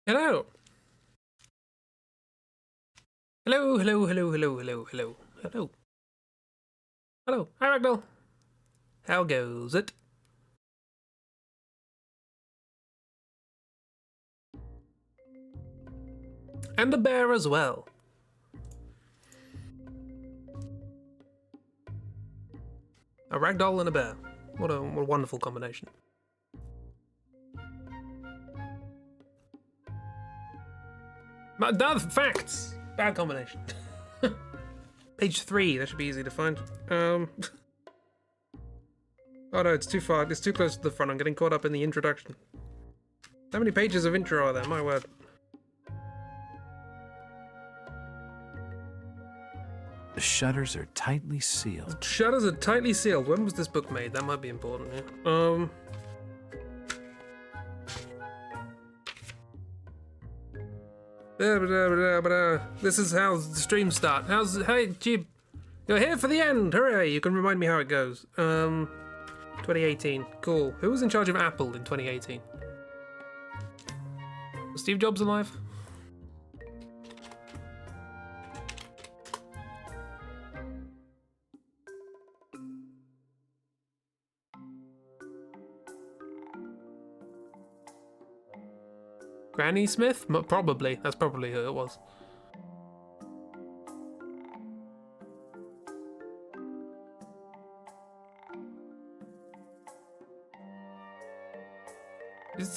Hello. Hello, hello, hello, hello, hello, hello, hello. Hello. Hi, Ragdoll. How goes it? And a bear as well. A ragdoll and a bear. What a wonderful combination. Facts! Bad combination. Page 3, that should be easy to find. Oh no, it's too far. It's too close to the front. I'm getting caught up in the introduction. How many pages of intro are there? My word. The shutters are tightly sealed. Shutters are tightly sealed. When was this book made? That might be important, yeah. This is how the streams start. Hey, Jib, you're here for the end. Hooray! You can remind me how it goes. 2018. Cool. Who was in charge of Apple in 2018? Was Steve Jobs alive? Granny Smith? Probably. That's probably who it was.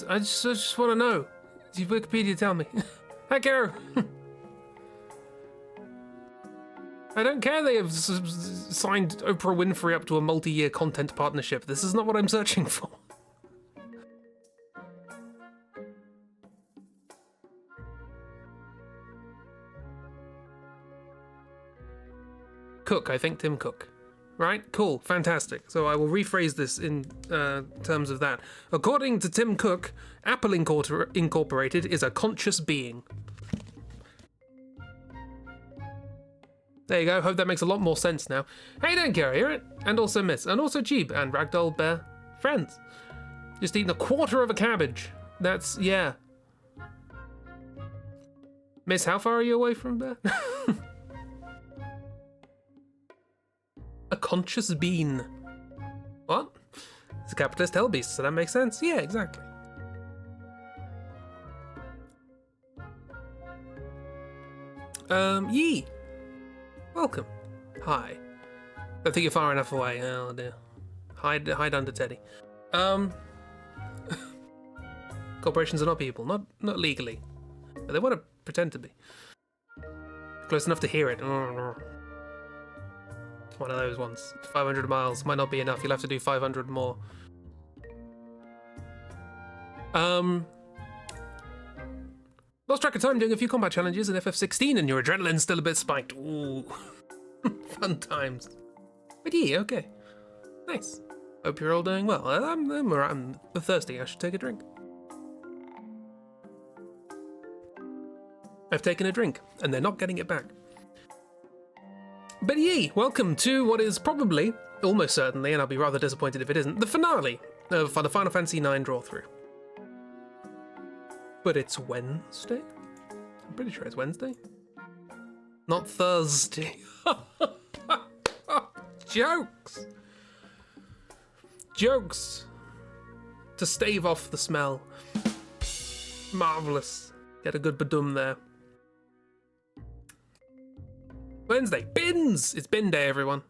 I just want to know. Did Wikipedia tell me? Hi, Karo. I don't care they have signed Oprah Winfrey up to a multi-year content partnership. This is not what I'm searching for. Cook, I think Tim Cook. Right? Cool. Fantastic. So I will rephrase this in terms of that. According to Tim Cook, Apple Incorporated is a conscious being. There you go. Hope that makes a lot more sense now. How you doing, Kara? Hear it? And also Miss. And also Jeeb and Ragdoll Bear. Friends. Just eating a quarter of a cabbage. That's, yeah. Miss, how far are you away from Bear? A conscious bean. What? It's a capitalist hell beast, so that makes sense. Yeah, exactly. Yee. Welcome. Hi. Don't think you're far enough away. Oh dear. Hide under Teddy. Corporations are not people, not legally, but they want to pretend to be. Close enough to hear it. One of those ones. 500 miles might not be enough. You'll have to do 500 more. Lost track of time doing a few combat challenges in FF16 and your adrenaline's still a bit spiked. Ooh. Fun times. But yeah, okay. Nice. Hope you're all doing well. I'm thirsty. I should take a drink. I've taken a drink, and they're not getting it back. But yee, welcome to what is probably, almost certainly, and I'll be rather disappointed if it isn't, the finale of the Final Fantasy IX Drawthrough. But it's Wednesday? I'm pretty sure it's Wednesday. Not Thursday. Jokes! Jokes! To stave off the smell. Marvellous. Get a good badum there. Wednesday. Bins! It's bin day, everyone.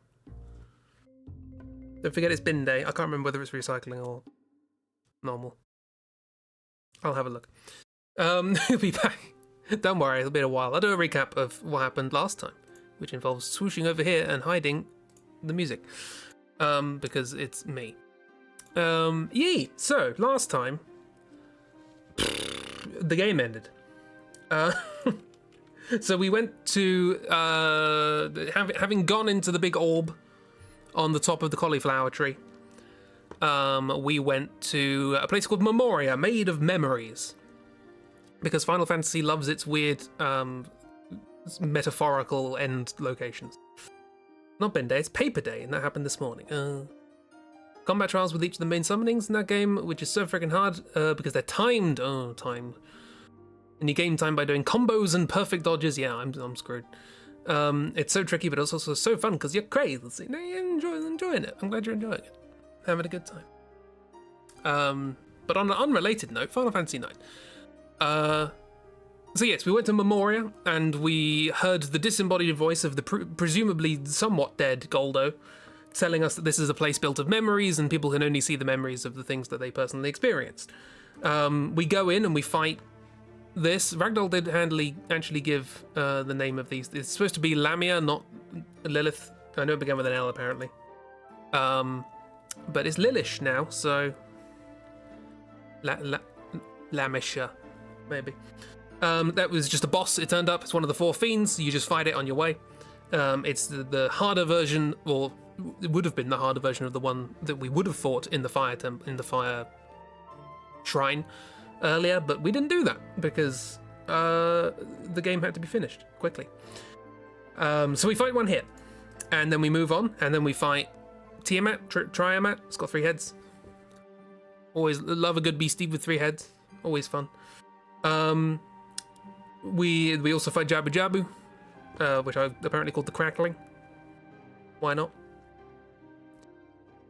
Don't forget it's bin day. I can't remember whether it's recycling or normal. I'll have a look. He'll be back. Don't worry, it'll be a while. I'll do a recap of what happened last time, which involves swooshing over here and hiding the music. Because it's me. Yee! So, last time, the game ended. So we went to, having gone into the big orb on the top of the cauliflower tree, we went to a place called Memoria, made of memories. Because Final Fantasy loves its weird, metaphorical end locations. Not bin day, it's paper day, and that happened this morning. Combat trials with each of the main summonings in that game, which is so freaking hard, because they're timed. Oh, timed. And you gain time by doing combos and perfect dodges. Yeah, I'm screwed. It's so tricky, but it's also so fun because you're crazy. You're enjoying it. I'm glad you're enjoying it. Having a good time. But on an unrelated note, Final Fantasy IX. So yes, we went to Memoria and we heard the disembodied voice of the presumably somewhat dead Goldo telling us that this is a place built of memories and people can only see the memories of the things that they personally experienced. We go in and we fight this. Ragdoll did actually give the name of these. It's supposed to be Lamia, not Lilith. I know it began with an L apparently. But it's Lilish now, so Lamisha, maybe. That was just a boss. It turned up. It's one of the 4 fiends. You just fight it on your way. It's the harder version, or it would have been the harder version of the one that we would have fought in the fire shrine earlier, but we didn't do that because the game had to be finished quickly. So we fight one here, and then we move on, and then we fight Tiamat, Triamat. It's got 3 heads. Always love a good beastie with 3 heads. Always fun. We also fight Jabu Jabu, which I apparently called the Crackling. Why not?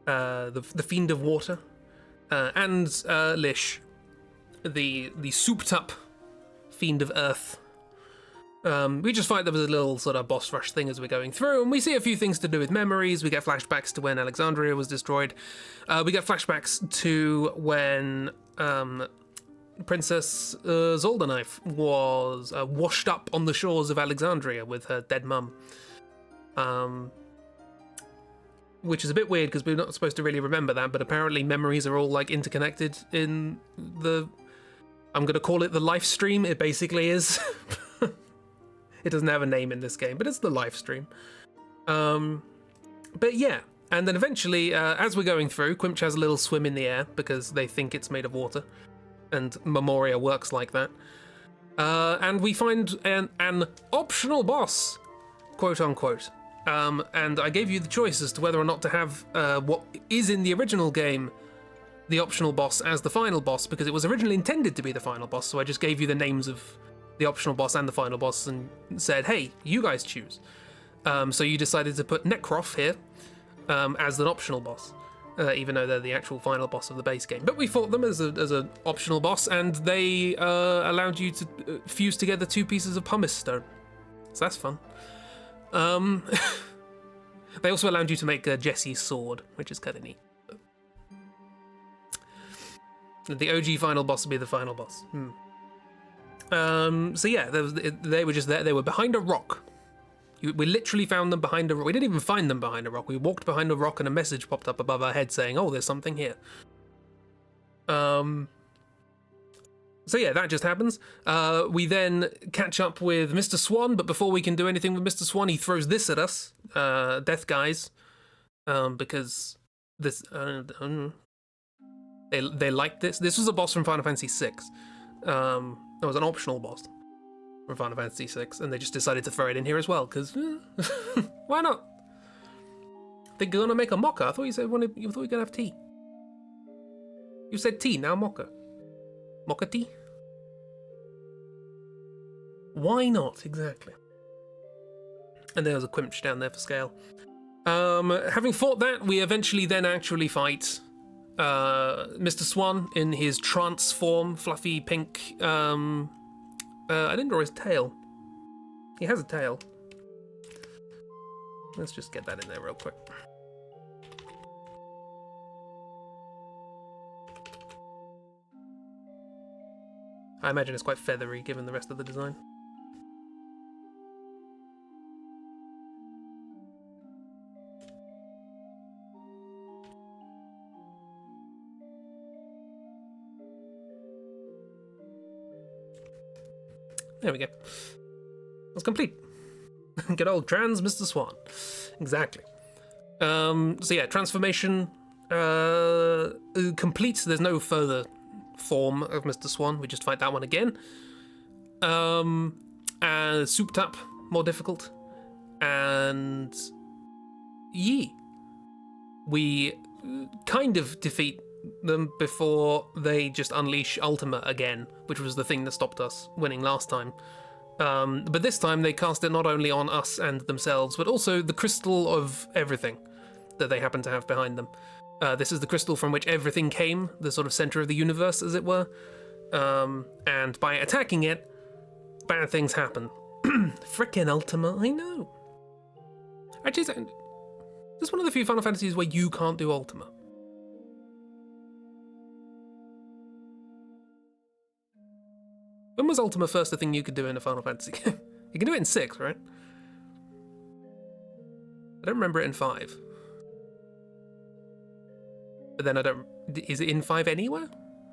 The Fiend of Water, and Lish, the souped up Fiend of Earth. We just fight them as a little sort of boss rush thing as we're going through, and we see a few things to do with memories. We get flashbacks to when Alexandria was destroyed. We get flashbacks to when Princess Zoldanknife was washed up on the shores of Alexandria with her dead mum. Which is a bit weird because we're not supposed to really remember that, but apparently memories are all like interconnected in the... I'm going to call it the life stream. It basically is. It doesn't have a name in this game, but it's the life stream. But yeah, and then eventually, as we're going through, Quimch has a little swim in the air because they think it's made of water. And Memoria works like that. And we find an optional boss, quote unquote. And I gave you the choice as to whether or not to have what is in the original game, the optional boss, as the final boss, because it was originally intended to be the final boss, so I just gave you the names of the optional boss and the final boss and said, hey, you guys choose. So you decided to put Nekroth here as an optional boss. Even though they're the actual final boss of the base game. But we fought them as an optional boss, and they allowed you to fuse together 2 pieces of pumice stone. So that's fun. They also allowed you to make Jesse's sword, which is kind of neat. The OG final boss will be the final boss. So yeah, they were just there. They were behind a rock. We literally found them behind a rock. We didn't even find them behind a rock. We walked behind a rock and a message popped up above our head saying, oh, there's something here. So yeah, that just happens. We then catch up with Mr. Swan, but before we can do anything with Mr. Swan, he throws this at us, Death Guys, because this they liked this. This was a boss from Final Fantasy VI. It was an optional boss from Final Fantasy VI, and they just decided to throw it in here as well, because why not? They're gonna make a mocha. I thought you said you thought you were gonna have tea. You said tea, now mocha. Mocha tea? Why not, exactly? And there was a Quimch down there for scale. Having fought that, we eventually then actually fight Mr. Swan in his trance form, fluffy pink. I didn't draw his tail. He has a tail. Let's just get that in there real quick. I imagine it's quite feathery given the rest of the design. There we go. That's complete. Good old trans Mr. Swan. Exactly. So yeah, transformation complete. There's no further form of Mr. Swan. We just fight that one again. Souped up, more difficult. And we kind of defeat them before they just unleash Ultima again, which was the thing that stopped us winning last time. But this time they cast it not only on us and themselves, but also the crystal of everything that they happen to have behind them. This is the crystal from which everything came, the sort of center of the universe, as it were. And by attacking it, bad things happen. Frickin' Ultima, I know. Actually, it's one of the few Final Fantasies where you can't do Ultima. When was Ultima first a thing you could do in a Final Fantasy game? You can do it in 6, right? I don't remember it in 5. But then I don't... Is it in 5 anywhere?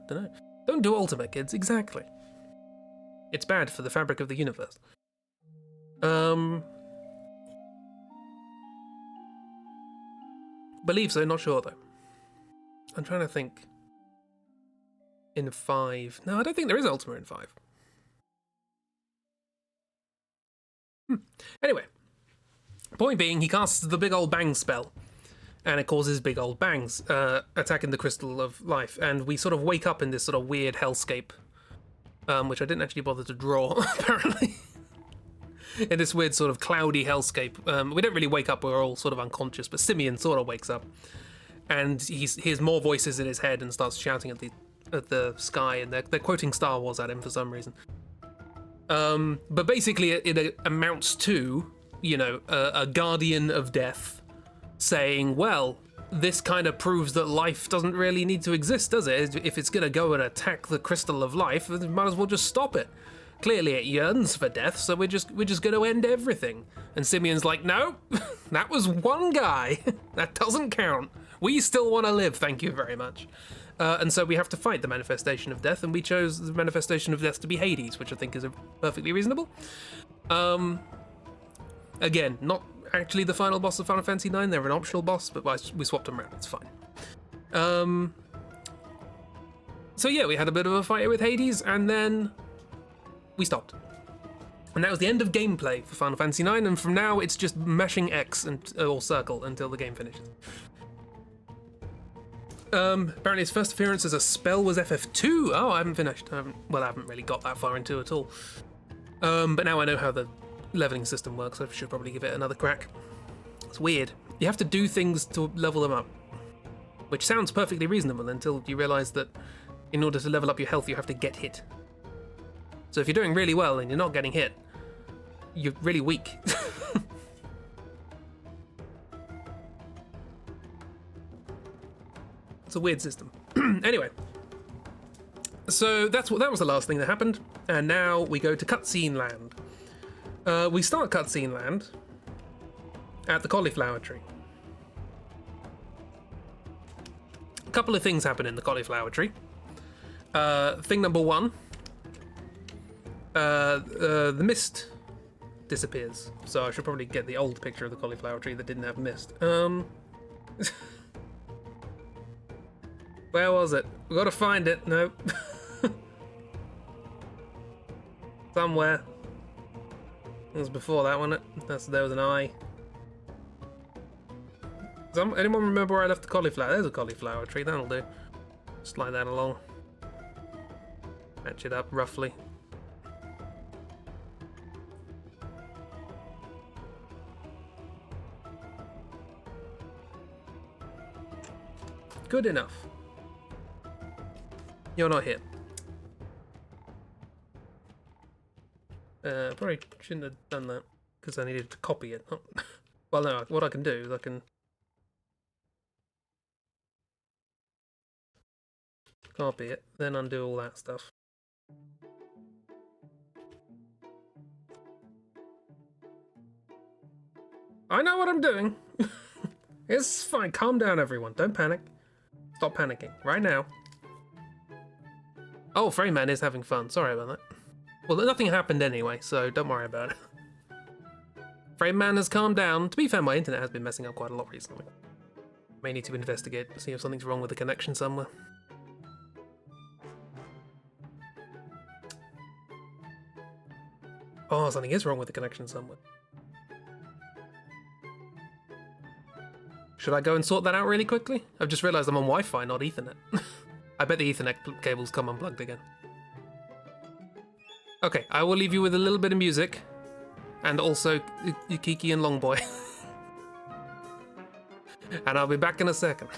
Don't know. Don't do Ultima, kids, exactly. It's bad for the fabric of the universe. Believe so, not sure though. I'm trying to think. In 5... No, I don't think there is Ultima in 5. Anyway, point being, he casts the big old bang spell, and it causes big old bangs, attacking the Crystal of Life, and we sort of wake up in this sort of weird hellscape, which I didn't actually bother to draw, apparently. In this weird sort of cloudy hellscape. We don't really wake up, we're all sort of unconscious, but Simeon sort of wakes up, and he hears more voices in his head and starts shouting at the sky, and they're quoting Star Wars at him for some reason. But basically it amounts to, you know, a guardian of death saying, well, this kind of proves that life doesn't really need to exist, does it? If it's going to go and attack the Crystal of Life, we might as well just stop it. Clearly it yearns for death, so we're just going to end everything. And Simeon's like, no, that was one guy. That doesn't count. We still want to live, thank you very much. And so we have to fight the manifestation of death, and we chose the manifestation of death to be Hades, which I think is perfectly reasonable. Again, not actually the final boss of Final Fantasy IX, they're an optional boss, but we swapped them around, it's fine. So yeah, we had a bit of a fight with Hades, and then we stopped. And that was the end of gameplay for Final Fantasy IX, and from now it's just mashing X or circle until the game finishes. Apparently his first appearance as a spell was FF2. Oh, I haven't finished. I haven't really got that far into it at all. But now I know how the leveling system works, so I should probably give it another crack. It's weird. You have to do things to level them up, which sounds perfectly reasonable until you realise that in order to level up your health, you have to get hit. So if you're doing really well and you're not getting hit, you're really weak. It's a weird system. Anyway, so that was the last thing that happened, and now we go to cutscene land. We start cutscene land at the cauliflower tree. A couple of things happen in the cauliflower tree. Thing number one, the mist disappears. So I should probably get the old picture of the cauliflower tree that didn't have mist. Where was it? We gotta find it. Nope. Somewhere. It was before that, wasn't it? There was an eye. Anyone remember where I left the cauliflower? There's a cauliflower tree, that'll do. Slide that along. Match it up roughly. Good enough. You're not here. Probably shouldn't have done that because I needed to copy it. Well, no, what I can do is I can copy it, then undo all that stuff. I know what I'm doing. It's fine. Calm down, everyone. Don't panic. Stop panicking right now. Oh, Frame Man is having fun. Sorry about that. Well, nothing happened anyway, so don't worry about it. Frame Man has calmed down. To be fair, my internet has been messing up quite a lot recently. May need to investigate, see if something's wrong with the connection somewhere. Oh, something is wrong with the connection somewhere. Should I go and sort that out really quickly? I've just realised I'm on Wi-Fi, not Ethernet. I bet the Ethernet cables come unplugged again. Okay, I will leave you with a little bit of music. And also Kiki and Longboy. And I'll be back in a second.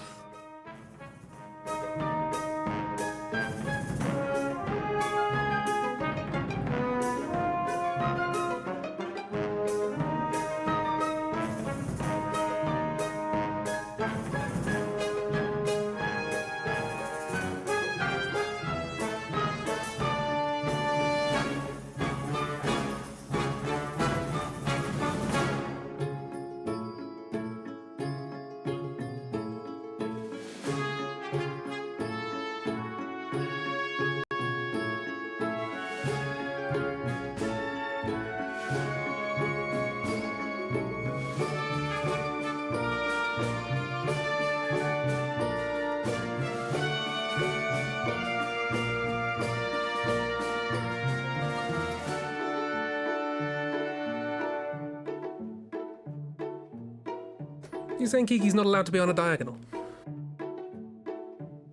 You're saying Kiki's not allowed to be on a diagonal?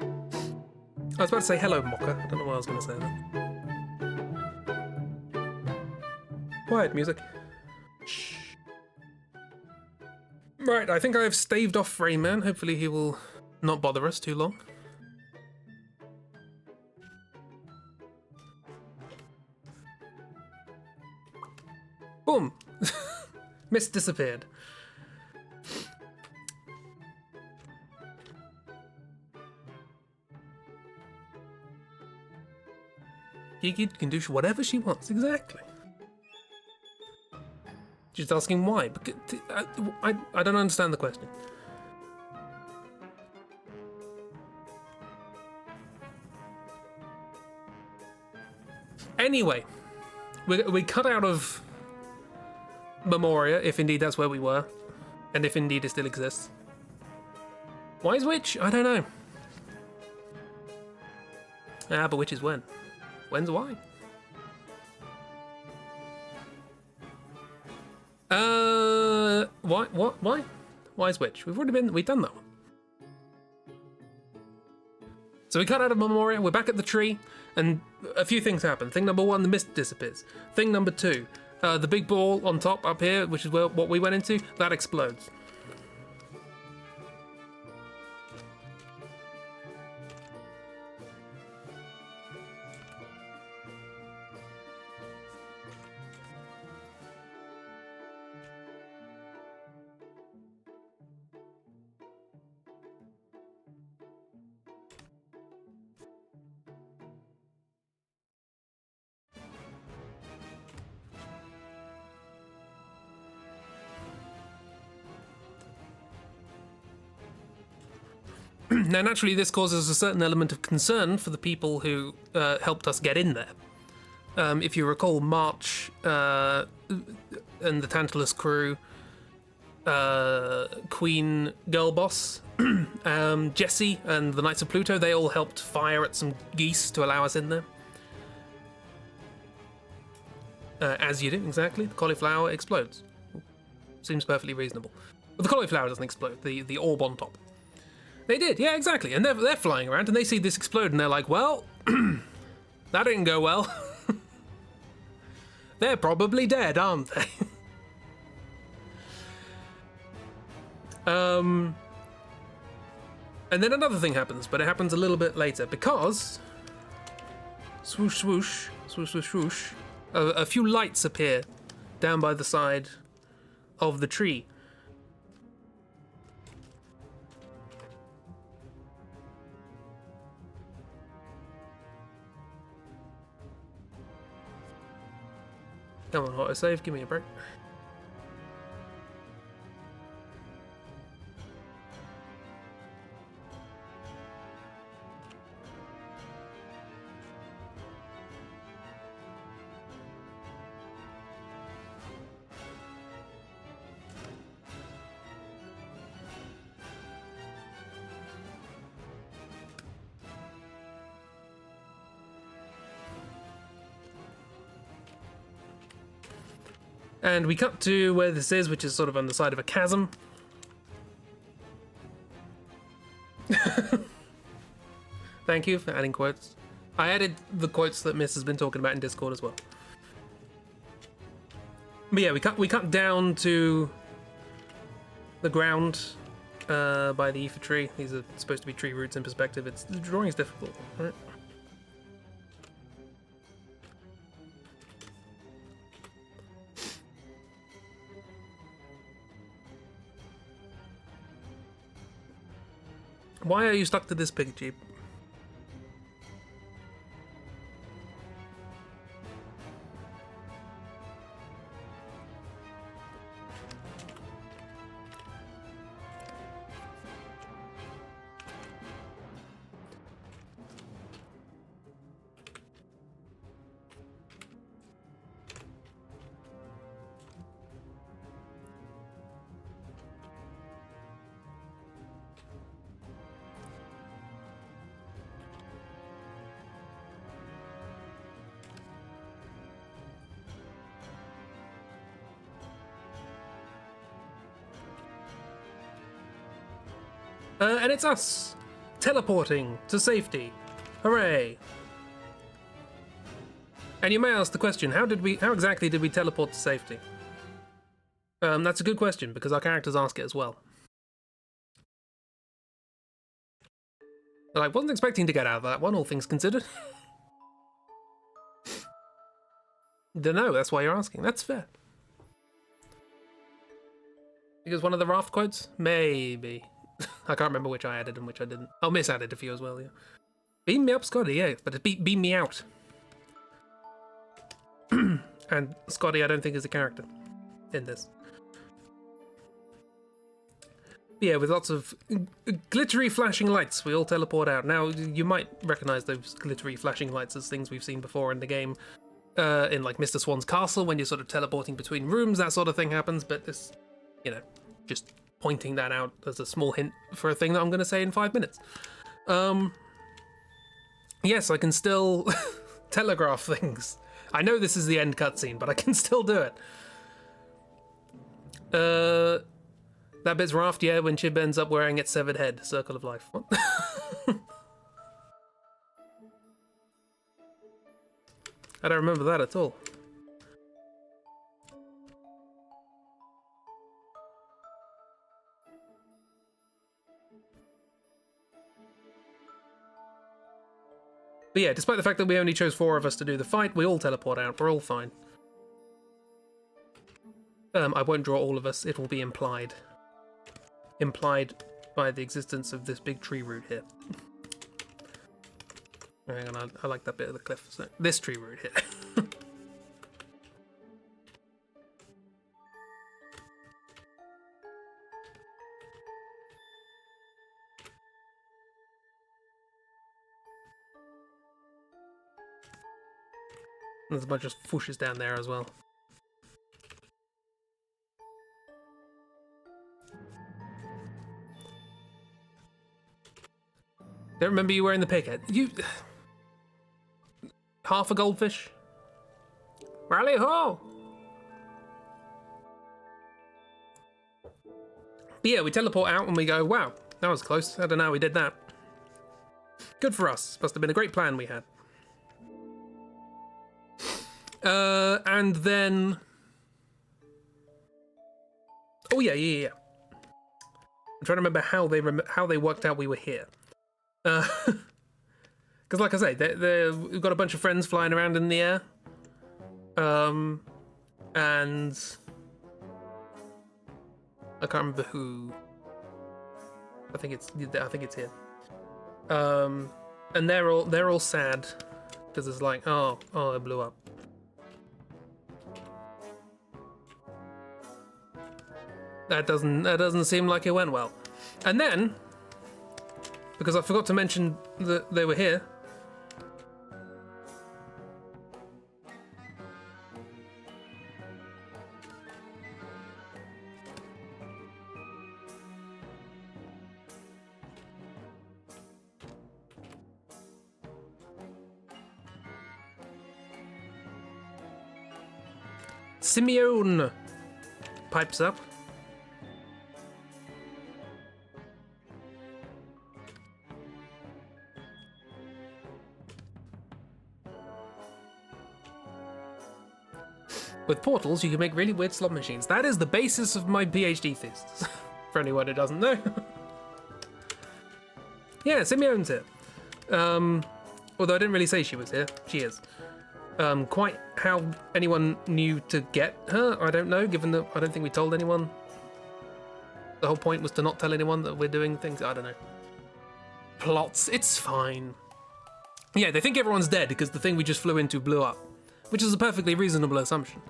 I was about to say hello, Mocha. I don't know why I was going to say that. Quiet music. Shh. Right, I think I've staved off Rayman. Hopefully he will not bother us too long. Boom! Mist disappeared. Kiki can do whatever she wants, exactly. She's asking why. Because I don't understand the question. Anyway, we cut out of Memoria, if indeed that's where we were, and if indeed it still exists. Why is which? I don't know. Ah, but which is when? When's why? Why? What? Why? Why is which? We've done that one. So we cut out of Memoria, we're back at the tree, and a few things happen. Thing number one, the mist disappears. Thing number two, the big ball on top up here, which is what we went into, that explodes. Now, naturally, this causes a certain element of concern for the people who helped us get in there. If you recall, March and the Tantalus crew, Queen Girlboss, Jessie and the Knights of Pluto, they all helped fire at some geese to allow us in there. As you do, exactly. The cauliflower explodes. Seems perfectly reasonable. But the cauliflower doesn't explode, the orb on top. They did, yeah, exactly. And they're flying around and they see this explode and they're like, well, that didn't go well. They're probably dead, aren't they? And then another thing happens, but it happens a little bit later because swoosh, swoosh, swoosh, swoosh, swoosh, a few lights appear down by the side of the tree. Come on, autosave, give me a break. And we cut to where this is, which is sort of on the side of a chasm. Thank you for adding quotes. I added the quotes that Miss has been talking about in Discord as well. But yeah, we cut down to the ground by the ether tree. These are supposed to be tree roots in perspective. The drawing is difficult, right? Why are you stuck to this pig jeep? And it's us, teleporting to safety. Hooray! And you may ask the question, how exactly did we teleport to safety? That's a good question, because our characters ask it as well. But I wasn't expecting to get out of that one, all things considered. Dunno, that's why you're asking. That's fair. Because one of the raft quotes? Maybe. I can't remember which I added and which I didn't. Oh, Miss added a few as well, yeah. Beam me up, Scotty, yeah, but beam me out. And Scotty, I don't think is a character in this. But yeah, with lots of glittery flashing lights, we all teleport out. Now, you might recognize those glittery flashing lights as things we've seen before in the game. In like Mr. Swan's castle, when you're sort of teleporting between rooms, that sort of thing happens, but this, you know, just pointing that out as a small hint for a thing that I'm going to say in 5 minutes. Yes, I can still telegraph things. I know this is the end cutscene, but I can still do it. That bit's raft, yeah, when Chib ends up wearing its severed head. Circle of life. What? I don't remember that at all. But yeah, despite the fact that we only chose 4 of us to do the fight, we all teleport out. We're all fine. I won't draw all of us. It will be implied. Implied by the existence of this big tree root here. Hang on, I like that bit of the cliff. So, this tree root here. There's a bunch of fooshes down there as well. Don't remember you wearing the pig head. You... Half a goldfish? Rally ho! But yeah, we teleport out and we go, wow, that was close. I don't know how we did that. Good for us. Must have been a great plan we had. And then... Oh yeah. I'm trying to remember how they worked out we were here. Because like I say, we've got a bunch of friends flying around in the air. And... I can't remember who. I think it's here. And they're all sad because it's like, oh, it blew up. That doesn't seem like it went well. And then, because I forgot to mention that they were here. Simeon pipes up. With portals, you can make really weird slot machines. That is the basis of my PhD thesis, for anyone who doesn't know. Yeah, Simeone's here. Although I didn't really say she was here. She is. Quite how anyone knew to get her, I don't know, given that I don't think we told anyone. The whole point was to not tell anyone that we're doing things. I don't know. Plots, it's fine. Yeah, they think everyone's dead because the thing we just flew into blew up, which is a perfectly reasonable assumption,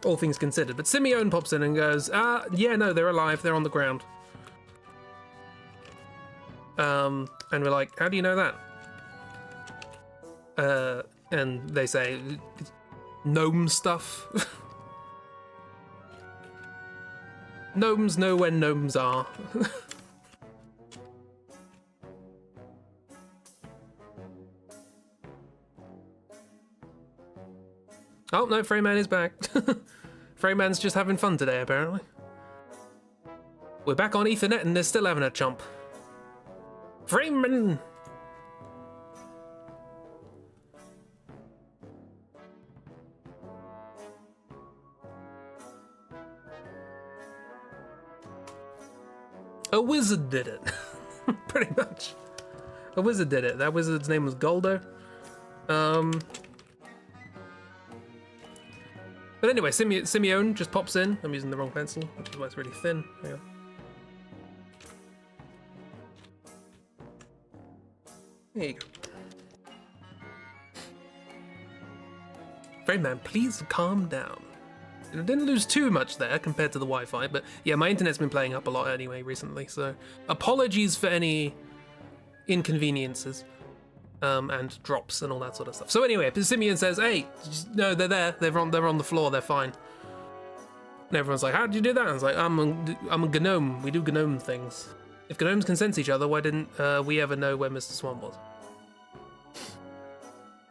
all things considered. But Simeone pops in and goes, yeah, no, they're alive, they're on the ground. And we're like, how do you know that? And they say, gnome stuff. Gnomes know when gnomes are. Oh, no, Freyman is back. Freyman's just having fun today, apparently. We're back on Ethernet and they're still having a chomp. Freyman! A wizard did it. Pretty much. A wizard did it. That wizard's name was Goldo. But anyway, Simeone just pops in. I'm using the wrong pencil, which is why it's really thin. Hang on. There you go. Freyman, please calm down. I didn't lose too much there compared to the Wi-Fi, but yeah, my internet's been playing up a lot anyway recently, so apologies for any inconveniences and drops and all that sort of stuff. So anyway, Simeon says, hey, no, they're there, they're on the floor, they're fine. And everyone's like, how did you do that? And I was like, I'm a gnome, we do gnome things. If gnomes can sense each other, why didn't we ever know where Mr. Swan was?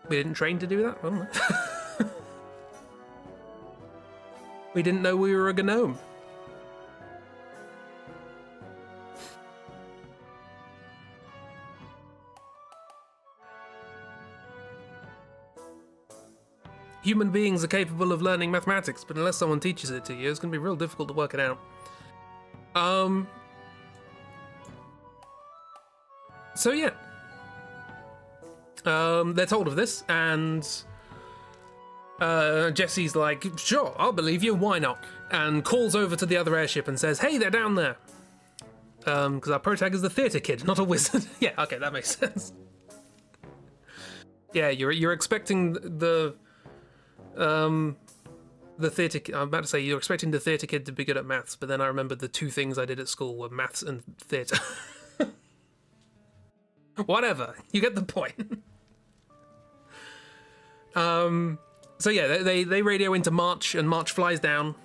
We didn't train to do that? I don't know. We didn't know we were a gnome. Human beings are capable of learning mathematics, but unless someone teaches it to you, it's going to be real difficult to work it out. So yeah. They're told of this, and Jesse's like, sure, I'll believe you, why not? And calls over to the other airship and says, hey, they're down there. Because our protag is the theatre kid, not a wizard. Yeah, okay, that makes sense. Yeah, you're expecting the theatre kid, I'm about to say, you're expecting the theatre kid to be good at maths, but then I remembered the two things I did at school were maths and theatre. Whatever, you get the point. So yeah, they radio into March, and March flies down,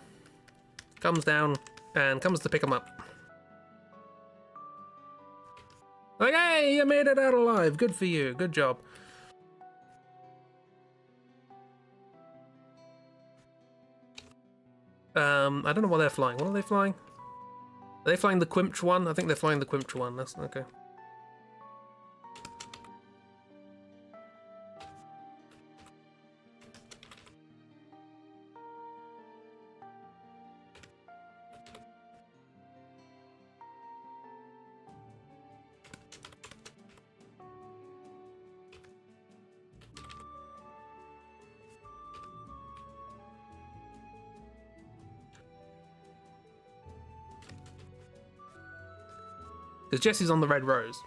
comes down, and comes to pick them up. Like, hey, you made it out alive, good for you, good job. I don't know what they're flying. What are they flying? Are they flying the Quimch one? I think they're flying the Quimch one, that's okay. Because Jesse's on the red rose.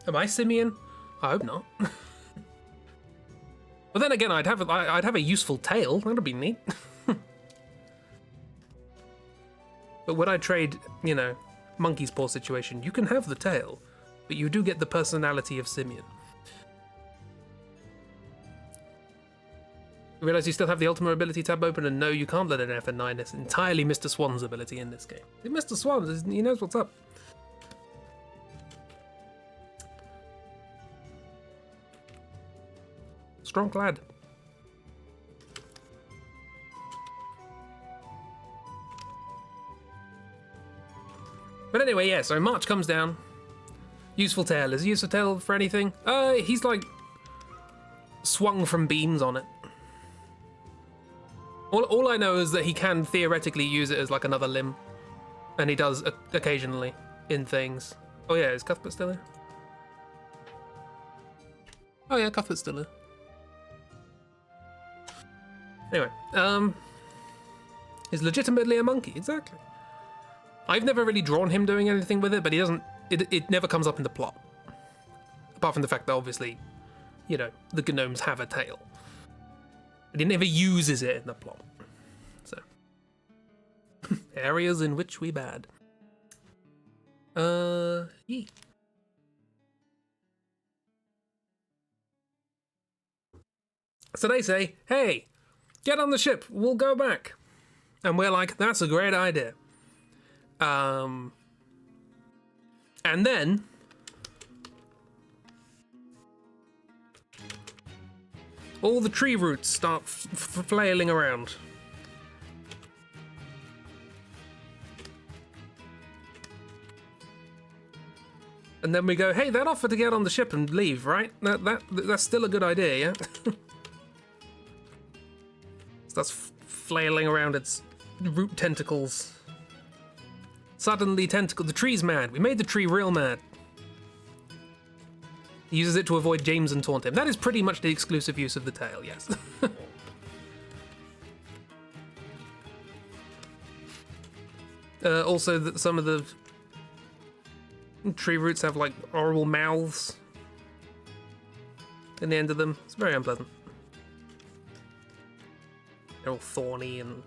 Am I Simeon? I hope not. But then again, I'd have a useful tail. That'd be neat. But would I trade, you know, monkey's paw situation? You can have the tail, but you do get the personality of Simeon. You realise you still have the ultimate ability tab open, and no, you can't let an F9. It's entirely Mr. Swan's ability in this game. Mr. Swan, he knows what's up. Strong lad. But anyway, yeah, so March comes down. Useful tail. Is he useful tail for anything? He's like swung from beams on it. All I know is that he can theoretically use it as like another limb, and he does occasionally in things. Oh yeah, is Cuthbert still here? Oh yeah, Cuthbert's still here. Anyway, he's legitimately a monkey, exactly. I've never really drawn him doing anything with it, but he doesn't. It never comes up in the plot, apart from the fact that obviously, you know, the gnomes have a tail, but he never uses it in the plot. So, areas in which we bad. Yeet. So they say, hey, get on the ship, we'll go back. And we're like, that's a great idea. And then all the tree roots start flailing around. And then we go, hey, that offer to get on the ship and leave, right? That's still a good idea, yeah? Starts flailing around its root tentacles. Suddenly the tree's mad. We made the tree real mad. He uses it to avoid James and taunt him. That is pretty much the exclusive use of the tail, yes. Also, some of the tree roots have like horrible mouths in the end of them. It's very unpleasant. They're all thorny and...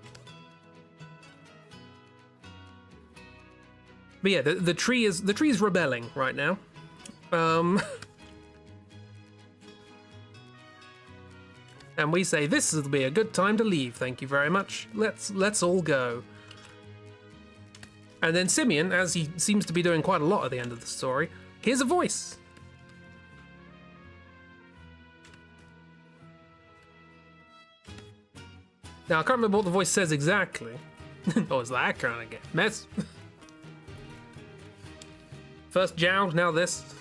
But yeah, the tree's rebelling right now. And we say, this will be a good time to leave, thank you very much. Let's all go. And then Simeon, as he seems to be doing quite a lot at the end of the story, hears a voice. Now, I can't remember what the voice says exactly. Oh, it's that kind of game. Mess. First Jow, now this.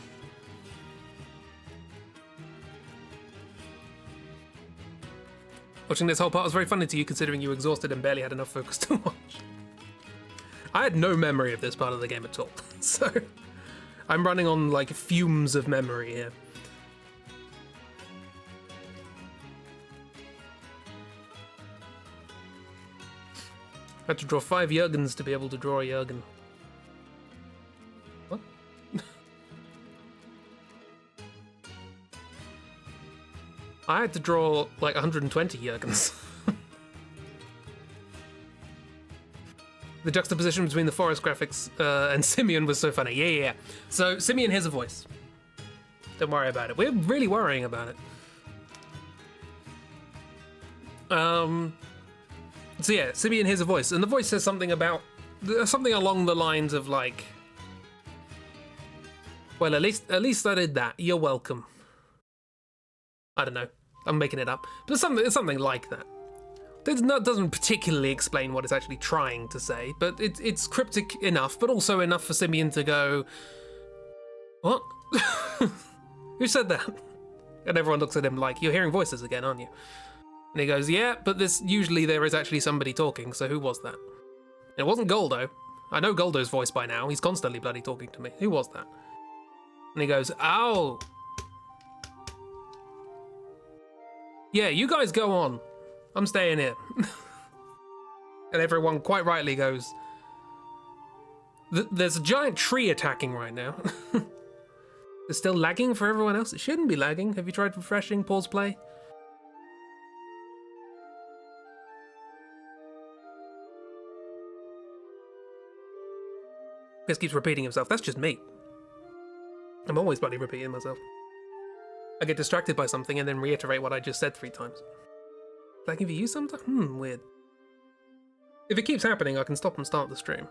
Watching this whole part was very funny to you, considering you were exhausted and barely had enough focus to watch. I had no memory of this part of the game at all, so I'm running on like fumes of memory here. I had to draw 5 Jurgens to be able to draw a Jurgen. What? I had to draw like 120 Jurgens. The juxtaposition between the forest graphics and Simeon was so funny. Yeah. So Simeon hears a voice. Don't worry about it. We're really worrying about it. So yeah, Simeon hears a voice, and the voice says something along the lines of like, well, at least I did that. You're welcome. I don't know. I'm making it up, but it's something like that. It doesn't particularly explain what it's actually trying to say, but it's cryptic enough, but also enough for Simeon to go, what? Who said that? And everyone looks at him like, you're hearing voices again, aren't you? And he goes, yeah, but usually there is actually somebody talking, so who was that? And it wasn't Goldo. I know Goldo's voice by now. He's constantly bloody talking to me. Who was that? And he goes, ow. Yeah, you guys go on. I'm staying here. And everyone quite rightly goes, there's a giant tree attacking right now. It's still lagging for everyone else. It shouldn't be lagging. Have you tried refreshing? Pause play? Just keeps repeating himself. That's just me. I'm always bloody repeating myself. I get distracted by something and then reiterate what I just said 3 times. Lagging for you sometimes? Weird. If it keeps happening, I can stop and start the stream.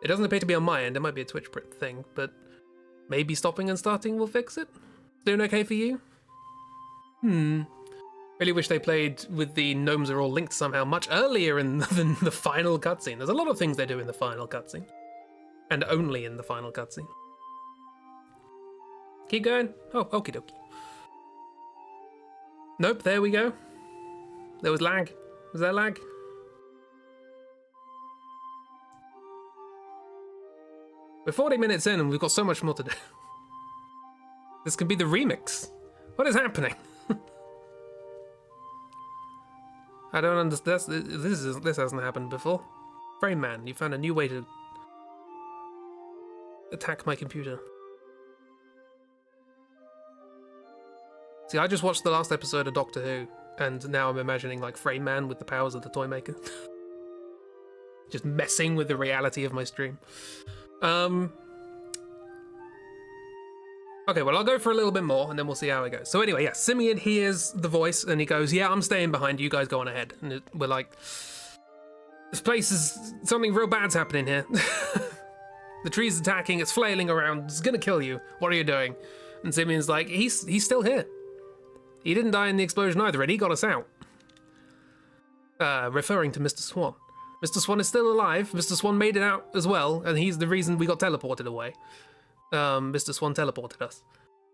It doesn't appear to be on my end. It might be a Twitch thing, but maybe stopping and starting will fix it? Doing okay for you? Really wish they played with the gnomes are all linked somehow much earlier than the final cutscene. There's a lot of things they do in the final cutscene. And only in the final cutscene. Keep going. Oh, okie dokie. Nope, there we go. There was lag. Was there lag? We're 40 minutes in and we've got so much more to do. This could be the remix. What is happening? I don't understand. This hasn't happened before. Frame Man, you found a new way to attack my computer. See, I just watched the last episode of Doctor Who, and now I'm imagining like Frame Man with the powers of the toy maker. Just messing with the reality of my stream. Okay, well, I'll go for a little bit more, and then we'll see how it goes. So anyway, yeah, Simeon hears the voice, and he goes, yeah, I'm staying behind, you guys go on ahead. And we're like, this place is, something real bad's happening here. The tree's attacking, it's flailing around, it's gonna kill you. What are you doing? And Simeon's like, he's still here. He didn't die in the explosion either, and he got us out. Referring to Mr. Swan. Mr. Swan is still alive, Mr. Swan made it out as well, and he's the reason we got teleported away. Mr. Swan teleported us.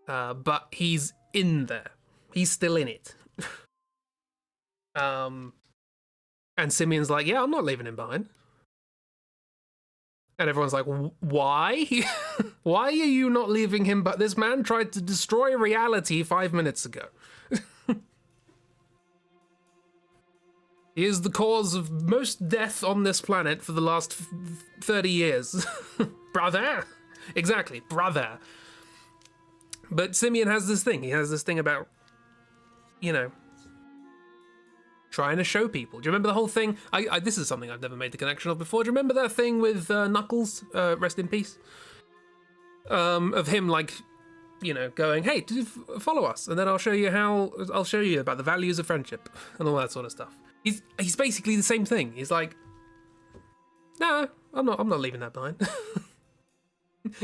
But he's in there. He's still in it. And Simeon's like, yeah, I'm not leaving him behind. And everyone's like, why? Why are you not leaving him? But this man tried to destroy reality 5 minutes ago. He is the cause of most death on this planet for the last 30 years. Brother! Exactly, brother. But Simeon has this thing. He has this thing about, you know, trying to show people. Do you remember the whole thing? This is something I've never made the connection of before. Do you remember that thing with Knuckles, rest in peace? Of him, like, you know, going, hey, follow us, and then I'll show you about the values of friendship and all that sort of stuff. He's basically the same thing. He's like, no, I'm not leaving that behind.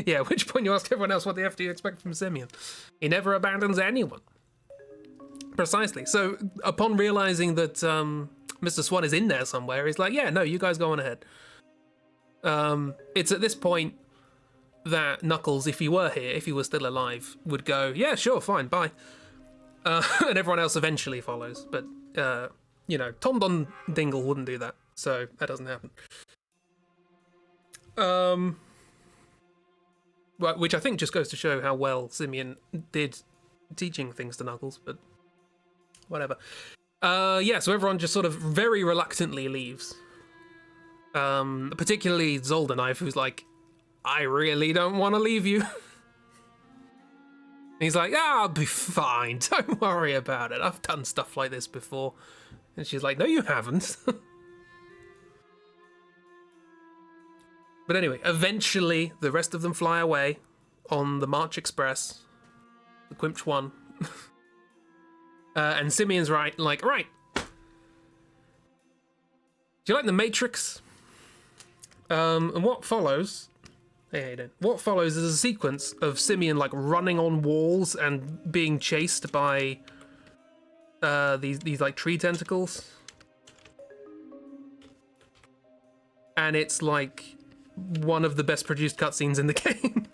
Yeah, at which point you ask everyone else, what the F do you expect from Simeon? He never abandons anyone. Precisely. So upon realizing that Mr. Swan is in there somewhere, he's like, yeah, no, you guys go on ahead. It's at this point that Knuckles, if he were here, if he was still alive, would go, yeah, sure, fine, bye. And everyone else eventually follows. But, you know, Tom Don Dingle wouldn't do that, so that doesn't happen. Which I think just goes to show how well Simeon did teaching things to Knuckles, but whatever. Yeah, so everyone just sort of very reluctantly leaves. Particularly Zoldanev, who's like, I really don't want to leave you. He's like, I'll be fine, don't worry about it. I've done stuff like this before. And she's like, no, you haven't. But anyway, eventually the rest of them fly away on the March Express, the Quimch 1. And Simeon's right. Do you like The Matrix? And what follows... Hey, how you doing? What follows is a sequence of Simeon, like, running on walls and being chased by these like, tree tentacles. And it's, like, one of the best produced cutscenes in the game.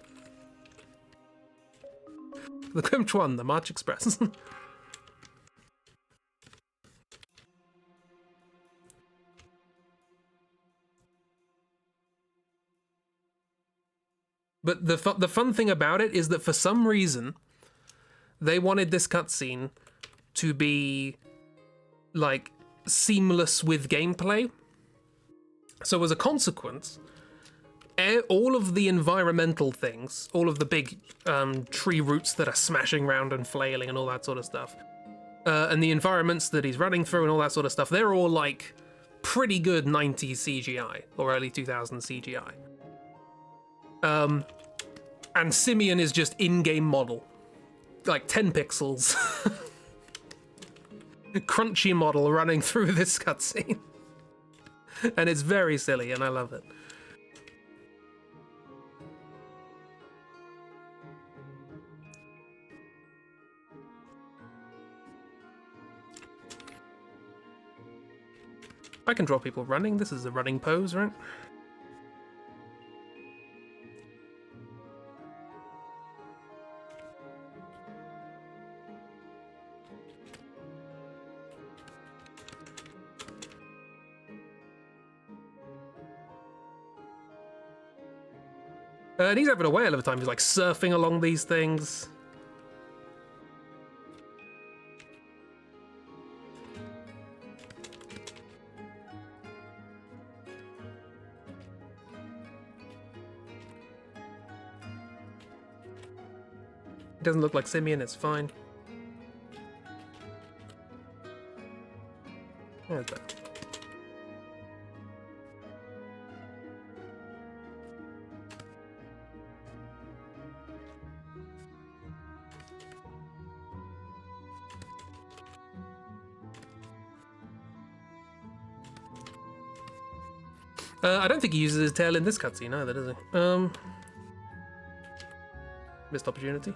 The Quimch 1, the March Express. But the fun thing about it is that for some reason, they wanted this cutscene to be, like, seamless with gameplay. So as a consequence, all of the environmental things, all of the big tree roots that are smashing around and flailing and all that sort of stuff, and the environments that he's running through and all that sort of stuff, they're all, like, pretty good 90s CGI, or early 2000s CGI. And Simeon is just in-game model. Like 10 pixels. Crunchy model running through this cutscene. And it's very silly, and I love it. I can draw people running. This is a running pose, right? And he's having a whale of a time. He's like surfing along these things. It doesn't look like Simeon, it's fine. There's that. I don't think he uses his tail in this cutscene either, does he? Missed opportunity.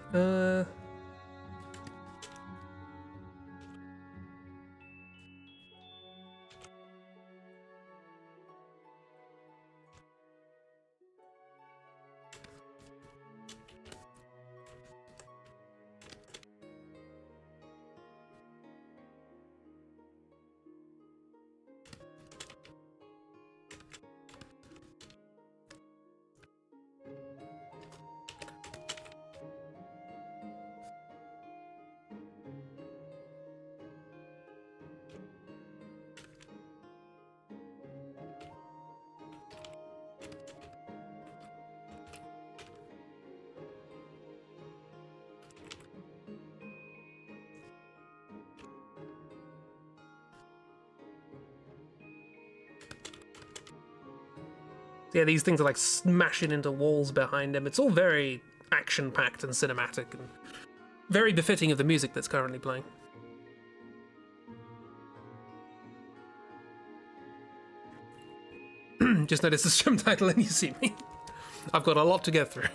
Yeah, these things are like smashing into walls behind him. It's all very action-packed and cinematic and very befitting of the music that's currently playing. Just noticed the stream title and you see me. I've got a lot to get through.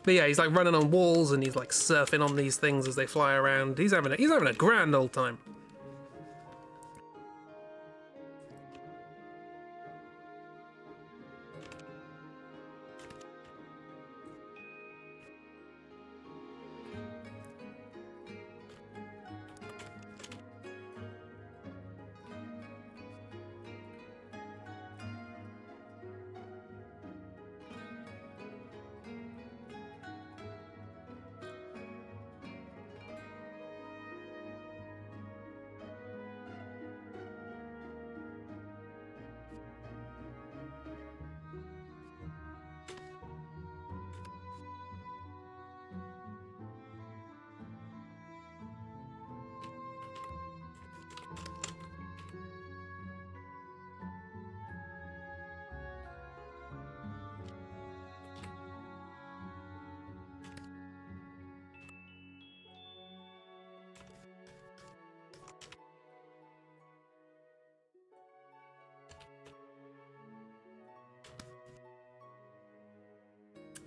But yeah, he's like running on walls and he's like surfing on these things as they fly around. He's having a grand old time.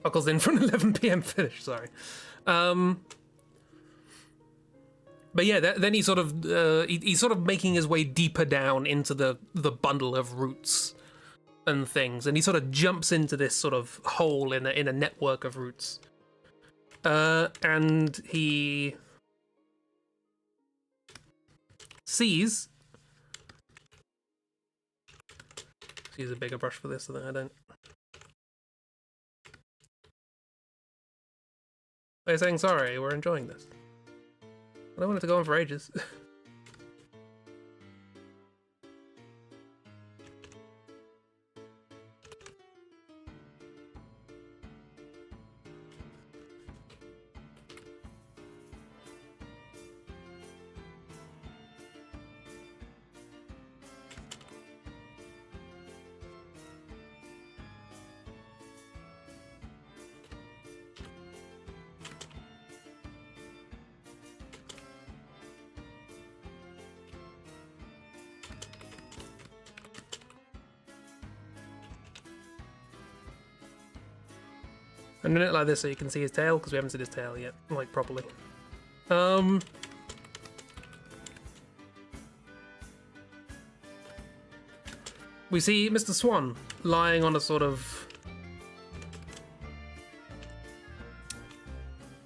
Buckles in for an 11 p.m. finish, sorry. But yeah, then he's sort of making his way deeper down into the bundle of roots and things, and he sort of jumps into this sort of hole in a network of roots. And he sees. Let's use a bigger brush for this so that I don't. They're saying sorry, we're enjoying this. I don't want it to go on for ages. I'm doing it like this so you can see his tail, because we haven't seen his tail yet, like, properly. We see Mr. Swan lying on a sort of...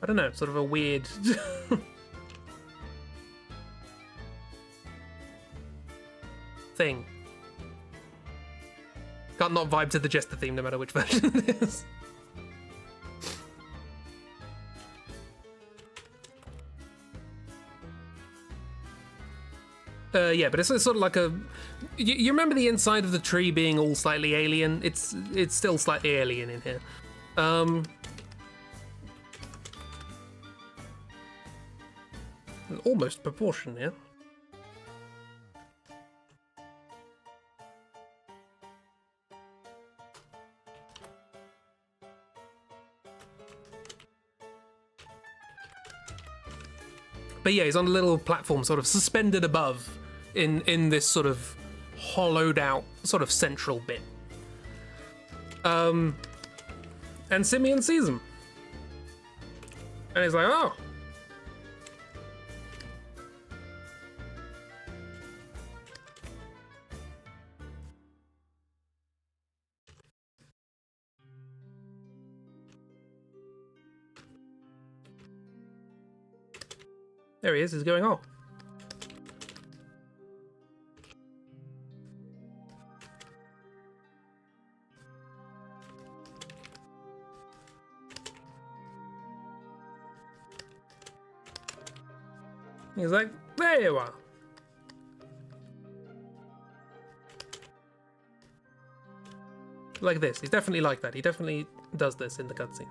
I don't know, sort of a weird... thing. Can't not vibe to the Jester theme no matter which version it is. Yeah, but it's sort of like a... You remember the inside of the tree being all slightly alien? It's still slightly alien in here. Almost proportion here. But yeah, he's on a little platform sort of suspended above in this sort of hollowed out sort of central bit. And Simeon sees him. And he's like, oh. There he is, he's going, oh. He's like, there you are. Like this. He's definitely like that. He definitely does this in the cutscene.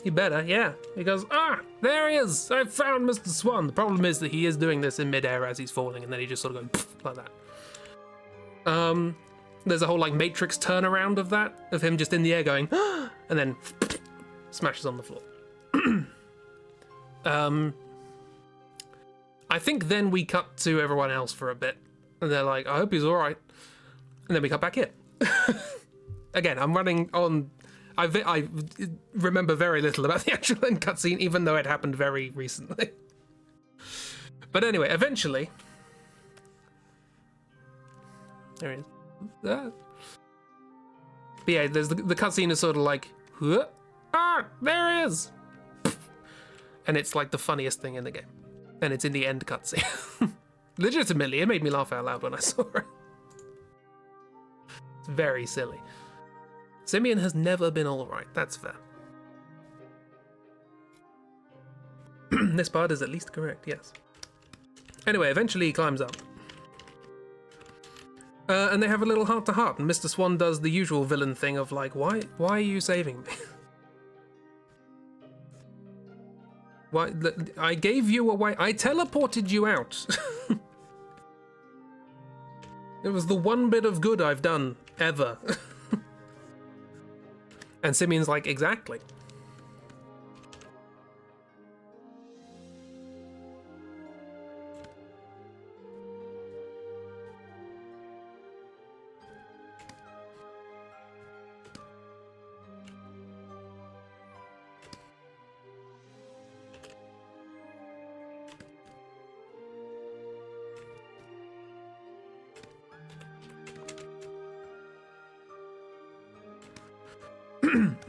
You better, yeah. He goes, ah, there he is. I found Mr. Swan. The problem is that he is doing this in midair as he's falling, and then he just sort of goes like that. There's a whole like Matrix turnaround of that, of him just in the air going, ah, and then smashes on the floor. I think then we cut to everyone else for a bit, and they're like, I hope he's all right. And then we cut back here. Again, I'm running on. I remember very little about the actual end cutscene, even though it happened very recently. But anyway, eventually... There he is. Ah. But yeah, there's the cutscene is sort of like... Ah, there he is! And it's like the funniest thing in the game. And it's in the end cutscene. Legitimately, it made me laugh out loud when I saw it. It's very silly. Simeon has never been alright, that's fair. This part is at least correct, yes. Anyway, eventually he climbs up. And they have a little heart-to-heart, and Mr. Swan does the usual villain thing of like, why are you saving me? Why? I gave you away, I teleported you out. It was the one bit of good I've done, ever. And Simeon's like, exactly.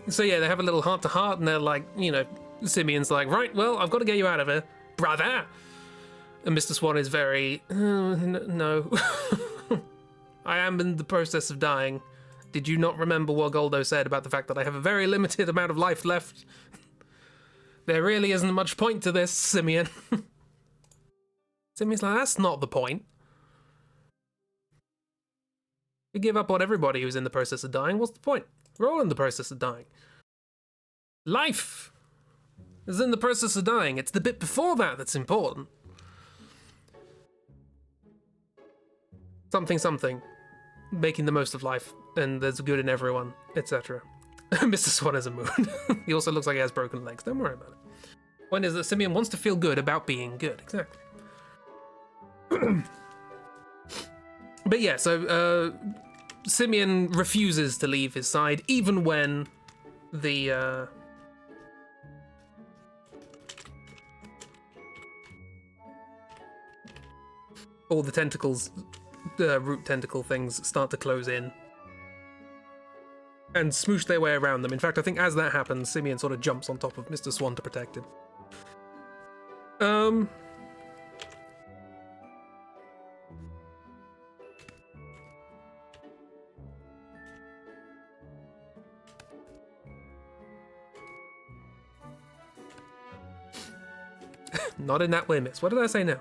So yeah, they have a little heart-to-heart, and they're like, you know, Simeon's like, right, well, I've got to get you out of here, brother. And Mr. Swan is very, no. I am in the process of dying. Did you not remember what Goldo said about the fact that I have a very limited amount of life left? There really isn't much point to this, Simeon. Simeon's like, that's not the point. You give up on everybody who's in the process of dying, what's the point? We're all in the process of dying. Life! is in the process of dying. It's the bit before that that's important. Something, something. Making the most of life, and there's good in everyone, etc. Mr. Swan has a moon. He also looks like he has broken legs. Don't worry about it. Point is that Simeon wants to feel good about being good. Exactly. But yeah, so Simeon refuses to leave his side, even when the all the tentacles, root tentacle things start to close in and smoosh their way around them. In fact, I think as that happens, Simeon sort of jumps on top of Mr. Swan to protect him. Not in that way, miss. What did I say now?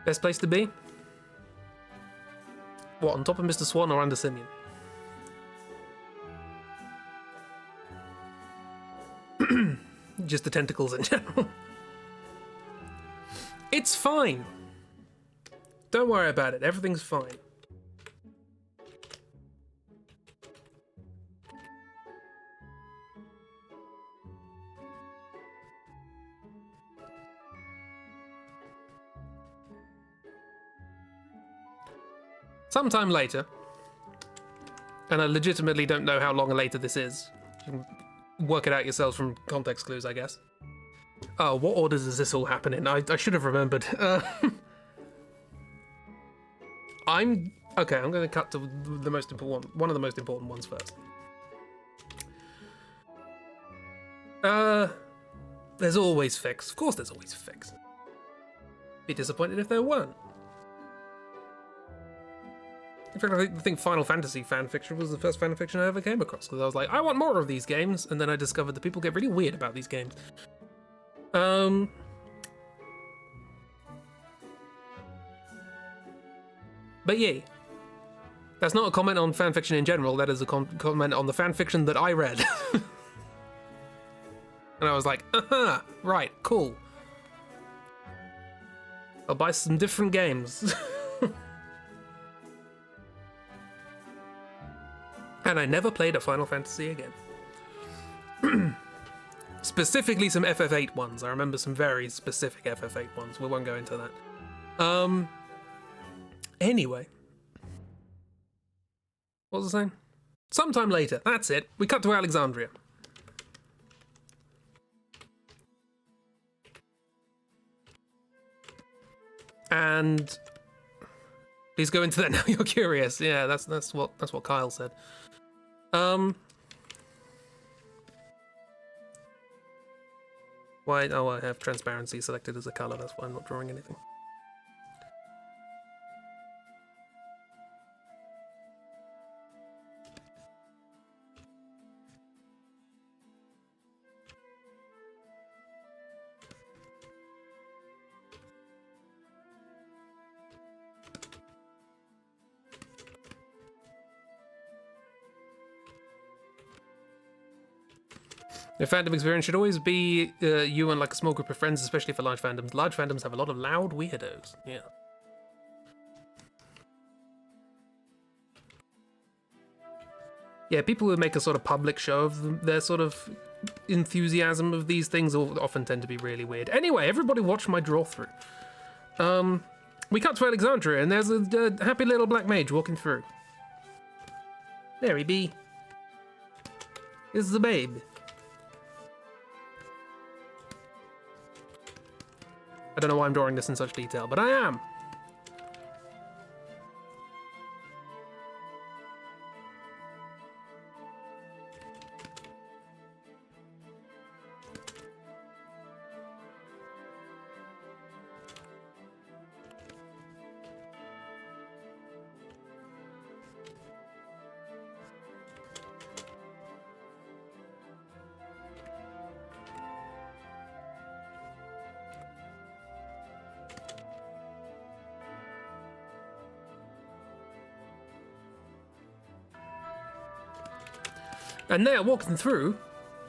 Best place to be? What, on top of Mr. Swan or under Simeon? Just the tentacles in general. It's fine. Don't worry about it. Everything's fine. Sometime later, and I legitimately don't know how long later this is. You can work it out yourselves from context clues, I guess. Oh, what order does this all happen in? I should have remembered. I'm going to cut to the most important, one of the most important ones first. There's always FFIX. Of course, there's always FFIX. Be disappointed if there weren't. In fact, I think Final Fantasy fanfiction was the first fanfiction I ever came across, because I was like, I want more of these games, and then I discovered that people get really weird about these games. But yeah, that's not a comment on fanfiction in general, that is a comment on the fanfiction that I read. And I was like, right, cool. I'll buy some different games. And I never played a Final Fantasy again. Specifically some FF8 ones. I remember some very specific FF8 ones. We won't go into that. Anyway. What was I saying? Sometime later. That's it. We cut to Alexandria. And please go into that now. You're curious. Yeah, that's what Kyle said. Why? Oh, I have transparency selected as a color. That's why I'm not drawing anything. The fandom experience should always be you and like a small group of friends, especially for large fandoms. Large fandoms have a lot of loud weirdos. Yeah. Yeah, people who make a sort of public show of their sort of enthusiasm of these things often tend to be really weird. Anyway, everybody watch my Drawthrough. We cut to Alexandria, and there's a happy little black mage walking through. There he be. Here's the babe. I don't know why I'm drawing this in such detail, but I am. And they're walking through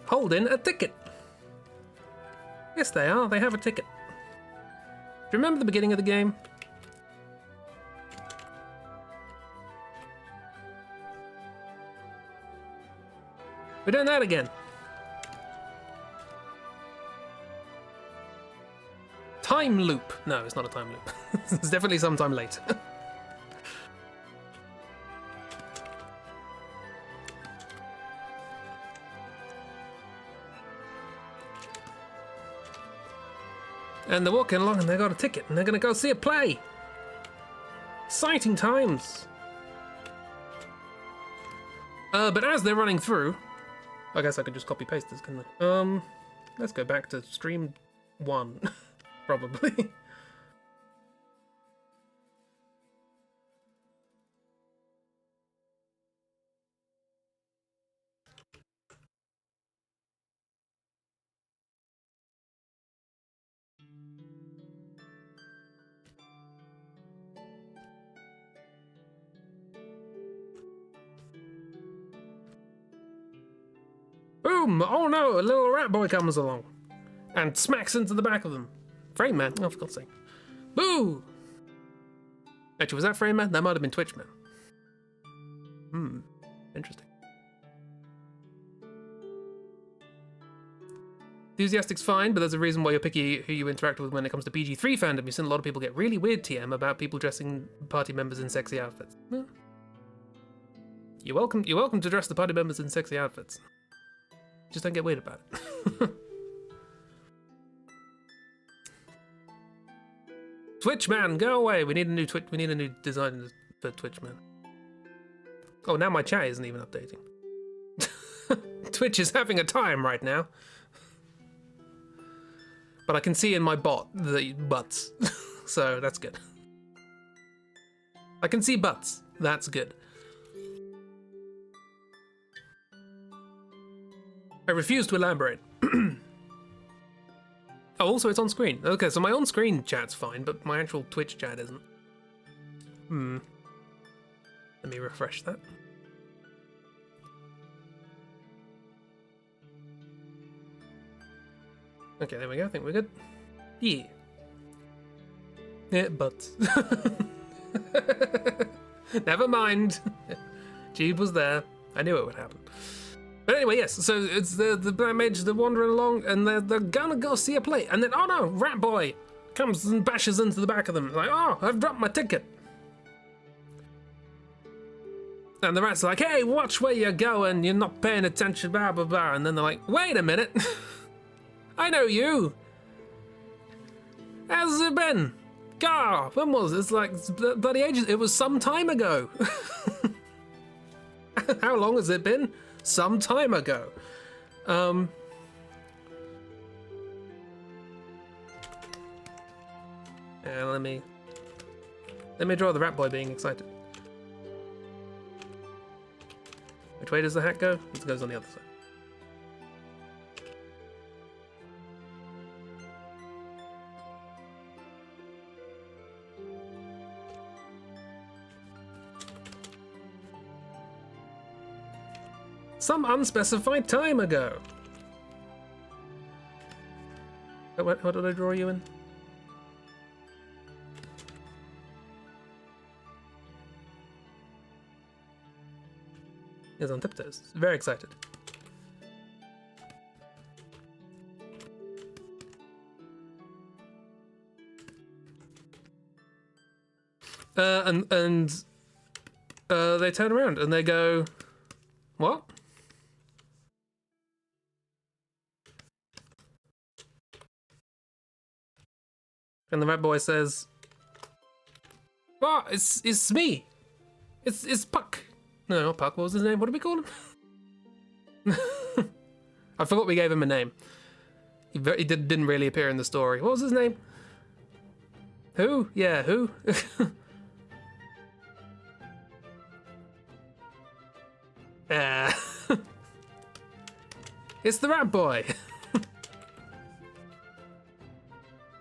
holding a ticket. Yes, they are. They have a ticket. Do you remember the beginning of the game? We're doing that again. Time loop. No, it's not a time loop. It's definitely sometime later. And they're walking along and they got a ticket and they're going to go see a play. Exciting times. But as they're running through, I guess I could just copy paste this, couldn't I? Let's go back to stream 1, probably. Boom! Oh no, a little rat boy comes along and smacks into the back of them. Frame Man, oh for God's sake. Boo! Actually, was that Frame Man? That might have been Twitch Man. Interesting. Enthusiastic's fine, but there's a reason why you're picky who you interact with when it comes to PG-3 fandom. You've seen a lot of people get really weird TM about people dressing party members in sexy outfits. You're welcome to dress the party members in sexy outfits. Just don't get weird about it. Twitch Man, go away. We need a new design for Twitch Man. Oh, now my chat isn't even updating. Twitch is having a time right now. But I can see in my bot the butts. So that's good. I can see butts. That's good. I refuse to elaborate. Oh, also it's on screen. Okay, so my on-screen chat's fine, but my actual Twitch chat isn't. Let me refresh that. Okay, there we go. I think we're good. Yeah. Yeah, but... Never mind. Jeeb was there. I knew it would happen. But anyway, yes, so it's the mage, they're wandering along, and they're gonna go see a play. And then, oh no, Rat Boy comes and bashes into the back of them. Like, oh, I've dropped my ticket. And the rat's like, hey, watch where you're going, you're not paying attention, blah, blah, blah. And then they're like, wait a minute. I know you. How's it been? God, when was it? It's like bloody ages. It was some time ago. How long has it been? Some time ago. Yeah, let me draw the rat boy being excited. Which way does the hat go? It goes on the other side. Some unspecified time ago. What did I draw you in? He's on tiptoes. Very excited. And they turn around and they go, what? And the rat boy says, "What? It's me. It's Puck. No, not Puck. What was his name? What did we call him? I forgot we gave him a name. He didn't really appear in the story. What was his name? Who? Yeah, who? It's the rat boy.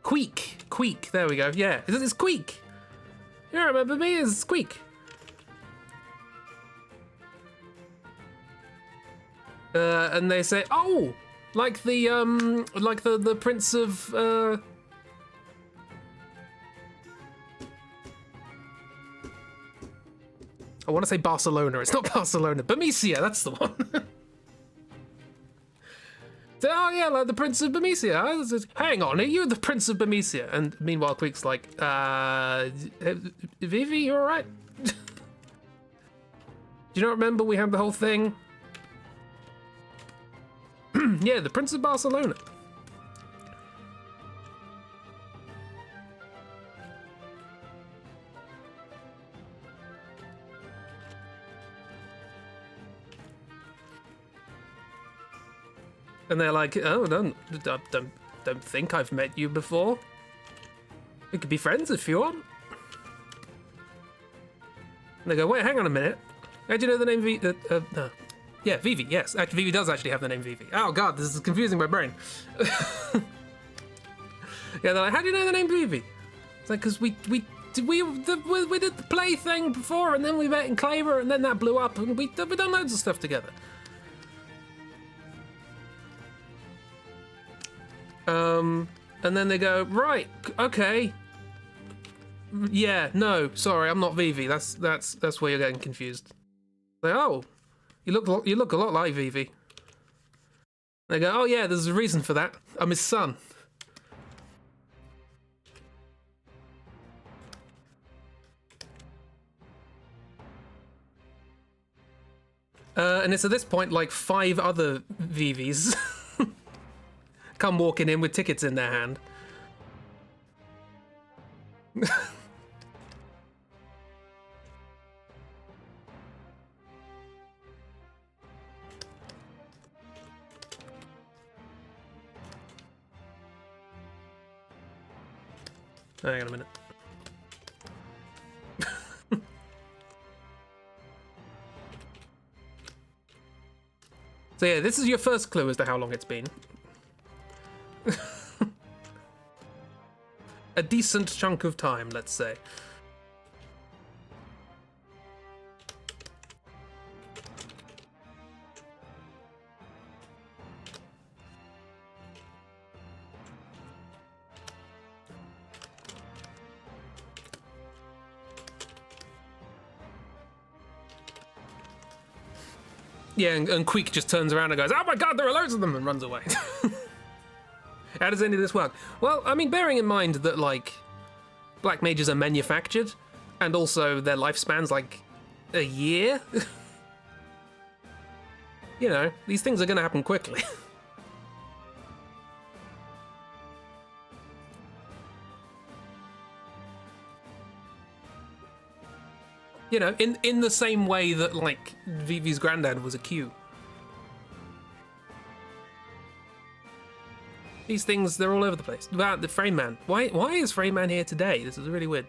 Queek. There we go. Yeah, it's Queek. You remember me as Squeak. And they say, oh, like the Prince of I want to say Barcelona. It's not Barcelona. Bamicia, that's the one. So, oh yeah, like the Prince of Bamicia. Hang on, are you the Prince of Bamicia? And meanwhile, Queek's like, Vivi, you alright? Do you not remember we had the whole thing? Yeah, the Prince of Barcelona. And they're like, oh, don't think I've met you before. We could be friends if you want. And they go, wait, hang on a minute. How do you know the name Vivi? No. Yeah, Vivi, yes. Actually, Vivi does actually have the name Vivi. Oh, God, this is confusing my brain. Yeah, they're like, how do you know the name Vivi? It's like, because we did the play thing before, and then we met in Claver, and then that blew up, and we done loads of stuff together. And then they go, right, okay. Yeah, no, sorry, I'm not Vivi. That's where you're getting confused. Like, oh, you look a lot like Vivi. They go, oh yeah, there's a reason for that. I'm his son. And it's at this point like 5 other Vivis come walking in with tickets in their hand. Hang on a minute. So yeah, this is your first clue as to how long it's been. A decent chunk of time, let's say. Yeah, and Queek just turns around and goes, oh my god, there are loads of them, and runs away. How does any of this work? Well, I mean, bearing in mind that, like, black mages are manufactured, and also their lifespan's, like, a year. You know, these things are going to happen quickly. You know, in the same way that, like, Vivi's granddad was a Q. These things, they're all over the place. About the Frame Man. Why is Frame Man here today? This is really weird.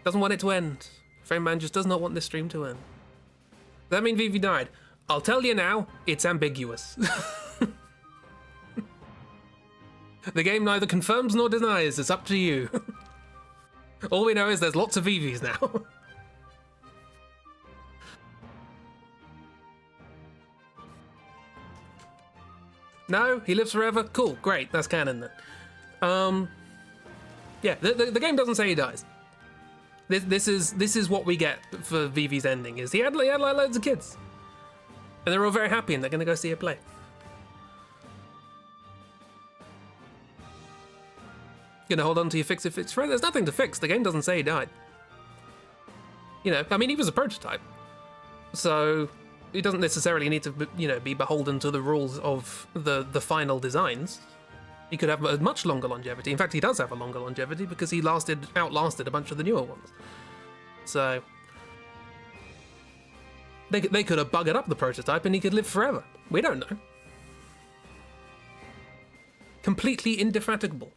Doesn't want it to end. Frame Man just does not want this stream to end. Does that mean Vivi died? I'll tell you now, it's ambiguous. The game neither confirms nor denies. It's up to you. All we know is there's lots of Vivis now. No, he lives forever. Cool, great, that's canon then. Yeah, the game doesn't say he dies. This is what we get for Vivi's ending. Is he had like loads of kids, and they're all very happy, and they're gonna go see a play. Gonna hold on to your FFIX friend. There's nothing to fix. The game doesn't say he died. You know, I mean, he was a prototype, so he doesn't necessarily need to, you know, be beholden to the rules of the final designs. He could have a much longer longevity. In fact, he does have a longer longevity because he outlasted a bunch of the newer ones. So they could have buggered up the prototype and he could live forever. We don't know. Completely indefatigable.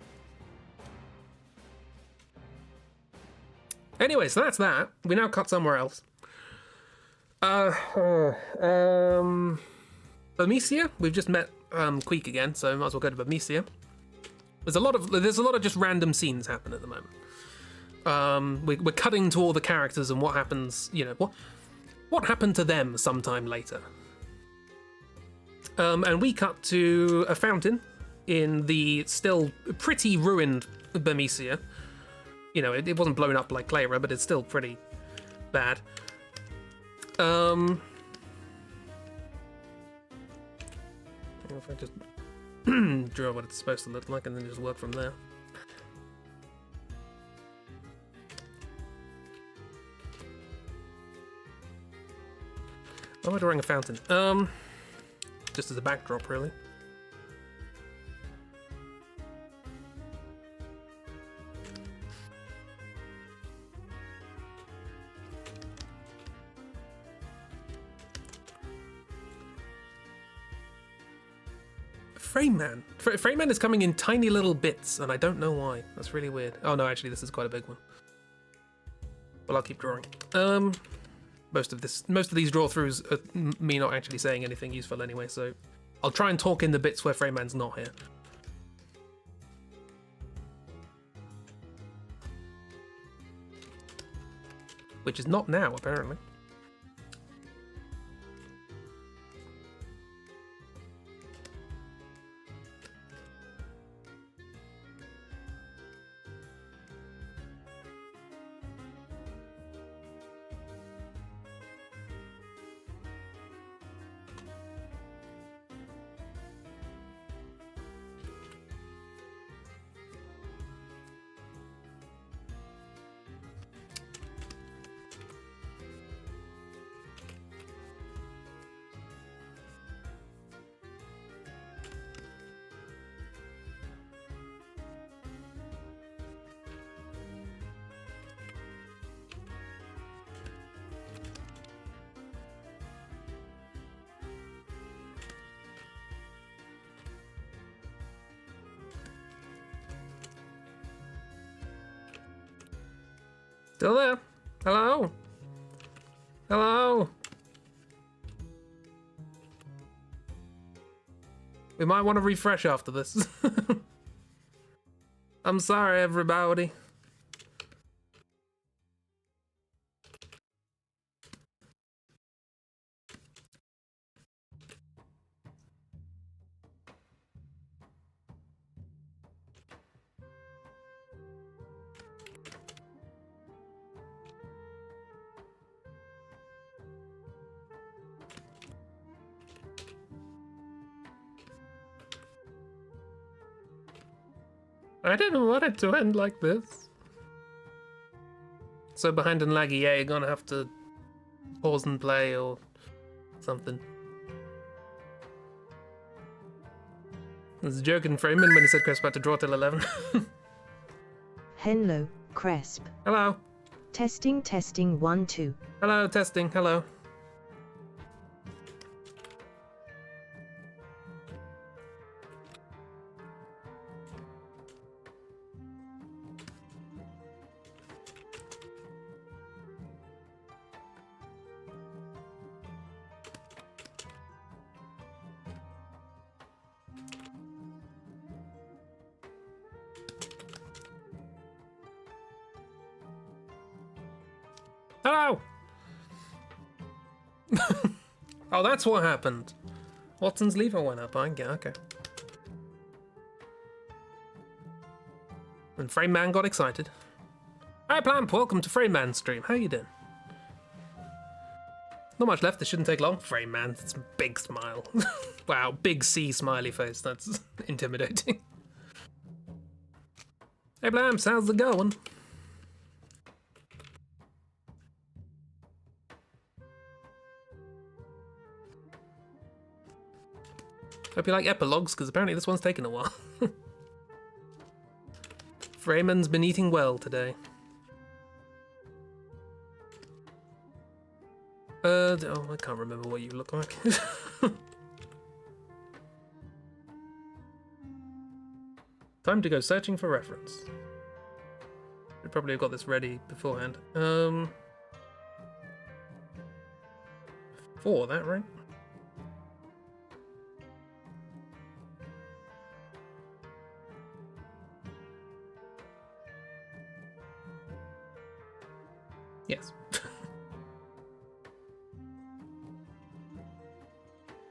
Anyway, so that's that. We now cut somewhere else. Bamicia. We've just met Queek again, so might as well go to Bamicia. There's a lot of just random scenes happen at the moment. We're cutting to all the characters and what happens. You know, what happened to them sometime later. And we cut to a fountain in the still pretty ruined Bermesia. You know, it wasn't blown up like Clara, but it's still pretty bad. If I just draw what it's supposed to look like and then just work from there. Why am I drawing a fountain? Just as a backdrop, really. Frame Man. Frame Man is coming in tiny little bits, and I don't know why. That's really weird. Oh no, actually, this is quite a big one. Well, I'll keep drawing. Most of these draw-throughs are me not actually saying anything useful anyway, so I'll try and talk in the bits where Frame Man's not here. Which is not now, apparently. Still there? Hello? Hello? We might want to refresh after this. I'm sorry, everybody. I didn't want it to end like this. So behind and laggy, yeah, you're gonna have to pause and play or something. I was joking Freeman when he said Cresp about to draw till 11. Hello, Cresp. Hello. Testing, 1, 2. Hello, testing, hello. Hello! Oh, that's what happened. Watson's lever went up, I get, okay. And Frame Man got excited. Hi Plamp, welcome to Frame Man's stream. How you doing? Not much left, this shouldn't take long. Frame Man, it's a big smile. Wow, big C smiley face, that's intimidating. Hey Plamps, how's it going? Hope you like epilogues, because apparently this one's taken a while. Freeman's been eating well today. Oh, I can't remember what you look like. Time to go searching for reference. Should probably have got this ready beforehand. 4, that right? Yes.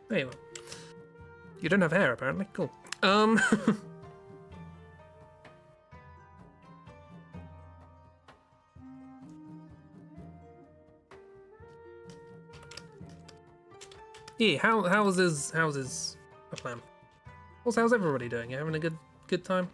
There you are. You don't have hair, apparently. Cool. Um... Yeah, how's his plan? Also, how's everybody doing? You having a good time?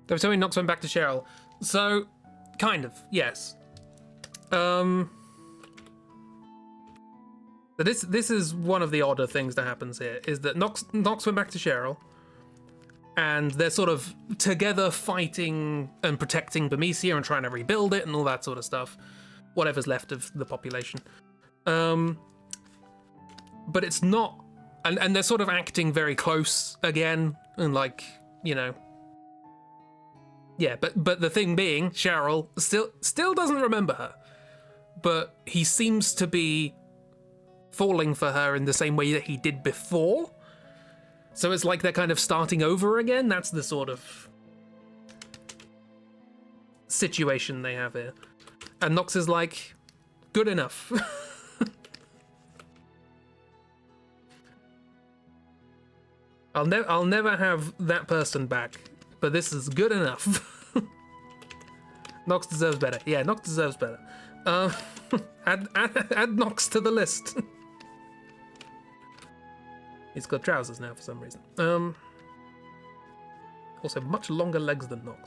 They were telling Nox went back to Cheryl. So, kind of, yes. So this is one of the odder things that happens here, is that Nox went back to Cheryl, and they're sort of together fighting and protecting Bermesia and trying to rebuild it and all that sort of stuff. Whatever's left of the population. But it's not... And they're sort of acting very close again, and like, you know... Yeah, but the thing being, Cheryl still doesn't remember her, but he seems to be falling for her in the same way that he did before. So it's like they're kind of starting over again. That's the sort of situation they have here. And Nox is like, good enough. I'll never have that person back. But this is good enough. Nox deserves better. Yeah, Nox deserves better. Add Nox to the list. He's got trousers now for some reason. Also, much longer legs than Nox.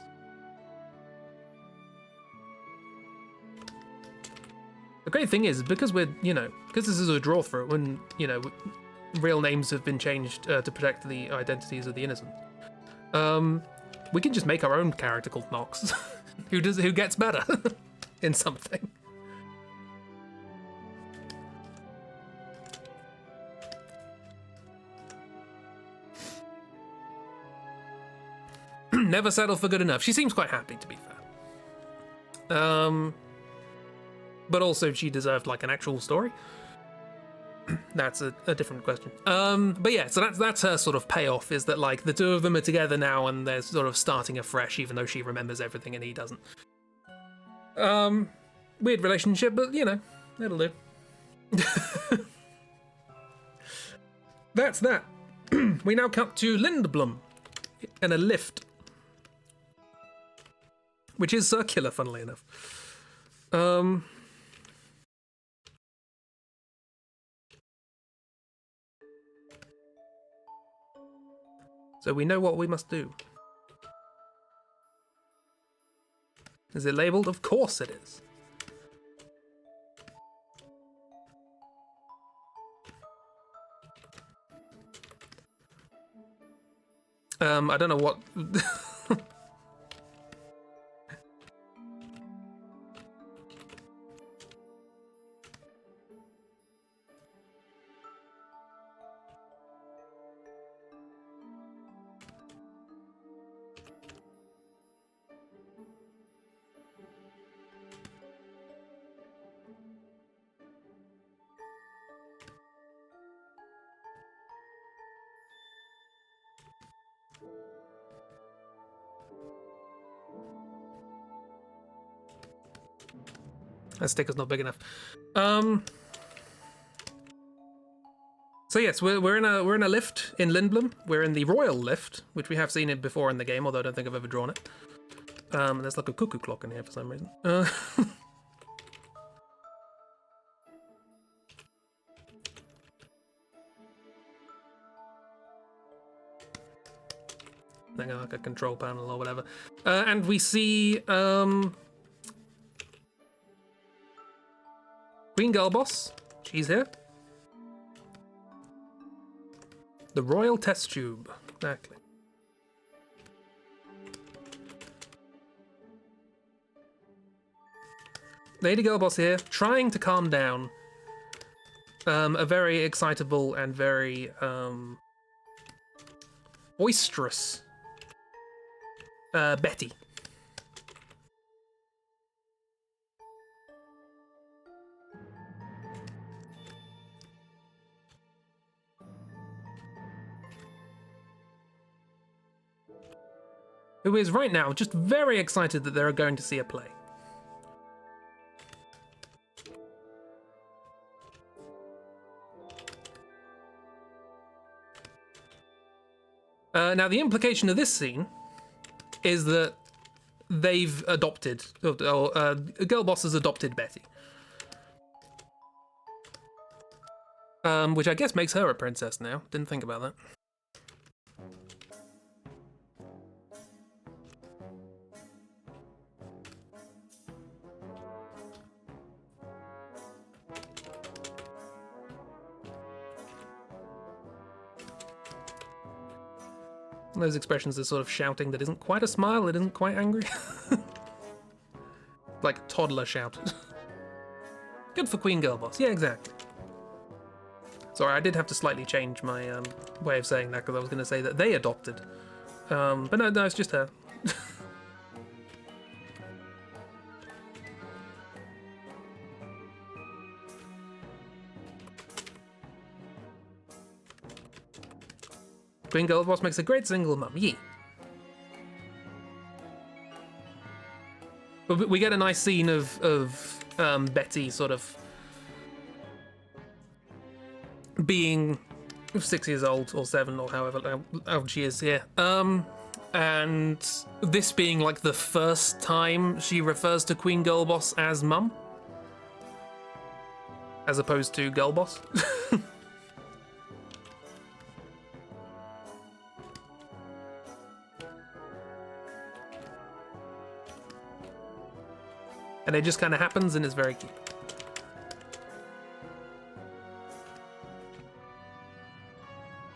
The great thing is, because we're, because this is a draw through, and, real names have been changed to protect the identities of the innocent. We can just make our own character called Nox, who gets better in something. Never settle for good enough. She seems quite happy, to be fair. But also she deserved like an actual story. That's a different question. But yeah, so that's her sort of payoff, is that like the two of them are together now and they're sort of starting afresh, even though she remembers everything and he doesn't. Weird relationship, but it'll do. That's that. We now cut to Lindblom in a lift, which is circular, funnily enough. So we know what we must do. Is it labelled? Of course it is. I don't know what... That sticker's not big enough. So yes, we're in a lift in Lindblom. We're in the royal lift, which we have seen it before in the game, although I don't think I've ever drawn it. There's like a cuckoo clock in here for some reason. Like a control panel or whatever. And we see Queen Girl Boss, she's here. The Royal Test Tube, exactly. Lady Girl Boss here, trying to calm down a very excitable and very boisterous Betty. Who is right now just very excited that they're going to see a play. Now, the implication of this scene is that they've adopted, Girl Boss has adopted Betty. Which I guess makes her a princess now. Didn't think about that. Those expressions are sort of shouting that isn't quite a smile, it isn't quite angry. Like a toddler shout. Good for Queen Girl Boss. Yeah, exactly. Sorry, I did have to slightly change my way of saying that because I was going to say that they adopted. But no, it's just her. Queen Girl Boss makes a great single mum. Yeah. But we get a nice scene of Betty sort of being 6 years old or 7 or however old she is here. And this being like the first time she refers to Queen Girl Boss as mum, as opposed to Girl Boss. And it just kind of happens and it's very cute.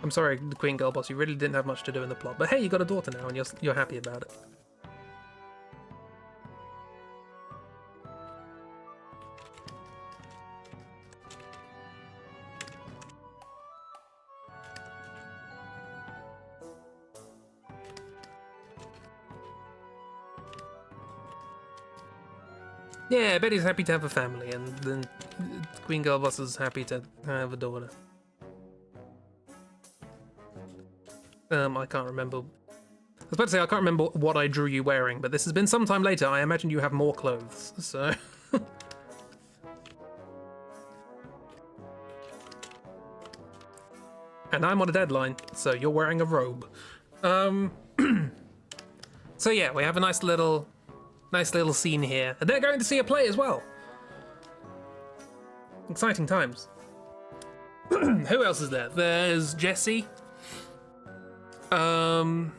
I'm sorry, the Queen Girl Boss, you really didn't have much to do in the plot. But hey, you got a daughter now and you're happy about it. Yeah, Betty's happy to have a family, and then Queen Girl Boss is happy to have a daughter. I can't remember. I was about to say, I can't remember what I drew you wearing, but this has been some time later. I imagine you have more clothes, so... And I'm on a deadline, so you're wearing a robe. So yeah, we have a nice little scene here. And they're going to see a play as well. Exciting times. Who else is there? There's Jessie. I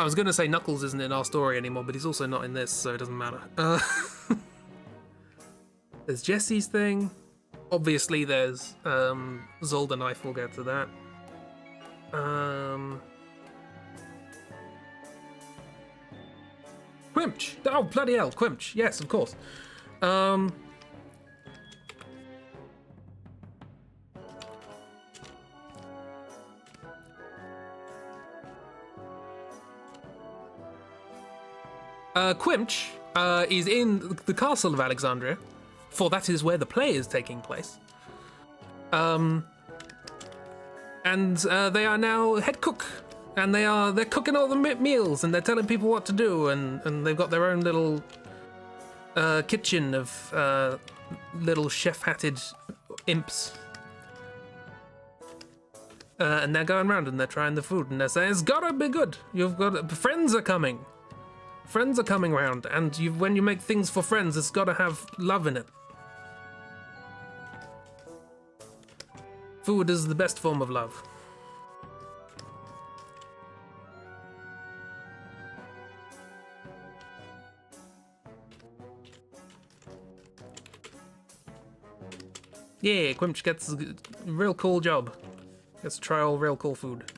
was going to say Knuckles isn't in our story anymore, but he's also not in this, so it doesn't matter. There's Jessie's thing. Obviously, there's Zolda Knife. We'll get to that. Quimch! Oh, bloody hell, Quimch. Yes, of course. Quimch is in the castle of Alexandria, for that is where the play is taking place. And they are now head cook. And they're cooking all the meals, and they're telling people what to do, and they've got their own little kitchen of little chef-hatted imps. And they're going around and they're trying the food, and they're saying, it's gotta be good. Friends are coming. Friends are coming around, and when you make things for friends, it's gotta have love in it. Food is the best form of love. Yeah, Quimch gets a real cool job. Gets to try all real cool food.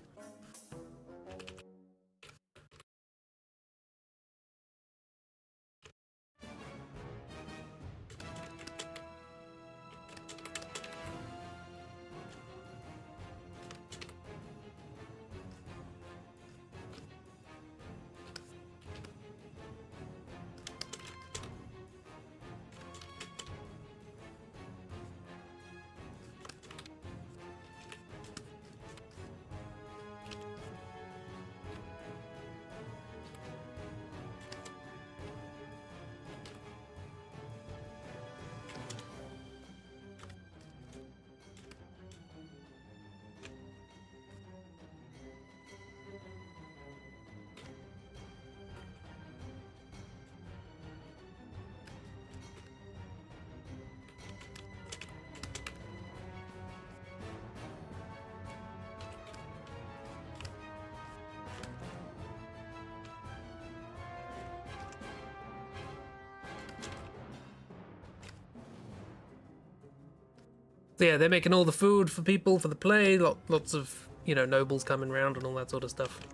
So yeah, they're making all the food for people for the play. Lots of, you know, nobles coming around and all that sort of stuff.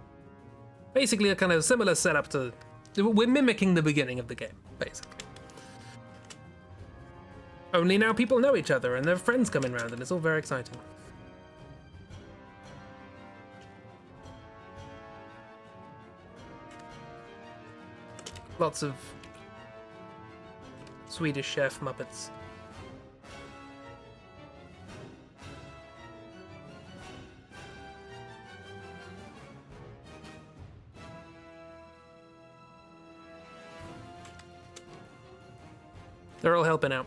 Basically, a kind of similar setup to. We're mimicking the beginning of the game, basically. Only now people know each other and their friends coming around, and it's all very exciting. Lots of Swedish chef Muppets. They're all helping out.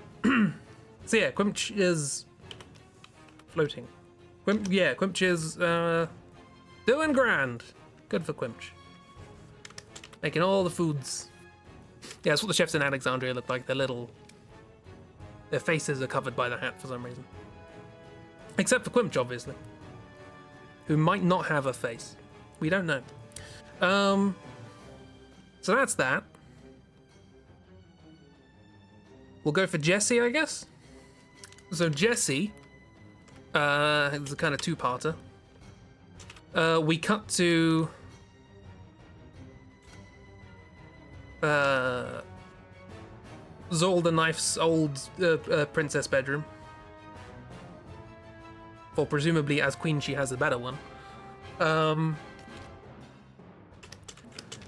So yeah, Quimch is floating. Quimch is doing grand. Good for Quimch. Making all the foods. Yeah, that's what the chefs in Alexandria look like. Their faces are covered by the hat for some reason. Except for Quimch, obviously. Who might not have a face. We don't know. So that's that. We'll go for Jesse, I guess. So Jesse, it's a kind of two-parter. We cut to Zolda Knife's old princess bedroom. For presumably, as queen, she has a better one.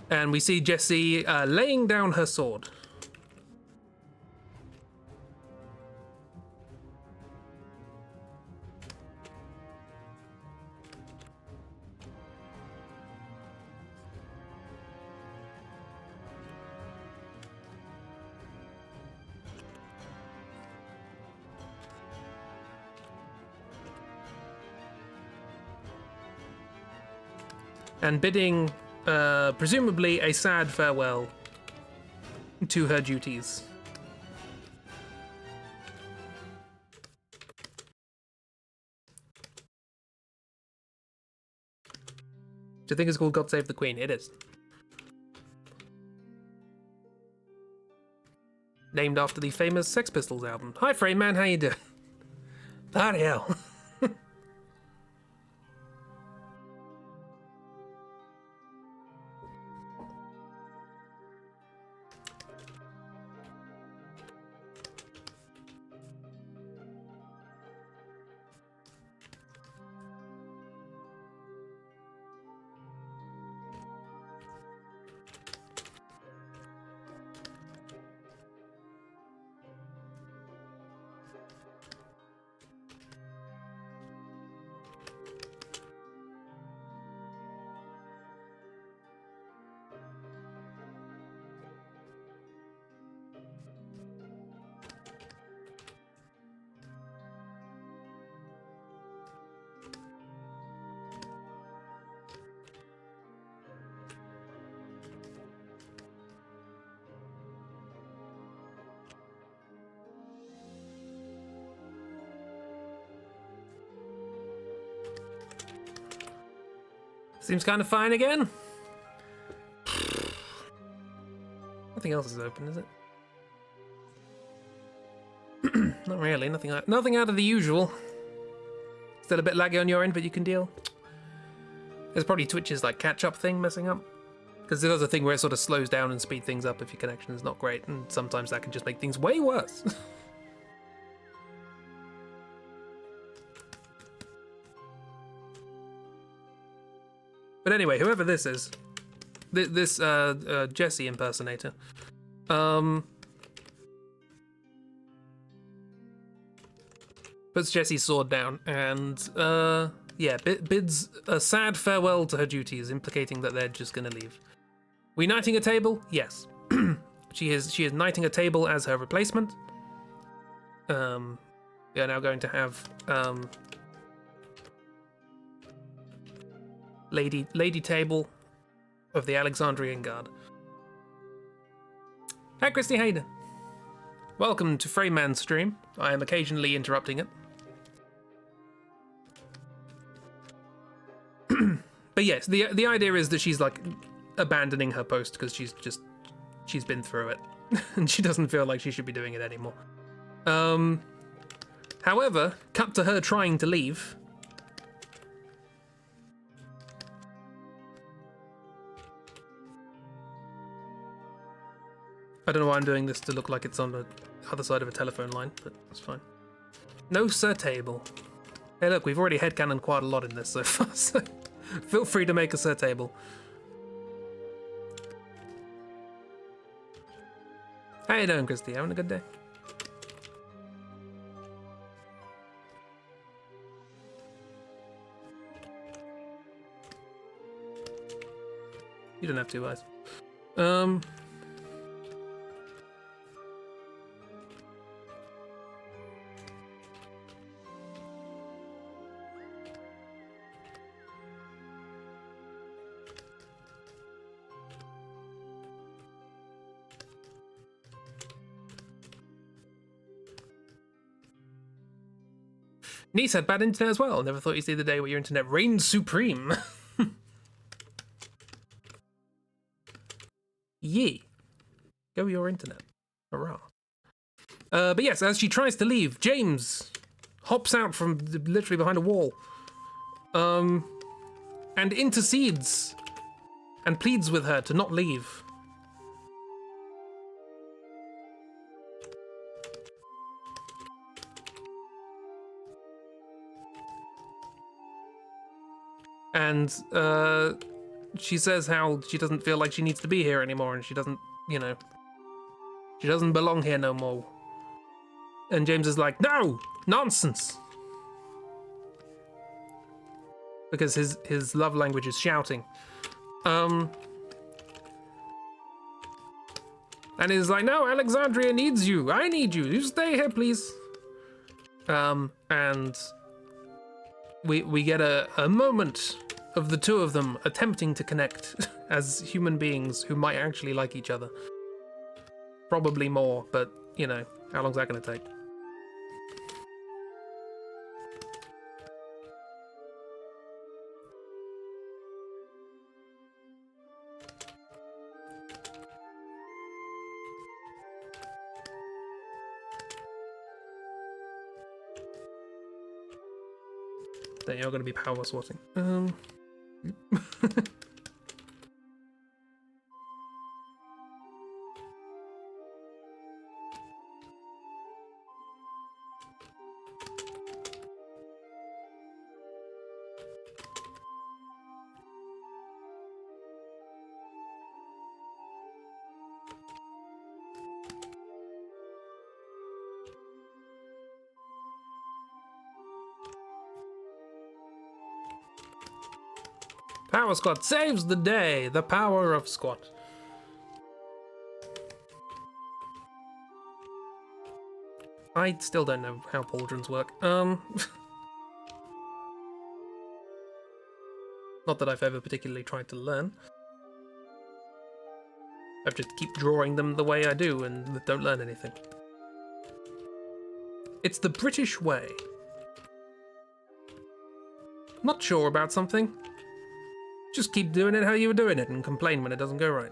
And we see Jessie laying down her sword. And bidding, presumably, a sad farewell to her duties. Do you think it's called God Save the Queen? It is. Named after the famous Sex Pistols album. Hi, Frame Man, how you doing? Bloody hell. Seems kind of fine again. Nothing else is open, is it? Not really. Nothing out of the usual. Still a bit laggy on your end, but you can deal. There's probably Twitch's like catch-up thing messing up. Because there's a thing where it sort of slows down and speeds things up if your connection is not great, and sometimes that can just make things way worse. But anyway, whoever this is, this Jesse impersonator, puts Jesse's sword down and bids a sad farewell to her duties, implicating that they're just gonna leave. We knighting a table? Yes. She is knighting a table as her replacement. We are now going to have Lady Table of the Alexandrian Guard. Hi, Christy Hayden. Welcome to Freyman's stream. I am occasionally interrupting it. But yes, the idea is that she's like abandoning her post because she's been through it and she doesn't feel like she should be doing it anymore. However, cut to her trying to leave. I don't know why I'm doing this to look like it's on the other side of a telephone line, but that's fine. No sir table. Hey look, we've already headcanoned quite a lot in this so far, so feel free to make a sir table. How you doing, Christy? Having a good day? You don't have two eyes. Niece had bad internet as well. Never thought you'd see the day where your internet reigns supreme. Yee. Go your internet. Hurrah. But yes, as she tries to leave, James hops out from literally behind a wall. And intercedes and pleads with her to not leave. And she says how she doesn't feel like she needs to be here anymore, and she doesn't, she doesn't belong here no more. And James is like, no, nonsense. Because his love language is shouting. And he's like, no, Alexandria needs you. I need you. You stay here, please. And we get a moment of the two of them attempting to connect as human beings who might actually like each other. Probably more, but, how long's that going to take? Then you're going to be power swatting. Power Squat saves the day. The power of Squat. I still don't know how pauldrons work. Not that I've ever particularly tried to learn. I just keep drawing them the way I do and don't learn anything. It's the British way. Not sure about something. Just keep doing it how you were doing it and complain when it doesn't go right.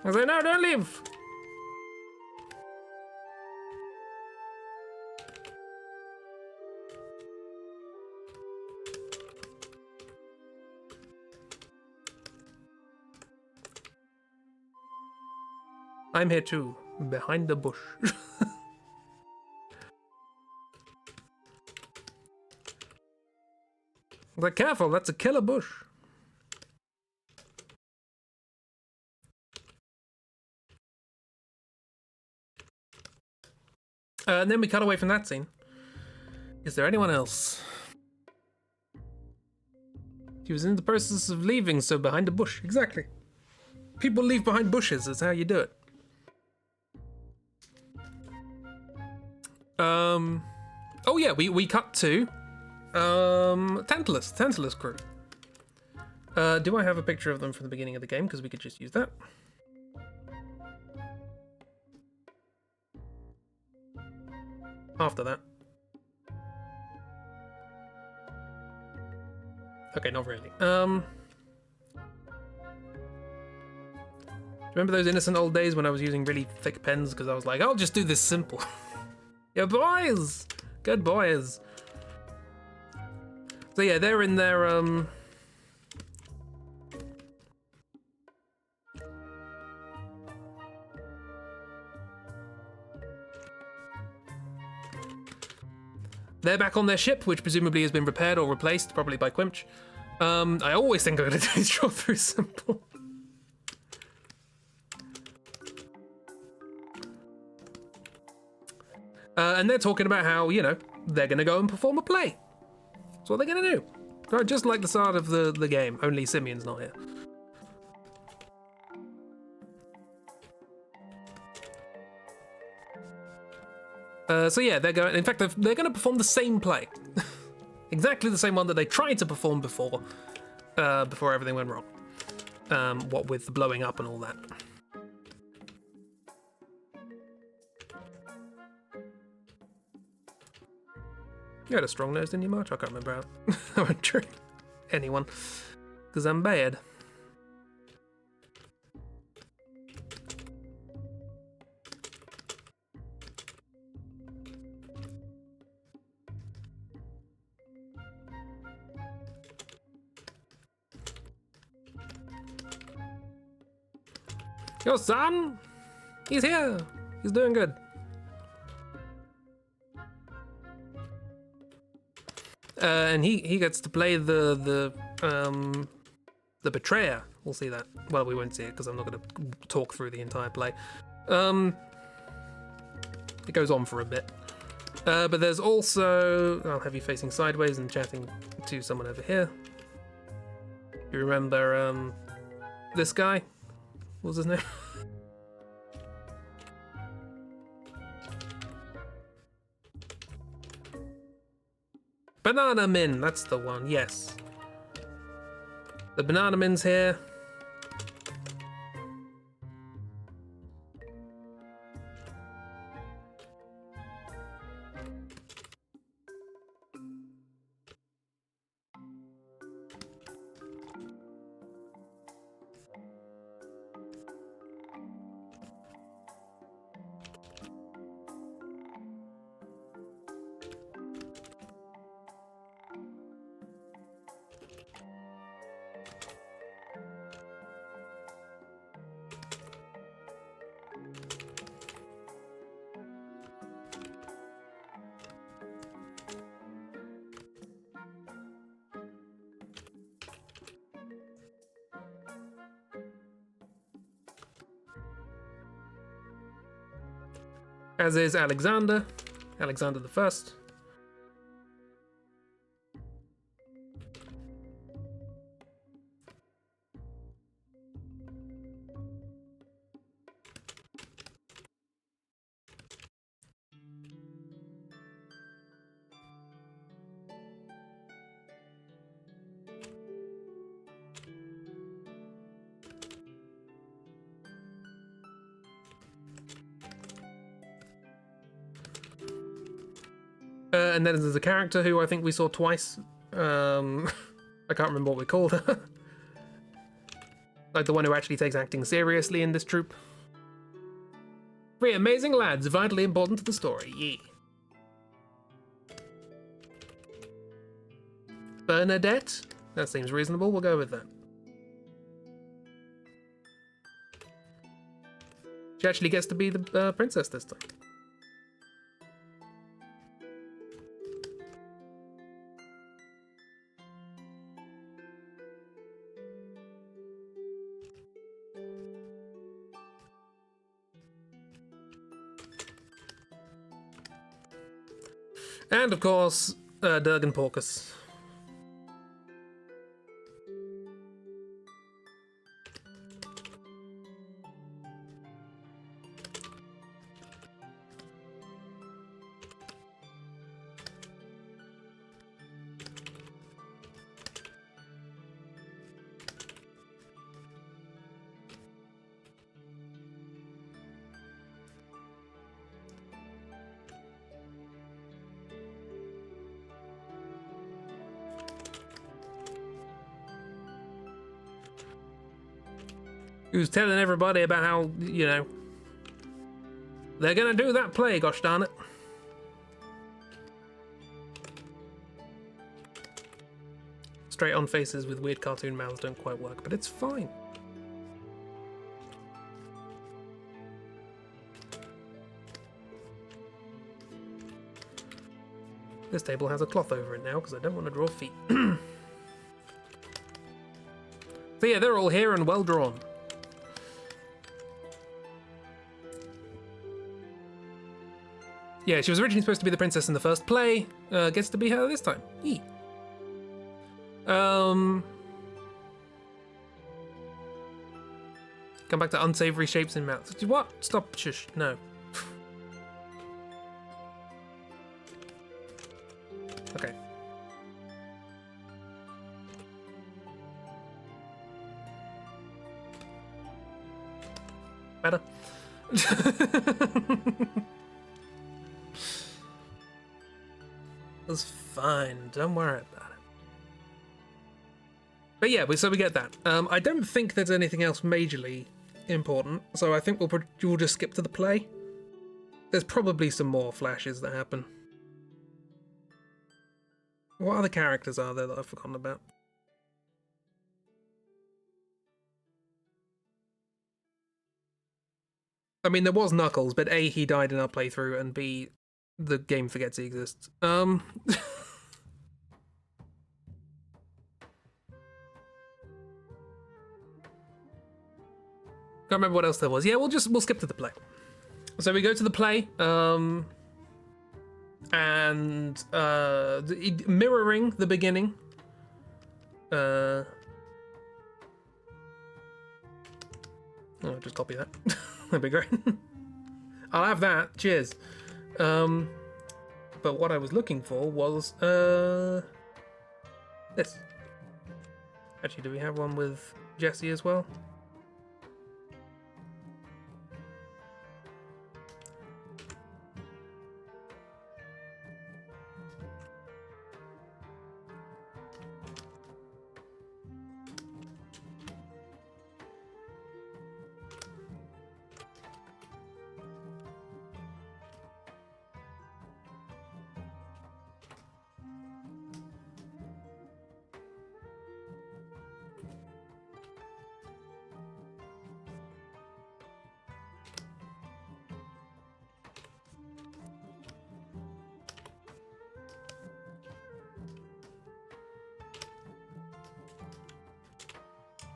I say, no, don't leave. I'm here too, behind the bush. But careful, that's a killer bush. And then we cut away from that scene. Is there anyone else? He was in the process of leaving, so behind a bush. Exactly. People leave behind bushes, that's how you do it. Oh yeah, we cut to Tantalus crew. Do I have a picture of them from the beginning of the game? Because we could just use that. After that. Okay, not really. Remember those innocent old days when I was using really thick pens because I was like, I'll just do this simple. Yeah, boys! Good boys. So yeah, they're in their, they're back on their ship, which presumably has been repaired or replaced, probably by Quimch. I always think I'm gonna do this Drawthrough simple. And they're talking about how, you know, they're gonna go and perform a play. That's what they're gonna do. Right, just like the start of the game, only Simeon's not here. So yeah, they're going. In fact, they're going to perform the same play, exactly the same one that they tried to perform before, before everything went wrong. What with the blowing up and all that. You had a strong nose, didn't you, March? I can't remember how. I won't trick anyone, because I'm bad. Your son? He's here. He's doing good. And he gets to play the betrayer. We'll see that. Well, we won't see it because I'm not going to talk through the entire play. It goes on for a bit. But there's also... I'll have you facing sideways and chatting to someone over here. You remember this guy? What was his name? Banana Min, that's the one, yes. The Banana Min's here. As is Alexander the First. And then there's a character who I think we saw twice. I can't remember what we called her. Like the one who actually takes acting seriously in this troupe. 3 amazing lads, vitally important to the story, yeah. Bernadette? That seems reasonable, we'll go with that. She actually gets to be the princess this time. And of course, Durgan Porkus. Who's telling everybody about how, you know, they're gonna do that play, gosh darn it. Straight on faces with weird cartoon mouths don't quite work, but it's fine. This table has a cloth over it now because I don't want to draw feet. So yeah, they're all here and well drawn. Yeah, she was originally supposed to be the princess in the first play. Gets to be her this time. Yee. Come back to unsavory shapes in mouths. What? Stop. Shush. No. Okay. Better. It's fine. Don't worry about it. But yeah, so we get that. I don't think there's anything else majorly important, so I think we'll just skip to the play. There's probably some more flashes that happen. What other characters are there that I've forgotten about? I mean, there was Knuckles, but A, he died in our playthrough, and B, the game forgets he exists. Can't remember what else there was. Yeah, we'll skip to the play. So we go to the play, and mirroring the beginning. I'll just copy that. That'd be great. I'll have that. Cheers. But what I was looking for was this. Actually, do we have one with Jesse as well?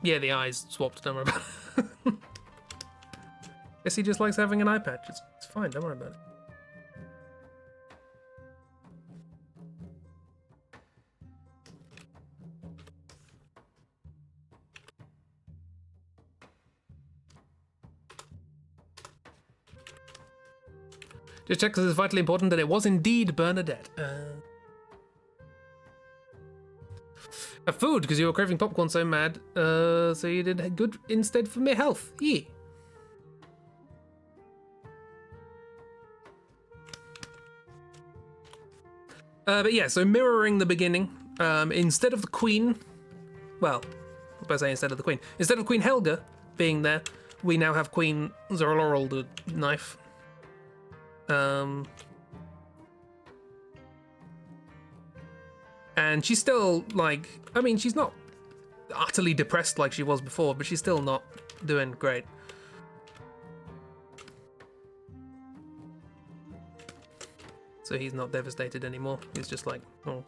Yeah, the eyes swapped, don't worry about it. Guess he just likes having an eye patch. It's fine, don't worry about it. Just check because it's vitally important that it was indeed Bernadette. A food, because you were craving popcorn so mad, so you did good instead for my health. Yeah. But yeah, so mirroring the beginning, instead of the queen, well, by saying instead of the Queen. Instead of Queen Helga being there, we now have Queen Zorlaurel the Knife. And she's still, like, I mean, she's not utterly depressed like she was before, but she's still not doing great. So he's not devastated anymore. He's just like, oh.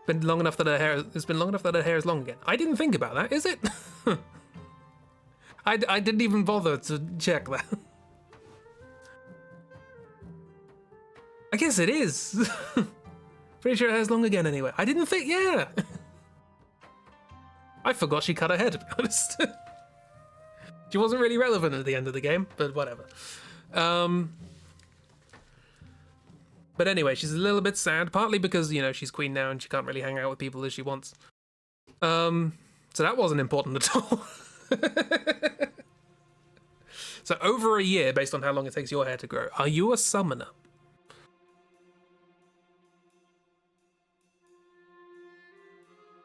Been long enough that her hair. It's been long enough that her hair is long again. I didn't think about that. Is it? I didn't even bother to check that. I guess it is. Pretty sure her hair's long again anyway. I didn't think. Yeah. I forgot she cut her hair, to be honest. She wasn't really relevant at the end of the game, but whatever. But anyway, she's a little bit sad, partly because, you know, she's queen now and she can't really hang out with people as she wants. So that wasn't important at all. So over a year, based on how long it takes your hair to grow, are you a summoner?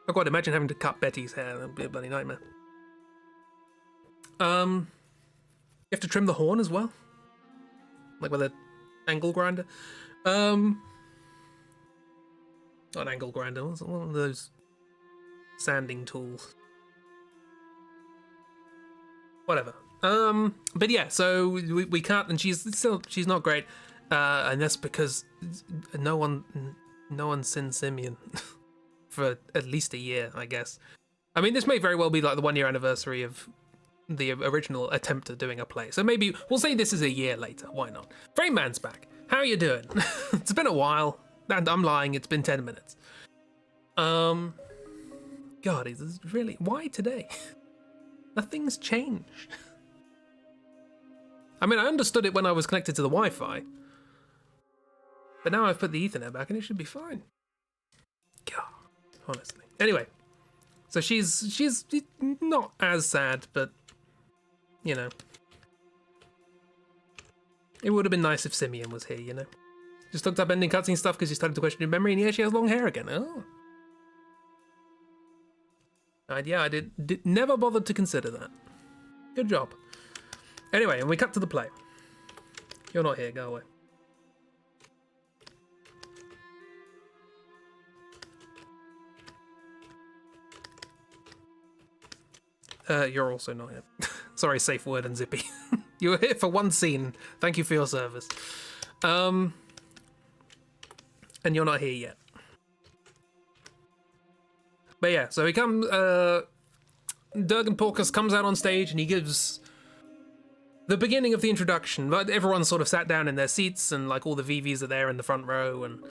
Oh god, imagine having to cut Betty's hair. That'd be a bloody nightmare. You have to trim the horn as well? Like with an angle grinder? Not an angle grinder, what's one of those sanding tools? Whatever. But yeah, so we cut, and she's not great, and that's because no one's seen Simeon for at least a year, I guess. I mean, this may very well be like the 1 year anniversary of the original attempt at doing a play, so maybe we'll say this is a year later. Why not? Frame Man's back. How are you doing? It's been a while, and I'm lying. It's been 10 minutes. God, it's really why today? Nothing's changed. I mean, I understood it when I was connected to the Wi-Fi, but now I've put the Ethernet back and it should be fine. God, honestly. Anyway, so she's not as sad, but you know, it would have been nice if Simeon was here. You know, just looked up ending cutscene stuff because she started to question your memory, and yeah, she has long hair again. Oh. Yeah, I did never bothered to consider that. Good job. Anyway, and we cut to the play. You're not here, go away. You're also not here. Sorry, safe word and Zippy. You were here for one scene. Thank you for your service. And you're not here yet. But yeah, so he comes, Durgan Porkus comes out on stage and he gives the beginning of the introduction. But everyone's sort of sat down in their seats and like all the VVs are there in the front row and,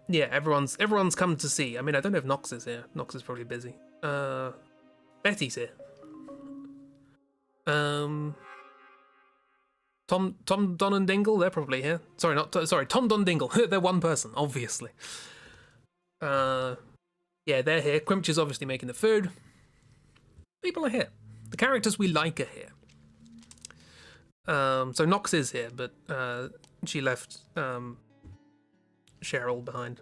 yeah, everyone's come to see. I mean, I don't know if Nox is here. Nox is probably busy. Betty's here. Tom Don and Dingle, they're probably here. Sorry, Tom Don Dingle. They're one person, obviously. Yeah, they're here. Quimch is obviously making the food. People are here. The characters we like are here. So Nox is here, but she left Cheryl behind.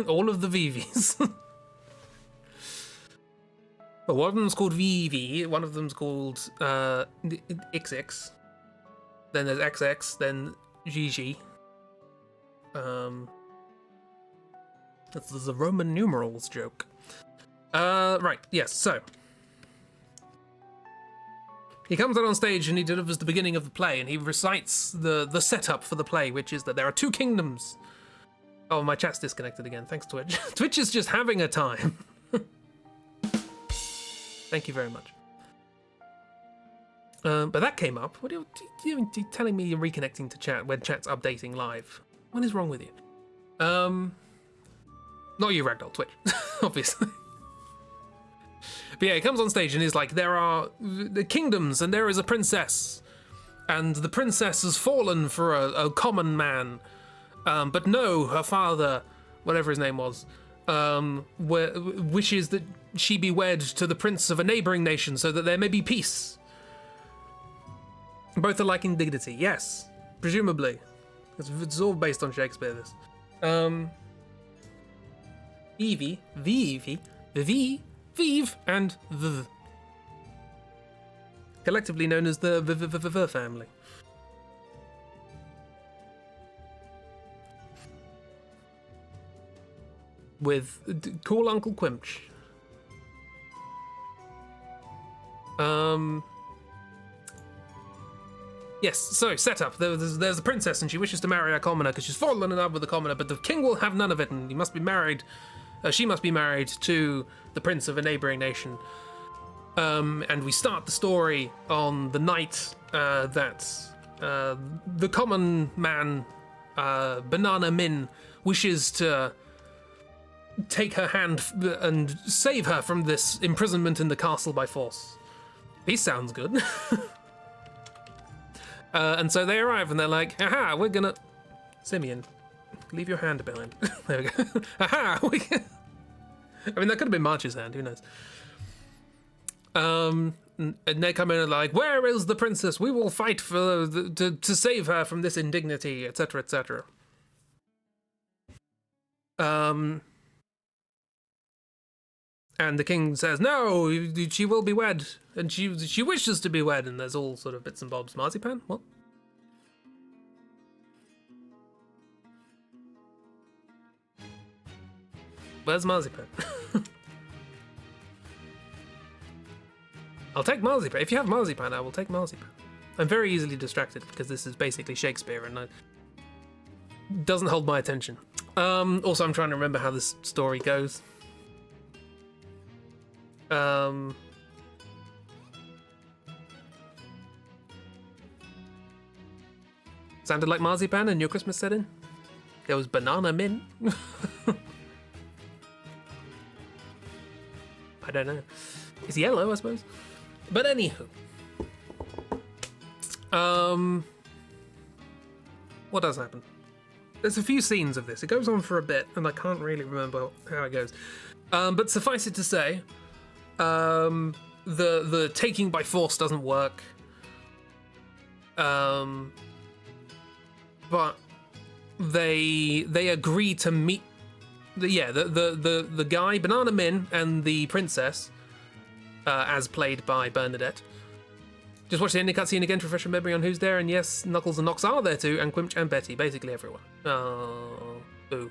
All of the VVs. But one of them's called VV, one of them's called XX. Then there's XX, then GG. That's a Roman numerals joke. Right, yes, so. He comes out on stage and he delivers the beginning of the play and he recites the setup for the play, which is that there are two kingdoms. Oh, my chat's disconnected again. Thanks, Twitch. Twitch is just having a time. Thank you very much. But that came up. What are you telling me you're reconnecting to chat when chat's updating live? What is wrong with you? Not you, Ragdoll, Twitch, obviously. But yeah, he comes on stage and he's like, there are the kingdoms and there is a princess. And the princess has fallen for a common man. But no, her father, whatever his name was, wishes that she be wed to the prince of a neighboring nation so that there may be peace. Both are lacking dignity. Yes, presumably. It's all based on Shakespeare. This. Evie, Vive, and the. Collectively known as the family. With cool Uncle Quimch. Yes, so setup. There's the princess, and she wishes to marry a commoner because she's fallen in love with the commoner, but the king will have none of it, and he must be married. She must be married to the prince of a neighboring nation. And we start the story on the night that the common man, Banana Min, wishes to take her hand and save her from this imprisonment in the castle by force. He sounds good. And so they arrive and they're like, aha, we're gonna... Simeon, leave your hand behind. There we go. Aha, I mean, that could have been March's hand, who knows. And they come in and like, where is the princess? We will fight for to save her from this indignity, etc., etc. And the king says, no, she will be wed, and she wishes to be wed, and there's all sort of bits and bobs. Marzipan? What? Where's Marzipan? I'll take Marzipan. If you have Marzipan, I will take Marzipan. I'm very easily distracted because this is basically Shakespeare and it doesn't hold my attention. Also, I'm trying to remember how this story goes. Sounded like Marzipan in your Christmas setting? There was Banana Min. I don't know. It's yellow, I suppose. But anywho. What does happen? There's a few scenes of this. It goes on for a bit, and I can't really remember how it goes. But suffice it to say, the taking by force doesn't work. But they agree to meet the guy, Banana Min, and the princess, as played by Bernadette. Just watch the ending cutscene again to refresh your memory on who's there, and yes, Knuckles and Nox are there too, and Quimch and Betty, basically everyone. Oh, boo.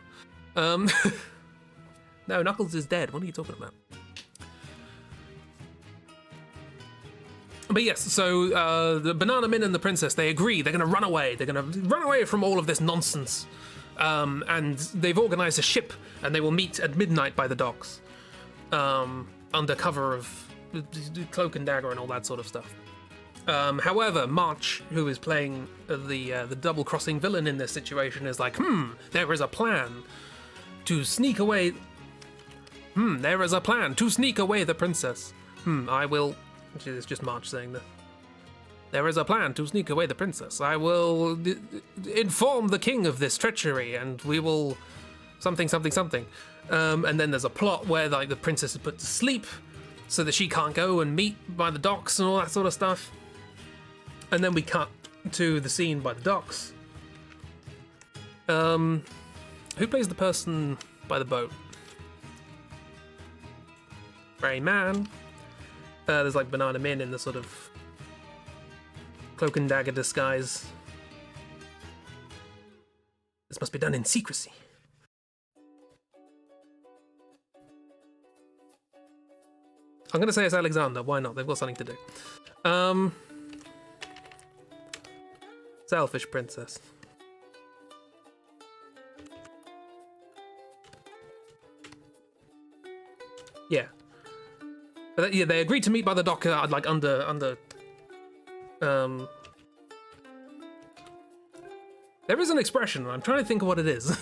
No, Knuckles is dead. What are you talking about? But yes, so the Banana Min and the princess, they agree they're going to run away. They're going to run away from all of this nonsense. And they've organised a ship, and they will meet at midnight by the docks, under cover of Cloak and Dagger and all that sort of stuff. However, March, who is playing the double-crossing villain in this situation, is like, there is a plan to sneak away... there is a plan to sneak away the princess. I will... It's just March saying that. There is a plan to sneak away the princess. I will inform the king of this treachery, and we will... something. And then there's a plot where like the princess is put to sleep so that she can't go and meet by the docks and all that sort of stuff. And then we cut to the scene by the docks. Who plays the person by the boat? Rayman. There's like Banana Min in the sort of Cloak and Dagger disguise. This must be done in secrecy. I'm going to say it's Alexander. Why not? They've got something to do. Selfish princess. Yeah. But yeah, they agreed to meet by the dock, like under. There is an expression. I'm trying to think of what it is.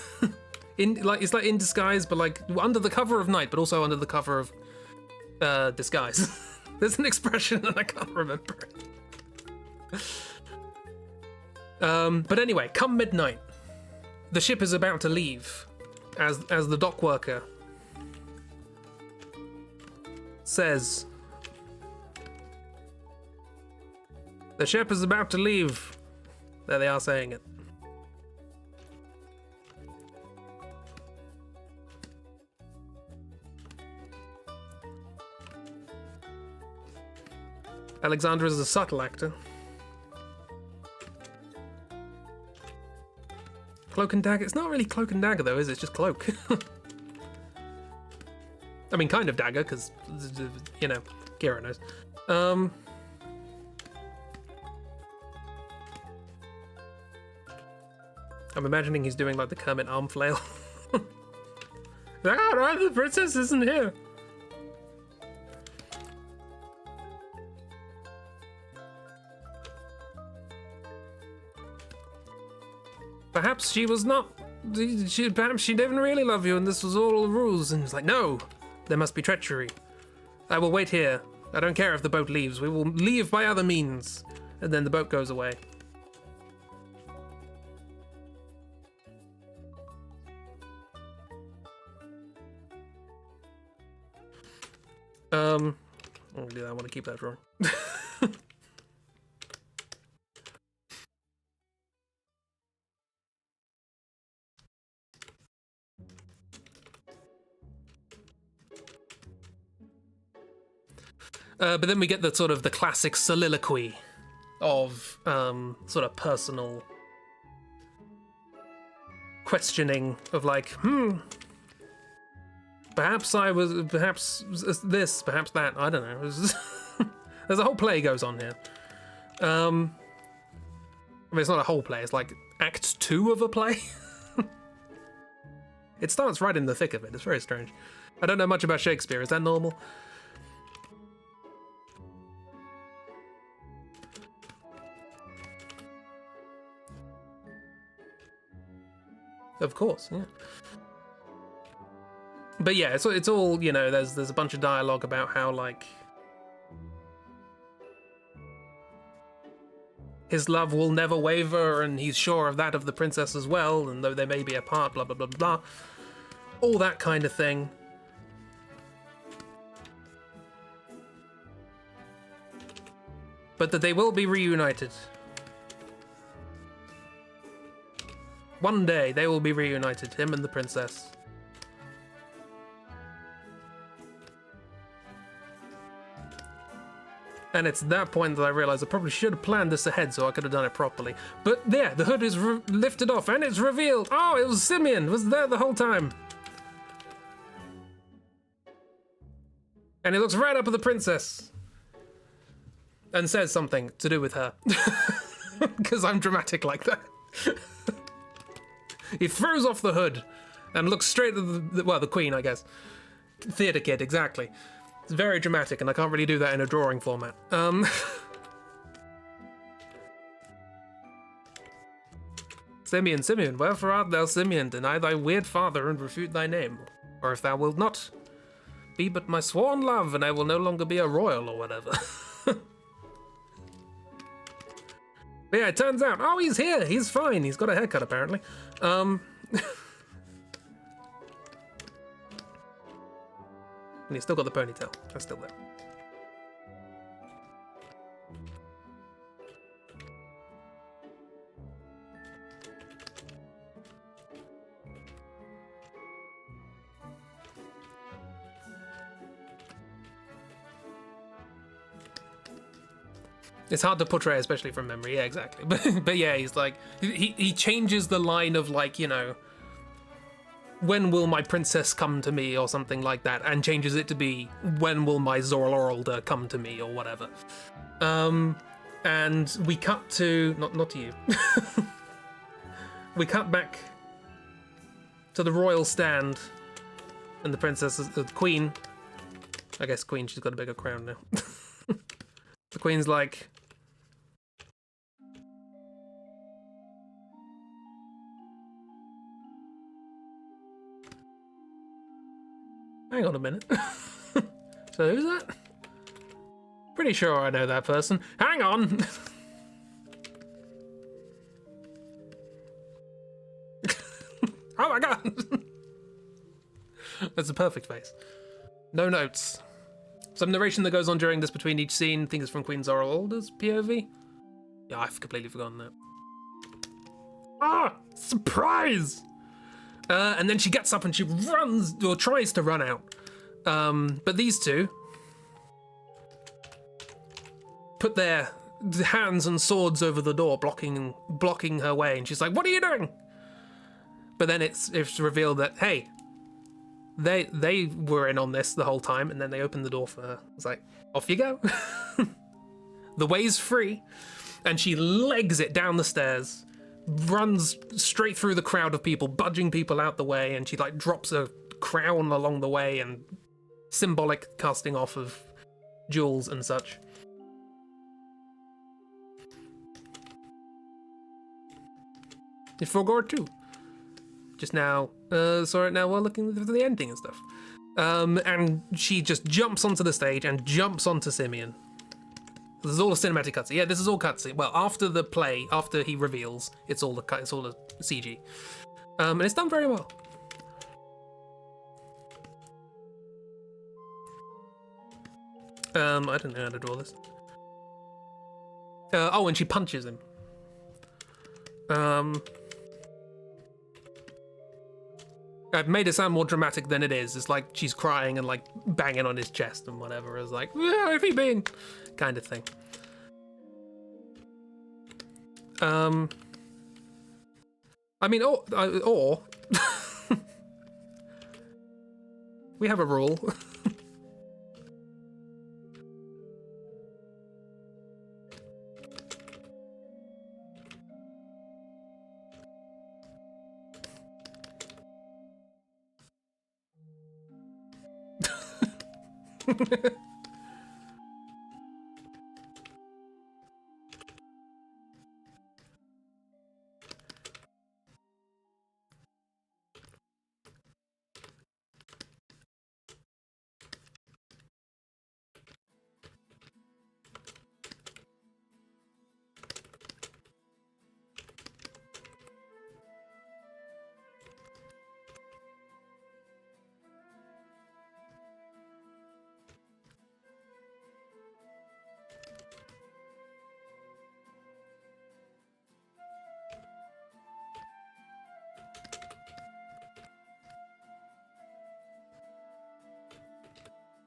It's like in disguise, but like under the cover of night, but also under the cover of disguise. There's an expression and I can't remember it. But anyway, come midnight, the ship is about to leave as the dock worker says, The ship is about to leave. There they are saying it. Alexandra is a subtle actor. Cloak and dagger. It's not really cloak and dagger though, is it? It's just cloak. I mean, kind of dagger, because, you know, Kira knows. I'm imagining he's doing like the Kermit arm flail. Like, oh no, the princess isn't here. Perhaps she was not. Perhaps she didn't really love you, and this was all a ruse. And he's like, no, there must be treachery. I will wait here. I don't care if the boat leaves. We will leave by other means. And then the boat goes away. I'm gonna do that. I want to keep that drawing. But then we get the sort of the classic soliloquy of sort of personal questioning of like, perhaps I was, perhaps this, perhaps that. I don't know. There's a whole play goes on here. I mean, it's not a whole play. It's like Act 2 of a play. It starts right in the thick of it. It's very strange. I don't know much about Shakespeare. Is that normal? Of course, yeah. But yeah, it's all, you know, there's a bunch of dialogue about how, like, his love will never waver, and he's sure of that of the princess as well, and though they may be apart, blah, blah, blah, blah. All that kind of thing. But that they will be reunited. One day they will be reunited, him and the princess. And it's that point that I realized I probably should have planned this ahead so I could have done it properly. But there, the hood is lifted off and it's revealed. Oh, it was Simeon, was there the whole time. And he looks right up at the princess and says something to do with her. Because I'm dramatic like that. He throws off the hood and looks straight at the queen, I guess. Theatre kid, exactly. It's very dramatic, and I can't really do that in a drawing format. Simeon, Simeon, wherefore art thou, Simeon? Deny thy weird father and refute thy name. Or if thou wilt not, be but my sworn love, and I will no longer be a royal or whatever. But yeah, it turns out, oh, he's here. He's fine. He's got a haircut, apparently. And he's still got the ponytail. That's still there. It's hard to portray, especially from memory. Yeah, exactly. But yeah, he's like, he changes the line of like, you know, when will my princess come to me or something like that, and changes it to be, when will my Zorlorelda come to me or whatever. And we cut to, not to you. We cut back to the royal stand, and the princess is the queen. I guess queen, she's got a bigger crown now. The queen's like, hang on a minute. So who's that? Pretty sure I know that person. Hang on! Oh my god! That's a perfect face. No notes. Some narration that goes on during this between each scene. I think it's from Queen Zoralda's POV. Yeah, I've completely forgotten that. Ah! Surprise! And then she gets up and she runs, or tries to run out. But these two put their hands and swords over the door, blocking her way, and she's like, "What are you doing?" But then it's revealed that, hey, they were in on this the whole time, and then they opened the door for her. It's like, off you go. The way's free. And she legs it down the stairs, runs straight through the crowd of people, budging people out the way, and she like drops a crown along the way and symbolic casting off of jewels and such. You forgot too. Just now, saw it now while looking for the ending and stuff. And she just jumps onto the stage and jumps onto Simeon. This is all a cinematic cutscene. Yeah, this is all cutscene. Well, after the play, after he reveals, it's all a CG. And it's done very well. I don't know how to draw this. Oh, and she punches him. I've made it sound more dramatic than it is. It's like she's crying and like banging on his chest and whatever. It's like, where have you been? Kind of thing. I mean, or we have a rule.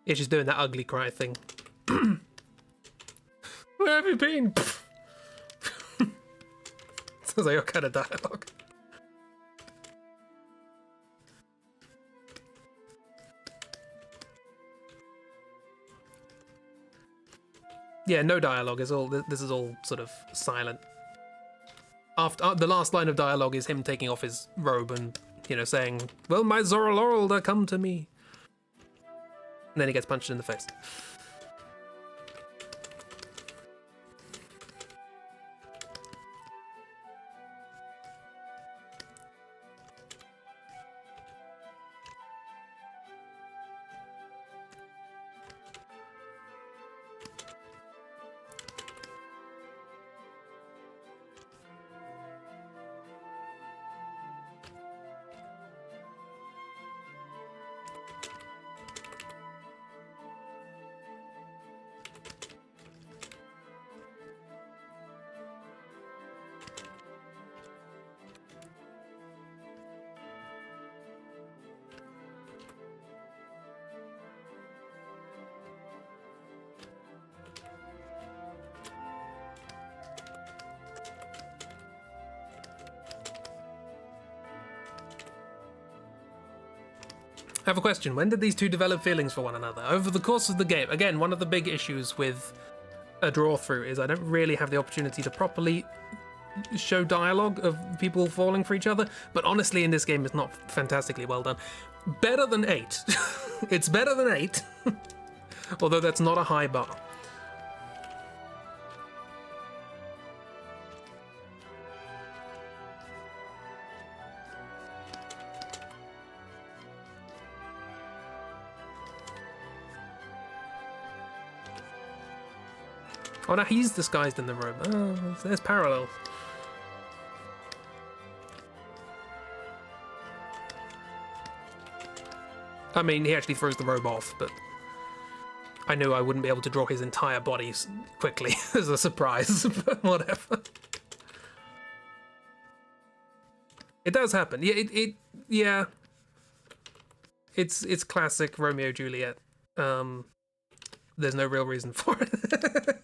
Yeah, she's doing that ugly cry thing. Where have you been? Sounds like your kind of dialogue. Yeah, no dialogue. It's all. This is all sort of silent. After the last line of dialogue is him taking off his robe and, you know, saying, "Well, my Zoraloralda, come to me." And then he gets punched in the face. I have a question. When did these two develop feelings for one another? Over the course of the game. Again, one of the big issues with a draw-through is I don't really have the opportunity to properly show dialogue of people falling for each other, but honestly in this game it's not fantastically well done. Better than 8. It's better than 8, although that's not a high bar. Oh, no, he's disguised in the robe. Oh, there's parallels. I mean, he actually throws the robe off, but I knew I wouldn't be able to draw his entire body quickly as a surprise, but whatever. It does happen. Yeah. It's classic Romeo Juliet. There's no real reason for it.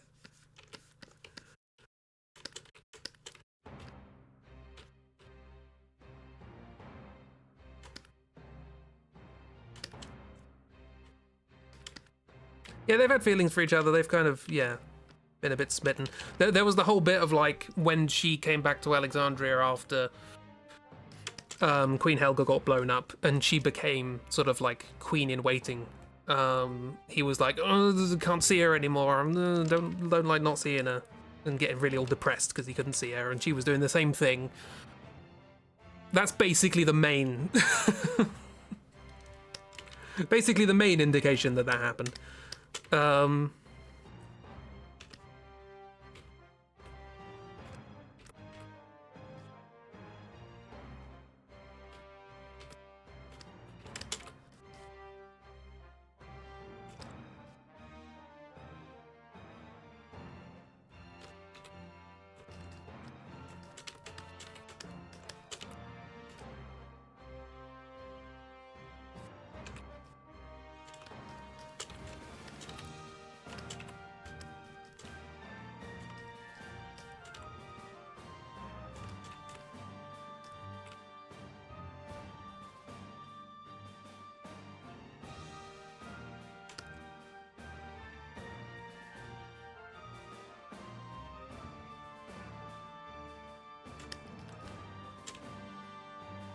Yeah, they've had feelings for each other. They've kind of, been a bit smitten. There was the whole bit of, like, when she came back to Alexandria after Queen Helga got blown up, and she became sort of like queen in waiting. He was like, "Oh, can't see her anymore. Don't like not seeing her," and getting really all depressed because he couldn't see her, and she was doing the same thing. That's basically the main, basically the main indication that happened.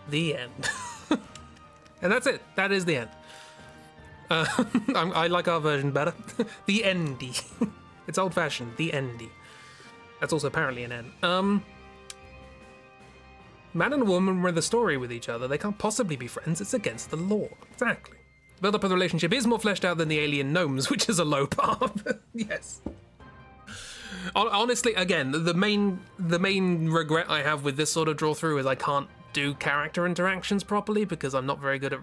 The end. And that's it. That is the end. I like our version better. The endy. It's old-fashioned. The endy. That's also apparently an N. Man and woman were in the story with each other. They can't possibly be friends. It's against the law. Exactly. The build-up of the relationship is more fleshed out than the alien gnomes, which is a low bar. Yes. Honestly, again, the main regret I have with this sort of draw through is I can't do character interactions properly because I'm not very good at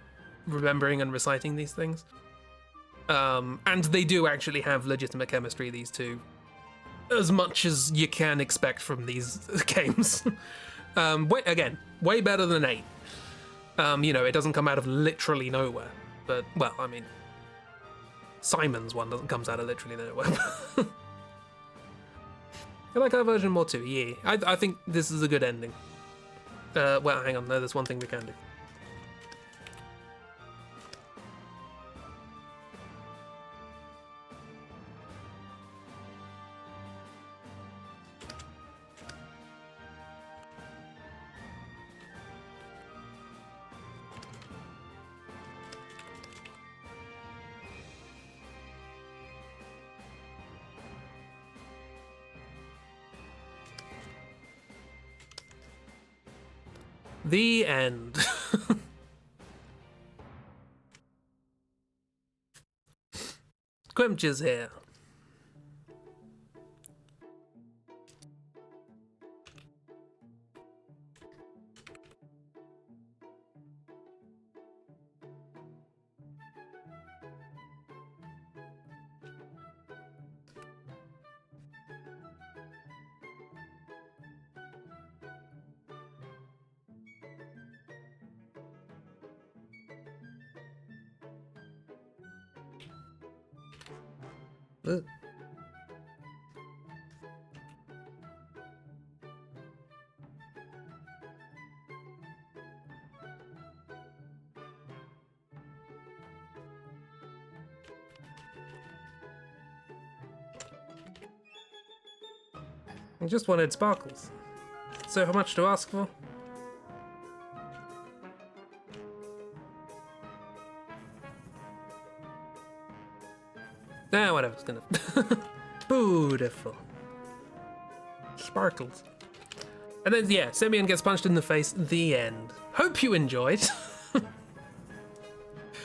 remembering and reciting these things. And they do actually have legitimate chemistry, these two, as much as you can expect from these games. Way better than 8. It doesn't come out of literally nowhere, but, well, I mean, Simon's one comes out of literally nowhere. I like our version more too, yeah. I think this is a good ending. Well, hang on, no, there's one thing we can do. The end. Quimch is here. I just wanted sparkles. So how much to ask for? Nah, whatever, it's gonna... Beautiful. Sparkles. And then, yeah, Simeon gets punched in the face. The end. Hope you enjoyed.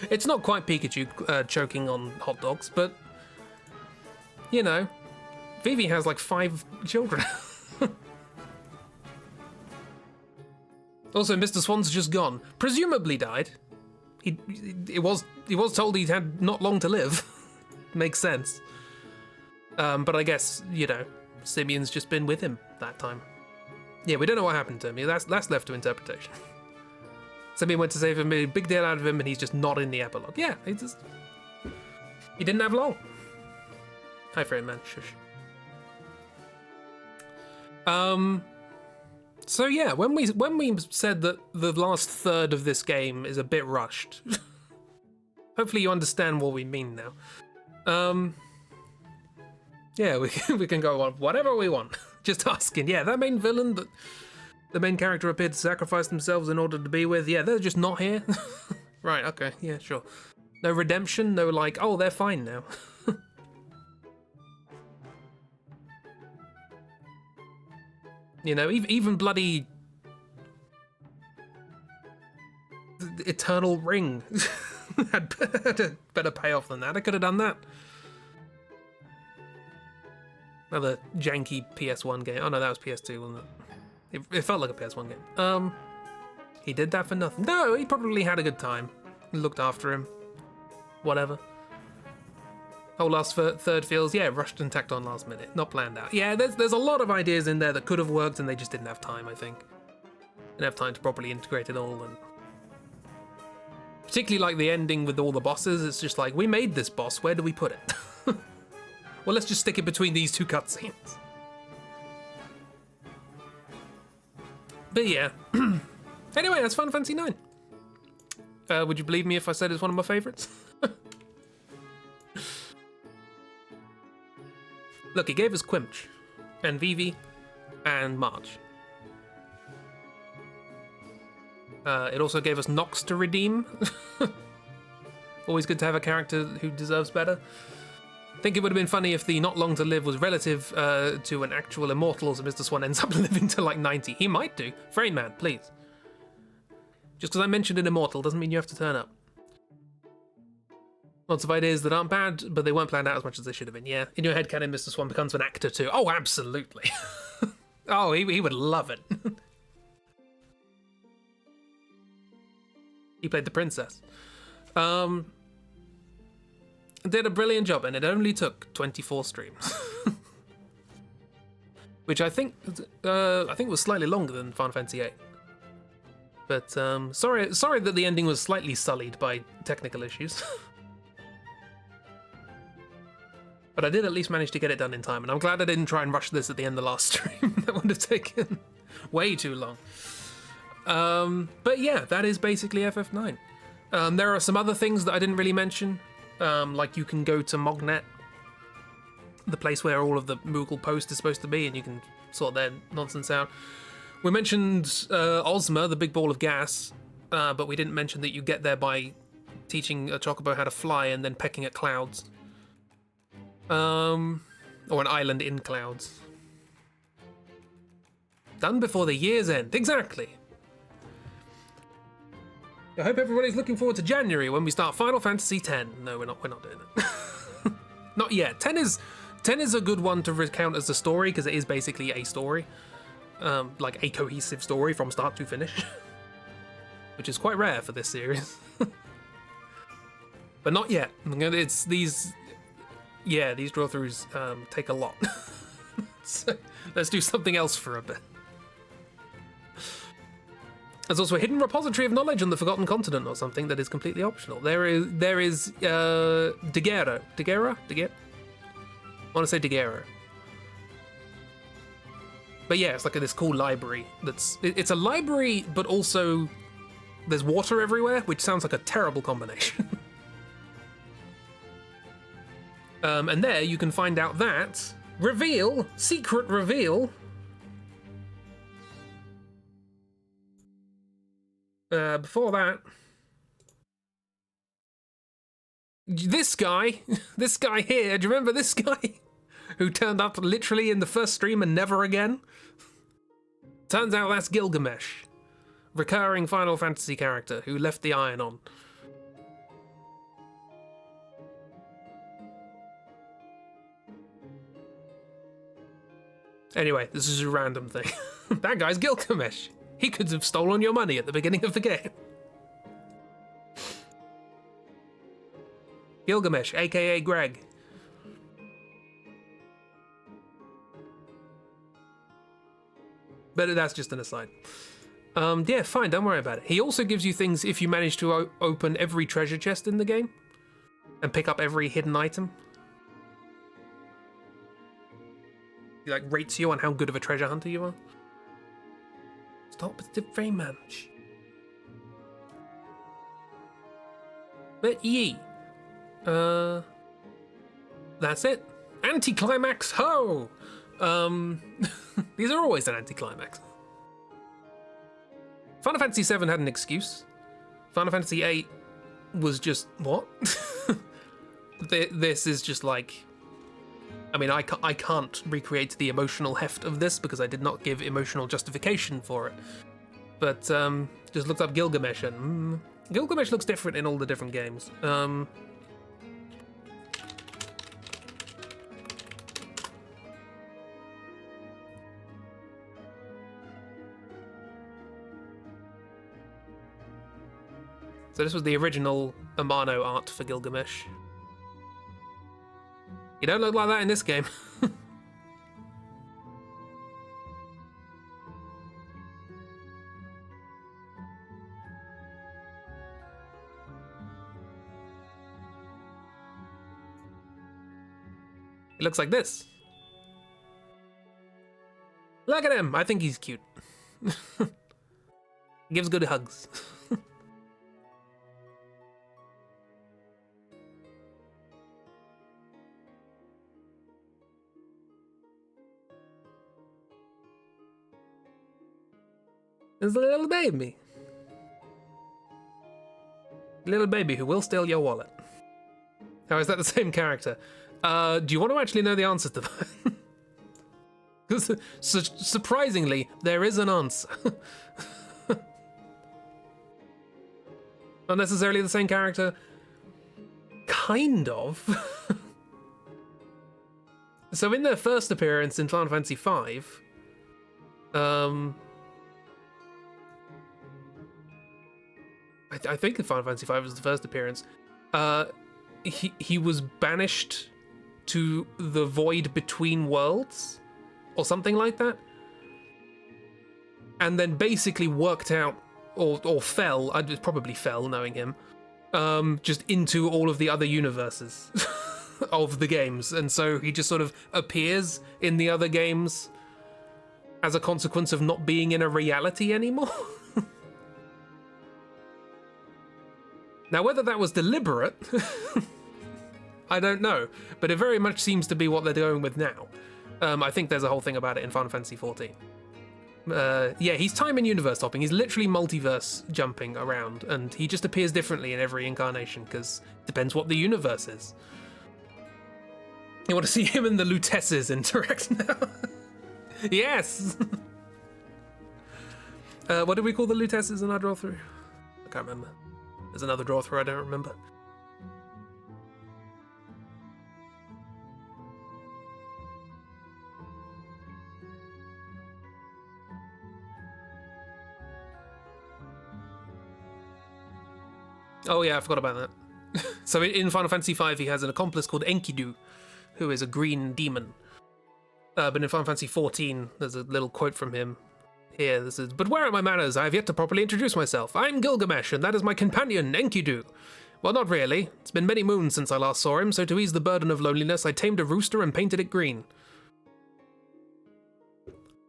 It's not quite Pikachu choking on hot dogs, but... You know, Vivi has like 5 children. Also, Mr. Swan's just gone. Presumably died. He was told he had not long to live. Makes sense. But I guess, you know, Simeon's just been with him that time. Yeah, we don't know what happened to him. That's left to interpretation. Simeon went to save him, made a big deal out of him, and he's just not in the epilogue. Yeah, he didn't have long. Hi, frame man. Shush. So yeah, when we said that the last third of this game is a bit rushed, hopefully you understand what we mean now. Yeah, we can go on whatever we want. Just asking. Yeah, that main villain that the main character appeared to sacrifice themselves in order to be with. Yeah, they're just not here. Right. Okay. Yeah. Sure. No redemption. No like. Oh, they're fine now. You know, even bloody Eternal Ring had a better payoff than that. I could have done that. Another janky PS1 game. Oh no, that was PS2, wasn't it? It felt like a PS1 game. He did that for nothing. No, he probably had a good time. Looked after him. Whatever. Whole last third feels, yeah, rushed and tacked on last minute. Not planned out. Yeah, there's a lot of ideas in there that could have worked and they just didn't have time, I think. Didn't have time to properly integrate it all. And particularly like the ending with all the bosses, it's just like, we made this boss, where do we put it? Well, let's just stick it between these two cutscenes. But yeah. Anyway, that's Final Fantasy IX. Would you believe me if I said it's one of my favourites? Look, he gave us Quimch, and Vivi, and March. It also gave us Nox to redeem. Always good to have a character who deserves better. I think it would have been funny if the not long to live was relative to an actual immortal, so Mr. Swan ends up living to like 90. He might do. Frame man, please. Just because I mentioned an immortal doesn't mean you have to turn up. Lots of ideas that aren't bad, but they weren't planned out as much as they should have been. Yeah, in your head canon, Mr. Swan becomes an actor too. Oh, absolutely. Oh, he would love it. He played the princess. Did a brilliant job, and it only took 24 streams. Which I think was slightly longer than Final Fantasy VIII. But sorry that the ending was slightly sullied by technical issues. But I did at least manage to get it done in time, and I'm glad I didn't try and rush this at the end of the last stream. That would have taken way too long. But yeah, that is basically FF9. There are some other things that I didn't really mention, like you can go to Mognet, the place where all of the Moogle Post is supposed to be, and you can sort their nonsense out. We mentioned Ozma, the big ball of gas, but we didn't mention that you get there by teaching a Chocobo how to fly and then pecking at clouds. Or an island in clouds. Done before the year's end, exactly. I hope everybody's looking forward to January when we start Final Fantasy X. No, we're not doing it. Not yet. 10 is a good one to recount as a story, because it is basically a story. Like a cohesive story from start to finish. Which is quite rare for this series. But not yet. It's these draw-throughs take a lot. So let's do something else for a bit. There's also a hidden repository of knowledge on the Forgotten Continent or something that is completely optional. There is Daguerre. I want to say Daguerre. But yeah, it's like this cool library. It's a library, but also there's water everywhere, which sounds like a terrible combination. And there you can find out that secret reveal. Before that, this guy here, do you remember this guy? Who turned up literally in the first stream and never again? Turns out that's Gilgamesh, recurring Final Fantasy character who left the iron on. Anyway, this is a random thing. That guy's Gilgamesh. He could have stolen your money at the beginning of the game. Gilgamesh, aka Greg. But that's just an aside. Yeah, fine, don't worry about it. He also gives you things if you manage to open every treasure chest in the game and pick up every hidden item. He like rates you on how good of a treasure hunter you are. Stop with the frame, man. Shh. But yee. That's it. Anticlimax ho! These are always an anticlimax. Final Fantasy VII had an excuse. Final Fantasy VIII was just, what? This is just like... I mean, I can't recreate the emotional heft of this because I did not give emotional justification for it. But just looked up Gilgamesh and... Gilgamesh looks different in all the different games. So this was the original Amano art for Gilgamesh. You don't look like that in this game. It looks like this. Look at him! I think he's cute. Gives good hugs. There's a little baby. Little baby who will steal your wallet. How is that the same character? Do you want to actually know the answer to that? Because surprisingly, there is an answer. Not necessarily the same character. Kind of. So in their first appearance in Final Fantasy V, I think in Final Fantasy V was the first appearance. He was banished to the void between worlds, or something like that, and then basically worked out, or fell. I probably fell, knowing him, just into all of the other universes of the games, and so he just sort of appears in the other games as a consequence of not being in a reality anymore. Now, whether that was deliberate, I don't know, but it very much seems to be what they're going with now. I think there's a whole thing about it in Final Fantasy XIV. Yeah, he's time and universe hopping. He's literally multiverse jumping around, and he just appears differently in every incarnation, because it depends what the universe is. You want to see him and the Lutesses interact now? Yes! What did we call the Lutesses in our Drawthrough? I can't remember. There's another Drawthrough I don't remember. Oh yeah, I forgot about that. So in Final Fantasy V, he has an accomplice called Enkidu, who is a green demon. But in Final Fantasy XIV, there's a little quote from him. Here, this is, "But where are my manners? I have yet to properly introduce myself. I'm Gilgamesh, and that is my companion, Enkidu. Well, not really. It's been many moons since I last saw him, so to ease the burden of loneliness, I tamed a rooster and painted it green."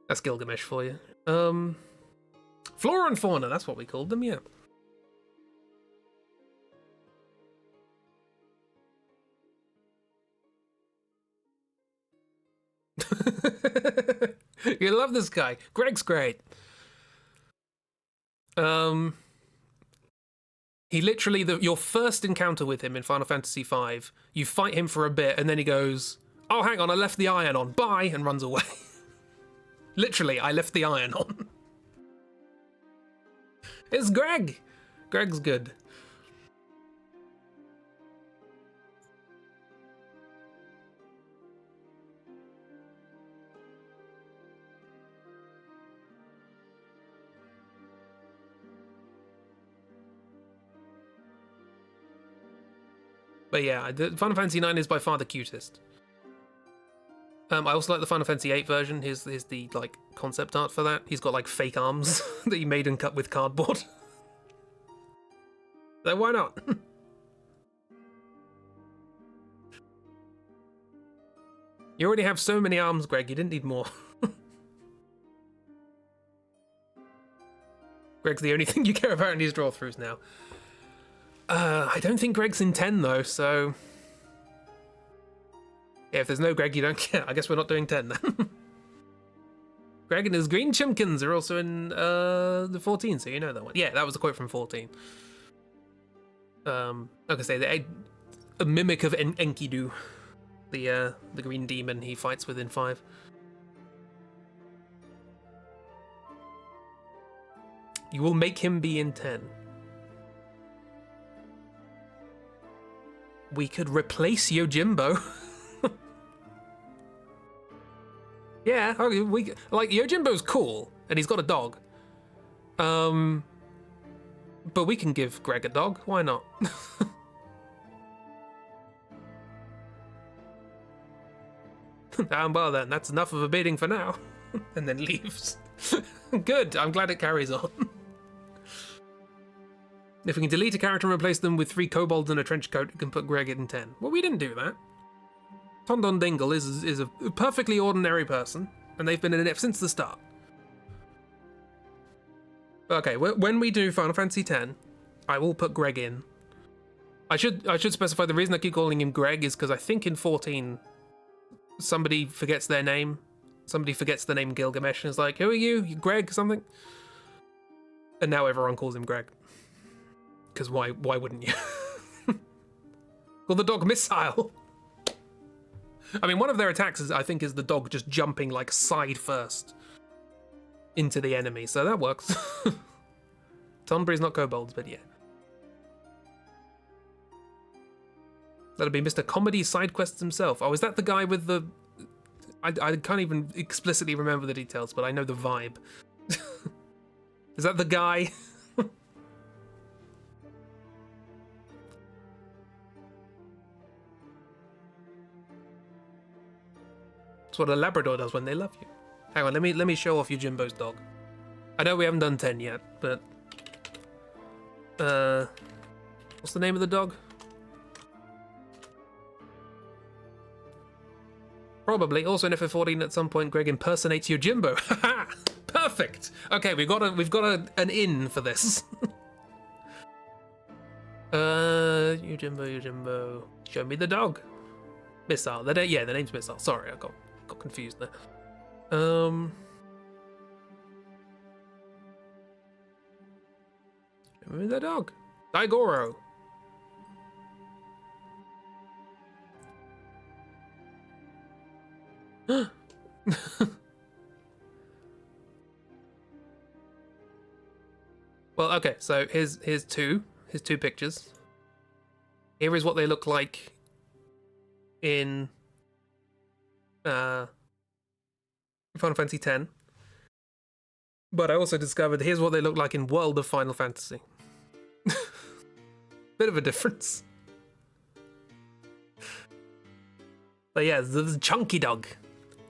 That's Gilgamesh for you. Flora and fauna, that's what we called them, yeah. You love this guy. Greg's great. He literally, your first encounter with him in Final Fantasy V, you fight him for a bit, and then he goes, "Oh, hang on, I left the iron on. Bye," and runs away. Literally, I left the iron on. It's Greg. Greg's good. But yeah, Final Fantasy IX is by far the cutest. I also like the Final Fantasy VIII version. Here's the like concept art for that. He's got like fake arms that he made and cut with cardboard. So why not? You already have so many arms, Greg. You didn't need more. Greg's the only thing you care about in these draw-throughs now. I don't think Greg's in 10 though, so yeah, if there's no Greg, you don't care. I guess we're not doing 10 then. Greg and his green chimkins are also in the 14, so you know that one. Yeah, that was a quote from 14. Like I say, a mimic of Enkidu, the green demon he fights with in 5. You will make him be in 10. We could replace Yojimbo. Yeah, okay, like Yojimbo's cool, and he's got a dog. But we can give Greg a dog. Why not? Well then, that's enough of a bidding for now. And then leaves. Good, I'm glad it carries on. If we can delete a character and replace them with 3 kobolds and a trench coat, we can put Greg in 10. Well, we didn't do that. Tondon Dingle is a perfectly ordinary person, and they've been in it since the start. Okay, when we do Final Fantasy X, I will put Greg in. I should specify the reason I keep calling him Greg is because I think in 14, somebody forgets their name. Somebody forgets the name Gilgamesh and is like, who are you? You Greg something? And now everyone calls him Greg. Because why wouldn't you? Call the dog Missile. I mean, one of their attacks, I think, is the dog just jumping, like, side first into the enemy, so that works. Tonbury's not kobolds, but yeah. That'll be Mr. Comedy Side Quests himself. Oh, is that the guy with the... I can't even explicitly remember the details, but I know the vibe. Is that the guy? That's what a Labrador does when they love you. Hang on, let me show off Yojimbo's dog. I know we haven't done 10 yet, but what's the name of the dog? Probably. Also in FF14 at some point, Greg impersonates Yojimbo. Haha! Perfect. Okay, we've got an in for this. Yojimbo. Show me the dog. Missile. The name's Missile. Sorry, I got confused there. Show me the dog. Daigoro. Well, okay, so here's two pictures. Here is what they look like in Final Fantasy X. But I also discovered here's what they look like in World of Final Fantasy. Bit of a difference. But yeah, the chunky dog.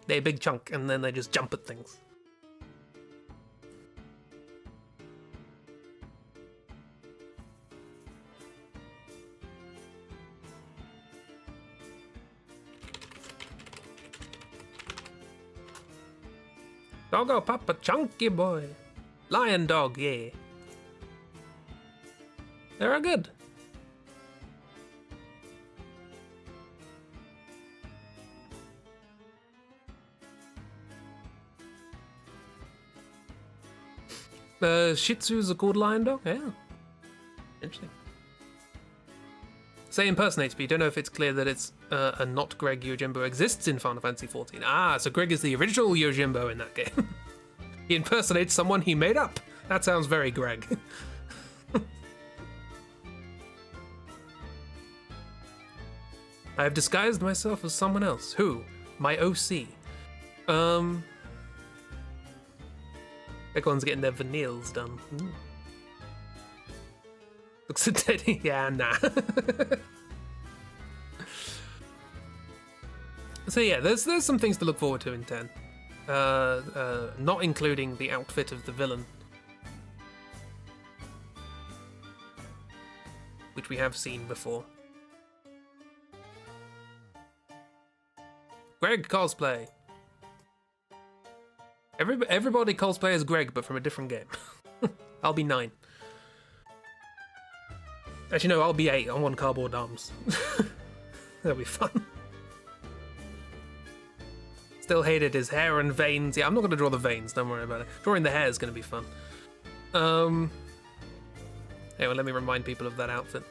They're a big chunk, and then they just jump at things. Doggo Papa Chunky Boy. Lion Dog, yeah. They're good. Shih Tzu's a called lion dog? Yeah. Interesting. Say impersonates, but you don't know if it's clear that it's a not Greg Yojimbo exists in Final Fantasy XIV. Ah, so Greg is the original Yojimbo in that game. He impersonates someone he made up. That sounds very Greg. I have disguised myself as someone else. Who? My OC. Everyone's getting their veneers done. Ooh. Looks a teddy. Yeah, nah. So yeah, there's some things to look forward to in 10. Not including the outfit of the villain, which we have seen before. Greg cosplay. Everybody cosplay as Greg, but from a different game. I'll be 9. Actually, no, I'll be 8 on one cardboard arms. That'll be fun. Still hated his hair and veins. Yeah, I'm not going to draw the veins, don't worry about it. Drawing the hair is going to be fun. Anyway, let me remind people of that outfit.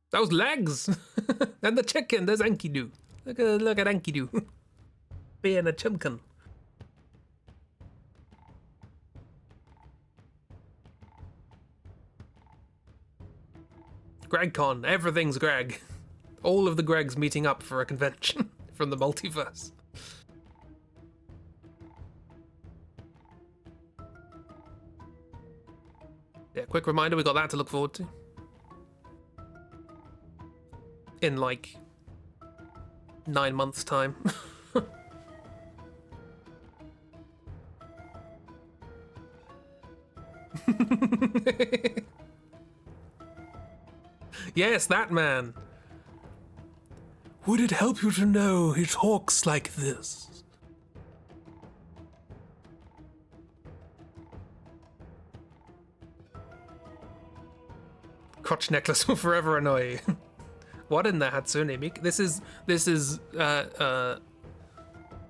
Those legs! And the chicken, there's Enkidu. Look at Enkidu. Being a chimkin. GregCon, everything's Greg. All of the Gregs meeting up for a convention from the multiverse. Yeah, quick reminder, we got that to look forward to. In like 9 months' time. Yes, that man. Would it help you to know he talks like this? Crotch necklace will forever annoy you. What in the Hatsune Miku? This is Nega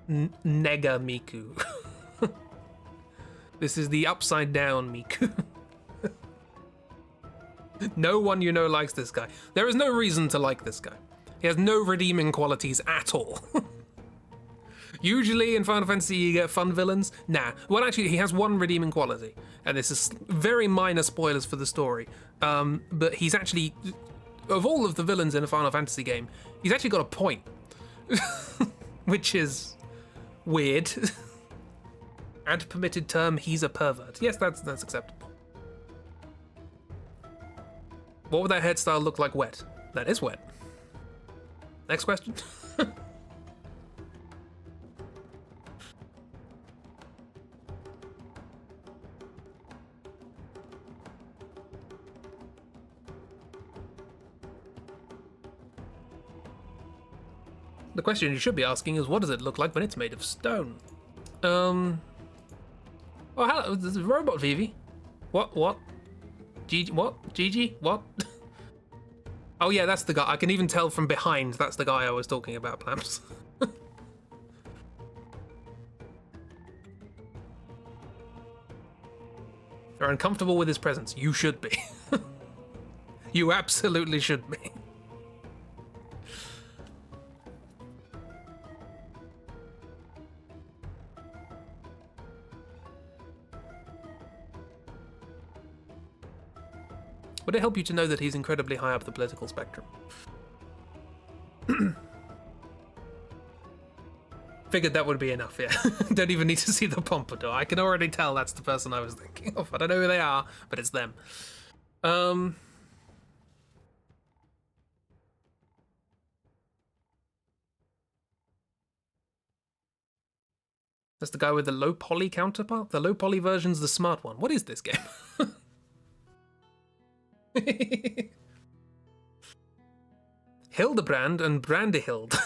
Miku. This is the upside down Miku. No one you know likes this guy. There is no reason to like this guy. He has no redeeming qualities at all. Usually in Final Fantasy you get fun villains. Nah. Well, actually, he has one redeeming quality, and this is very minor spoilers for the story. But he's actually, of all of the villains in a Final Fantasy game, he's actually got a point, which is weird. Add permitted term, he's a pervert. Yes, that's acceptable. What would that hairstyle look like wet? That is wet. Next question. The question you should be asking is, what does it look like when it's made of stone? Oh, hello, this is Robot Vivi. What? Gigi, what? Gigi? What? Oh yeah, that's the guy. I can even tell from behind that's the guy I was talking about, Plams. You're uncomfortable with his presence. You should be. You absolutely should be. Would it help you to know that he's incredibly high up the political spectrum? Figured that would be enough, yeah. Don't even need to see the pompadour. I can already tell that's the person I was thinking of. I don't know who they are, but it's them. That's the guy with the low poly counterpart? The low poly version's the smart one. What is this game? Hildebrand and Brandyhild.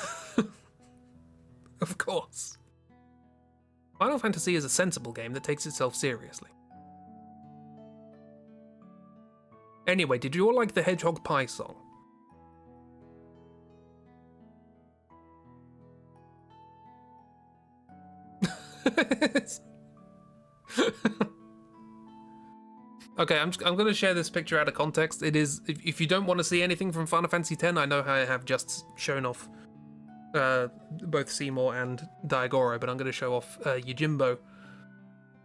Of course. Final Fantasy is a sensible game that takes itself seriously. Anyway, did you all like the Hedgehog Pie song? Okay, I'm going to share this picture out of context. It is, if you don't want to see anything from Final Fantasy X, I know how I have just shown off both Seymour and Diagoro, but I'm going to show off Yojimbo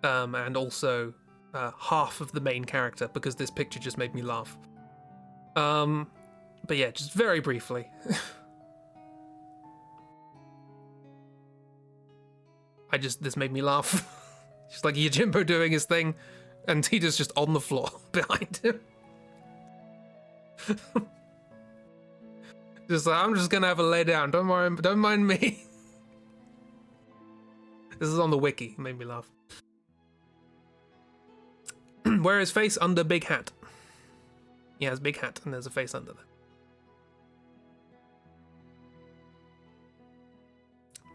and also half of the main character, because this picture just made me laugh. But yeah, just very briefly. This made me laugh. Just like Yojimbo doing his thing, and Tita's just on the floor behind him. Just like, I'm just gonna have a lay down. Don't mind me. This is on the wiki. It made me laugh. Where is face under big hat? He has big hat, and there's a face under there.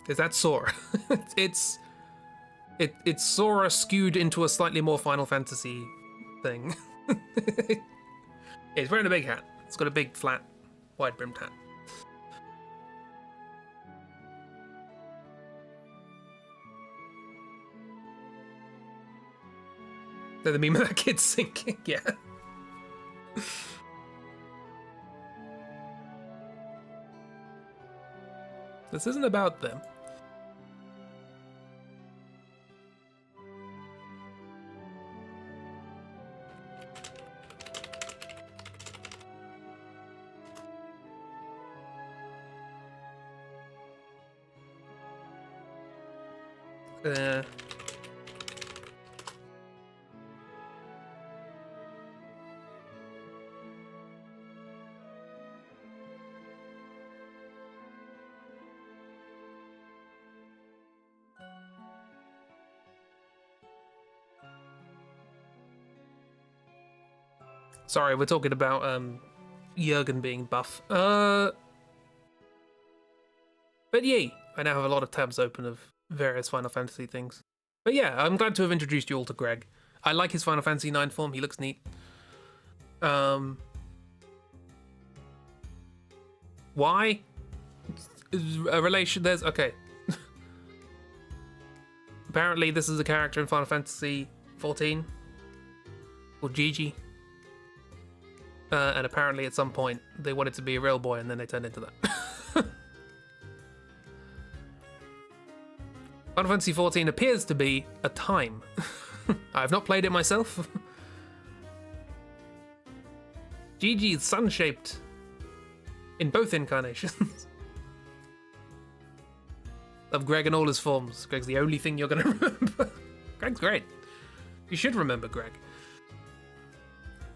Is that Sora? it's Sora skewed into a slightly more Final Fantasy thing. He's wearing a big hat. It's got a big, flat, wide-brimmed hat. They're the meme of that kid sinking, yeah. This isn't about them. Sorry, we're talking about Jurgen being buff. But yay, I now have a lot of tabs open of various Final Fantasy things. But yeah, I'm glad to have introduced you all to Greg. I like his Final Fantasy 9 form. He looks neat. Why? A relation? There's okay. Apparently, this is a character in Final Fantasy 14 called Gigi. And apparently, at some point, they wanted to be a real boy, and then they turned into that. Final Fantasy 14 appears to be a time. I have not played it myself. Gigi is sun-shaped in both incarnations. Of Greg and all his forms. Greg's the only thing you're going to remember. Greg's great. You should remember Greg.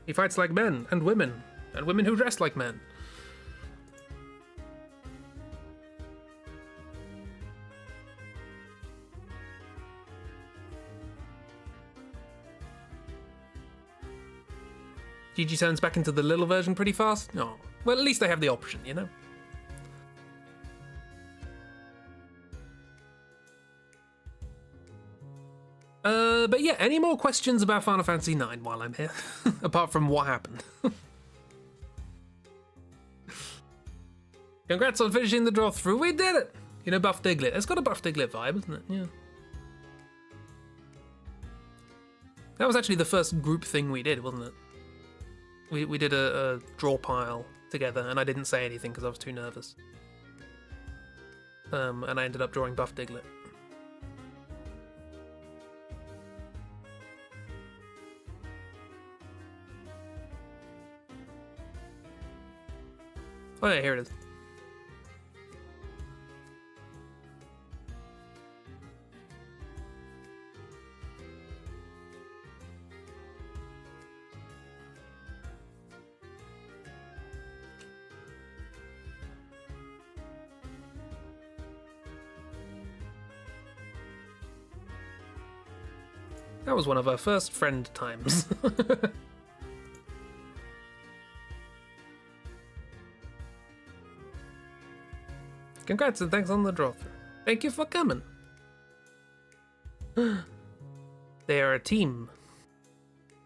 He fights like men and women who dress like men. Gigi turns back into the little version pretty fast? No. Well, at least they have the option, you know? But yeah, any more questions about Final Fantasy IX while I'm here? Apart from what happened. Congrats on finishing the Drawthrough. We did it! You know, Buff Diglett. It's got a Buff Diglett vibe, isn't it? Yeah. That was actually the first group thing we did, wasn't it? We did a draw pile together, and I didn't say anything because I was too nervous. And I ended up drawing Buff Diglett. Oh yeah, here it is. That was one of our first friend times. Congrats and thanks on the Drawthrough. Thank you for coming. They are a team.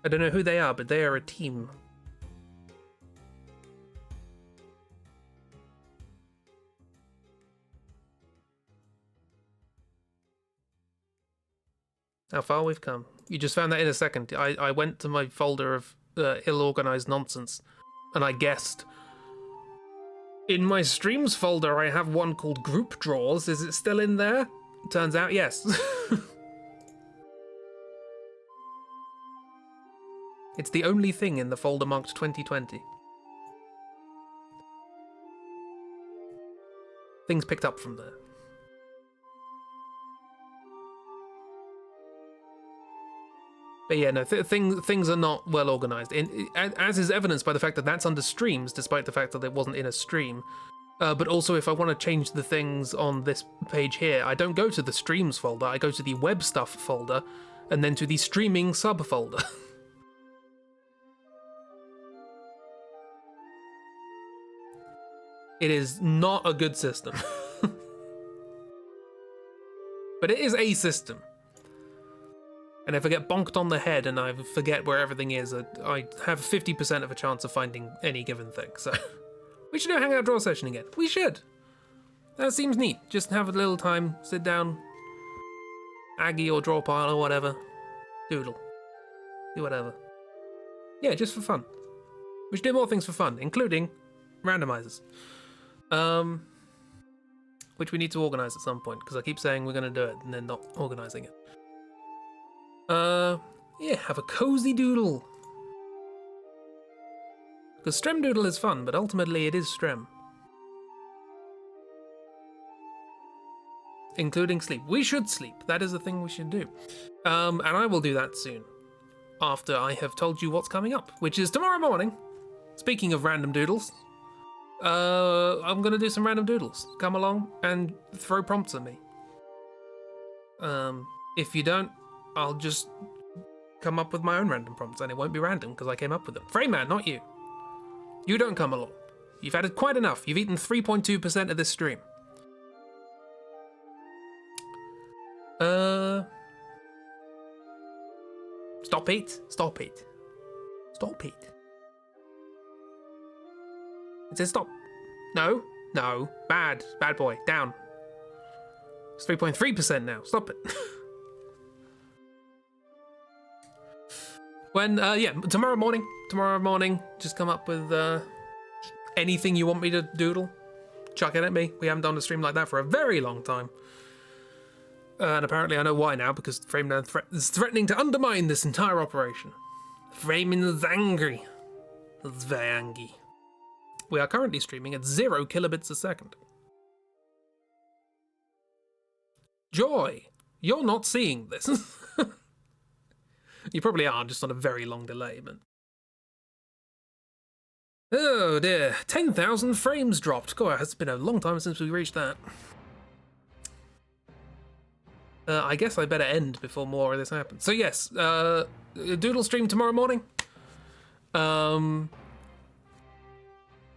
I don't know who they are, but they are a team. How far we've come. You just found that in a second. I went to my folder of ill-organized nonsense, and I guessed. In my streams folder, I have one called Group Draws. Is it still in there? Turns out, yes. It's the only thing in the folder marked 2020. Things picked up from there. But yeah, no, things are not well organized. As is evidenced by the fact that that's under streams, despite the fact that it wasn't in a stream. But also, if I want to change the things on this page here, I don't go to the streams folder, I go to the web stuff folder, and then to the streaming subfolder. It is not a good system. But it is a system. And if I get bonked on the head and I forget where everything is, I have 50% of a chance of finding any given thing. So we should do a hangout draw session again. We should. That seems neat. Just have a little time, sit down, Aggie or draw pile or whatever, doodle, do whatever. Yeah, just for fun. We should do more things for fun, including randomizers. Which we need to organize at some point, because I keep saying we're going to do it and then not organizing it. Yeah, have a cozy doodle. Because Strem Doodle is fun, but ultimately it is Strem. Including sleep. We should sleep. That is the thing we should do. And I will do that soon. After I have told you what's coming up, which is tomorrow morning. Speaking of random doodles, I'm going to do some random doodles. Come along and throw prompts at me. If you don't, I'll just come up with my own random prompts, and it won't be random because I came up with them. Freyman, not you. You don't come along. You've added quite enough. You've eaten 3.2% of this stream. Stop it. Stop it. Stop it. It says stop. No. No. Bad. Bad boy. Down. It's 3.3% now. Stop it. Yeah, tomorrow morning, just come up with anything you want me to doodle. Chuck it at me. We haven't done a stream like that for a very long time. And apparently I know why now, because Frameman is threatening to undermine this entire operation. Frameman is angry. It's very angry. We are currently streaming at 0 kilobits a second. Joy, you're not seeing this. You probably are, just on a very long delay, but... Oh dear, 10,000 frames dropped. God, it's been a long time since we reached that. I guess I better end before more of this happens. So yes, doodle stream tomorrow morning.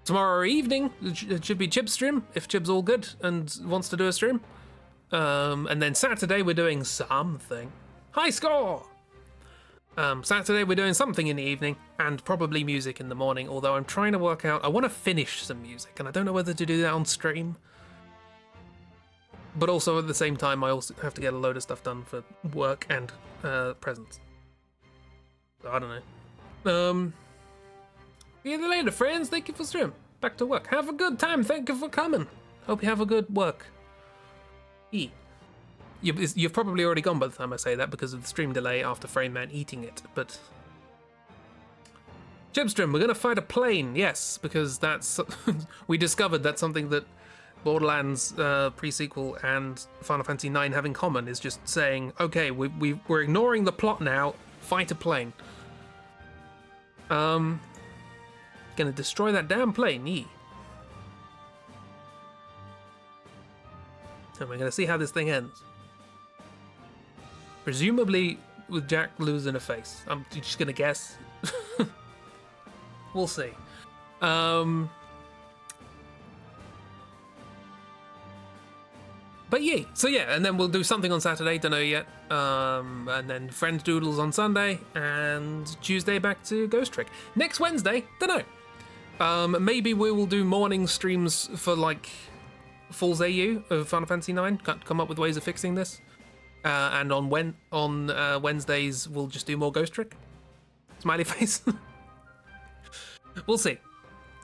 Tomorrow evening, it should be Chib's stream, if Chib's all good and wants to do a stream. And then Saturday, we're doing something. High score! Saturday, we're doing something in the evening, and probably music in the morning, although I'm trying to work out... I want to finish some music, and I don't know whether to do that on stream. But also, at the same time, I also have to get a load of stuff done for work and presents. So, I don't know. See you later, friends. Thank you for stream. Back to work. Have a good time. Thank you for coming. Hope you have a good work. You've probably already gone by the time I say that because of the stream delay after Frameman eating it, but... Chipstream, we're going to fight a plane, yes, because that's... we discovered that's something that Borderlands pre-sequel and Final Fantasy IX have in common, is just saying, okay, we're ignoring the plot now, fight a plane. Gonna destroy that damn plane, And we're gonna see how this thing ends. Presumably with Jack losing a face. I'm just gonna guess. We'll see. But yeah, so yeah, and then we'll do something on Saturday, don't know yet. And then Friend Doodles on Sunday, and Tuesday back to Ghost Trick. Next Wednesday, don't know. Maybe we will do morning streams for like Fool's AU of Final Fantasy IX. Can't come up with ways of fixing this. And on Wednesdays, we'll just do more Ghost Trick. Smiley face. We'll see.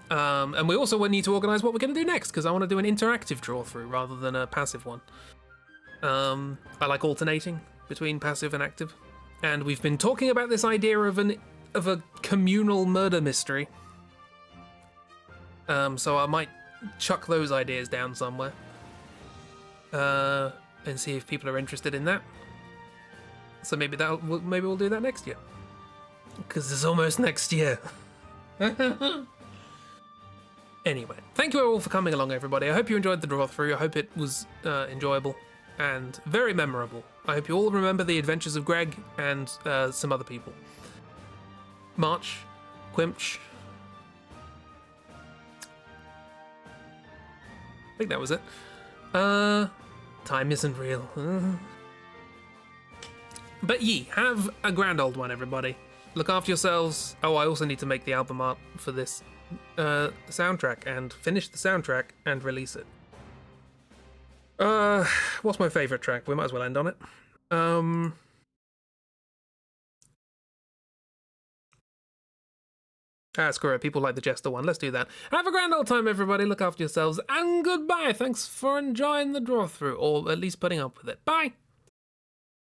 And we also need to organise what we're going to do next, because I want to do an interactive draw through rather than a passive one. I like alternating between passive and active. And we've been talking about this idea of a communal murder mystery. So I might chuck those ideas down somewhere. And see if people are interested in that. So maybe we'll do that next year. Because it's almost next year. Anyway, thank you all for coming along, everybody. I hope you enjoyed the Drawthrough. I hope it was enjoyable and very memorable. I hope you all remember the adventures of Greg and some other people. March, Quimch. I think that was it. Time isn't real. But have a grand old one, everybody. Look after yourselves. Oh, I also need to make the album art for this soundtrack and finish the soundtrack and release it. What's my favourite track? We might as well end on it. Screw it. People like the Jester one. Let's do that. Have a grand old time, everybody. Look after yourselves. And goodbye. Thanks for enjoying the Drawthrough, or at least putting up with it. Bye.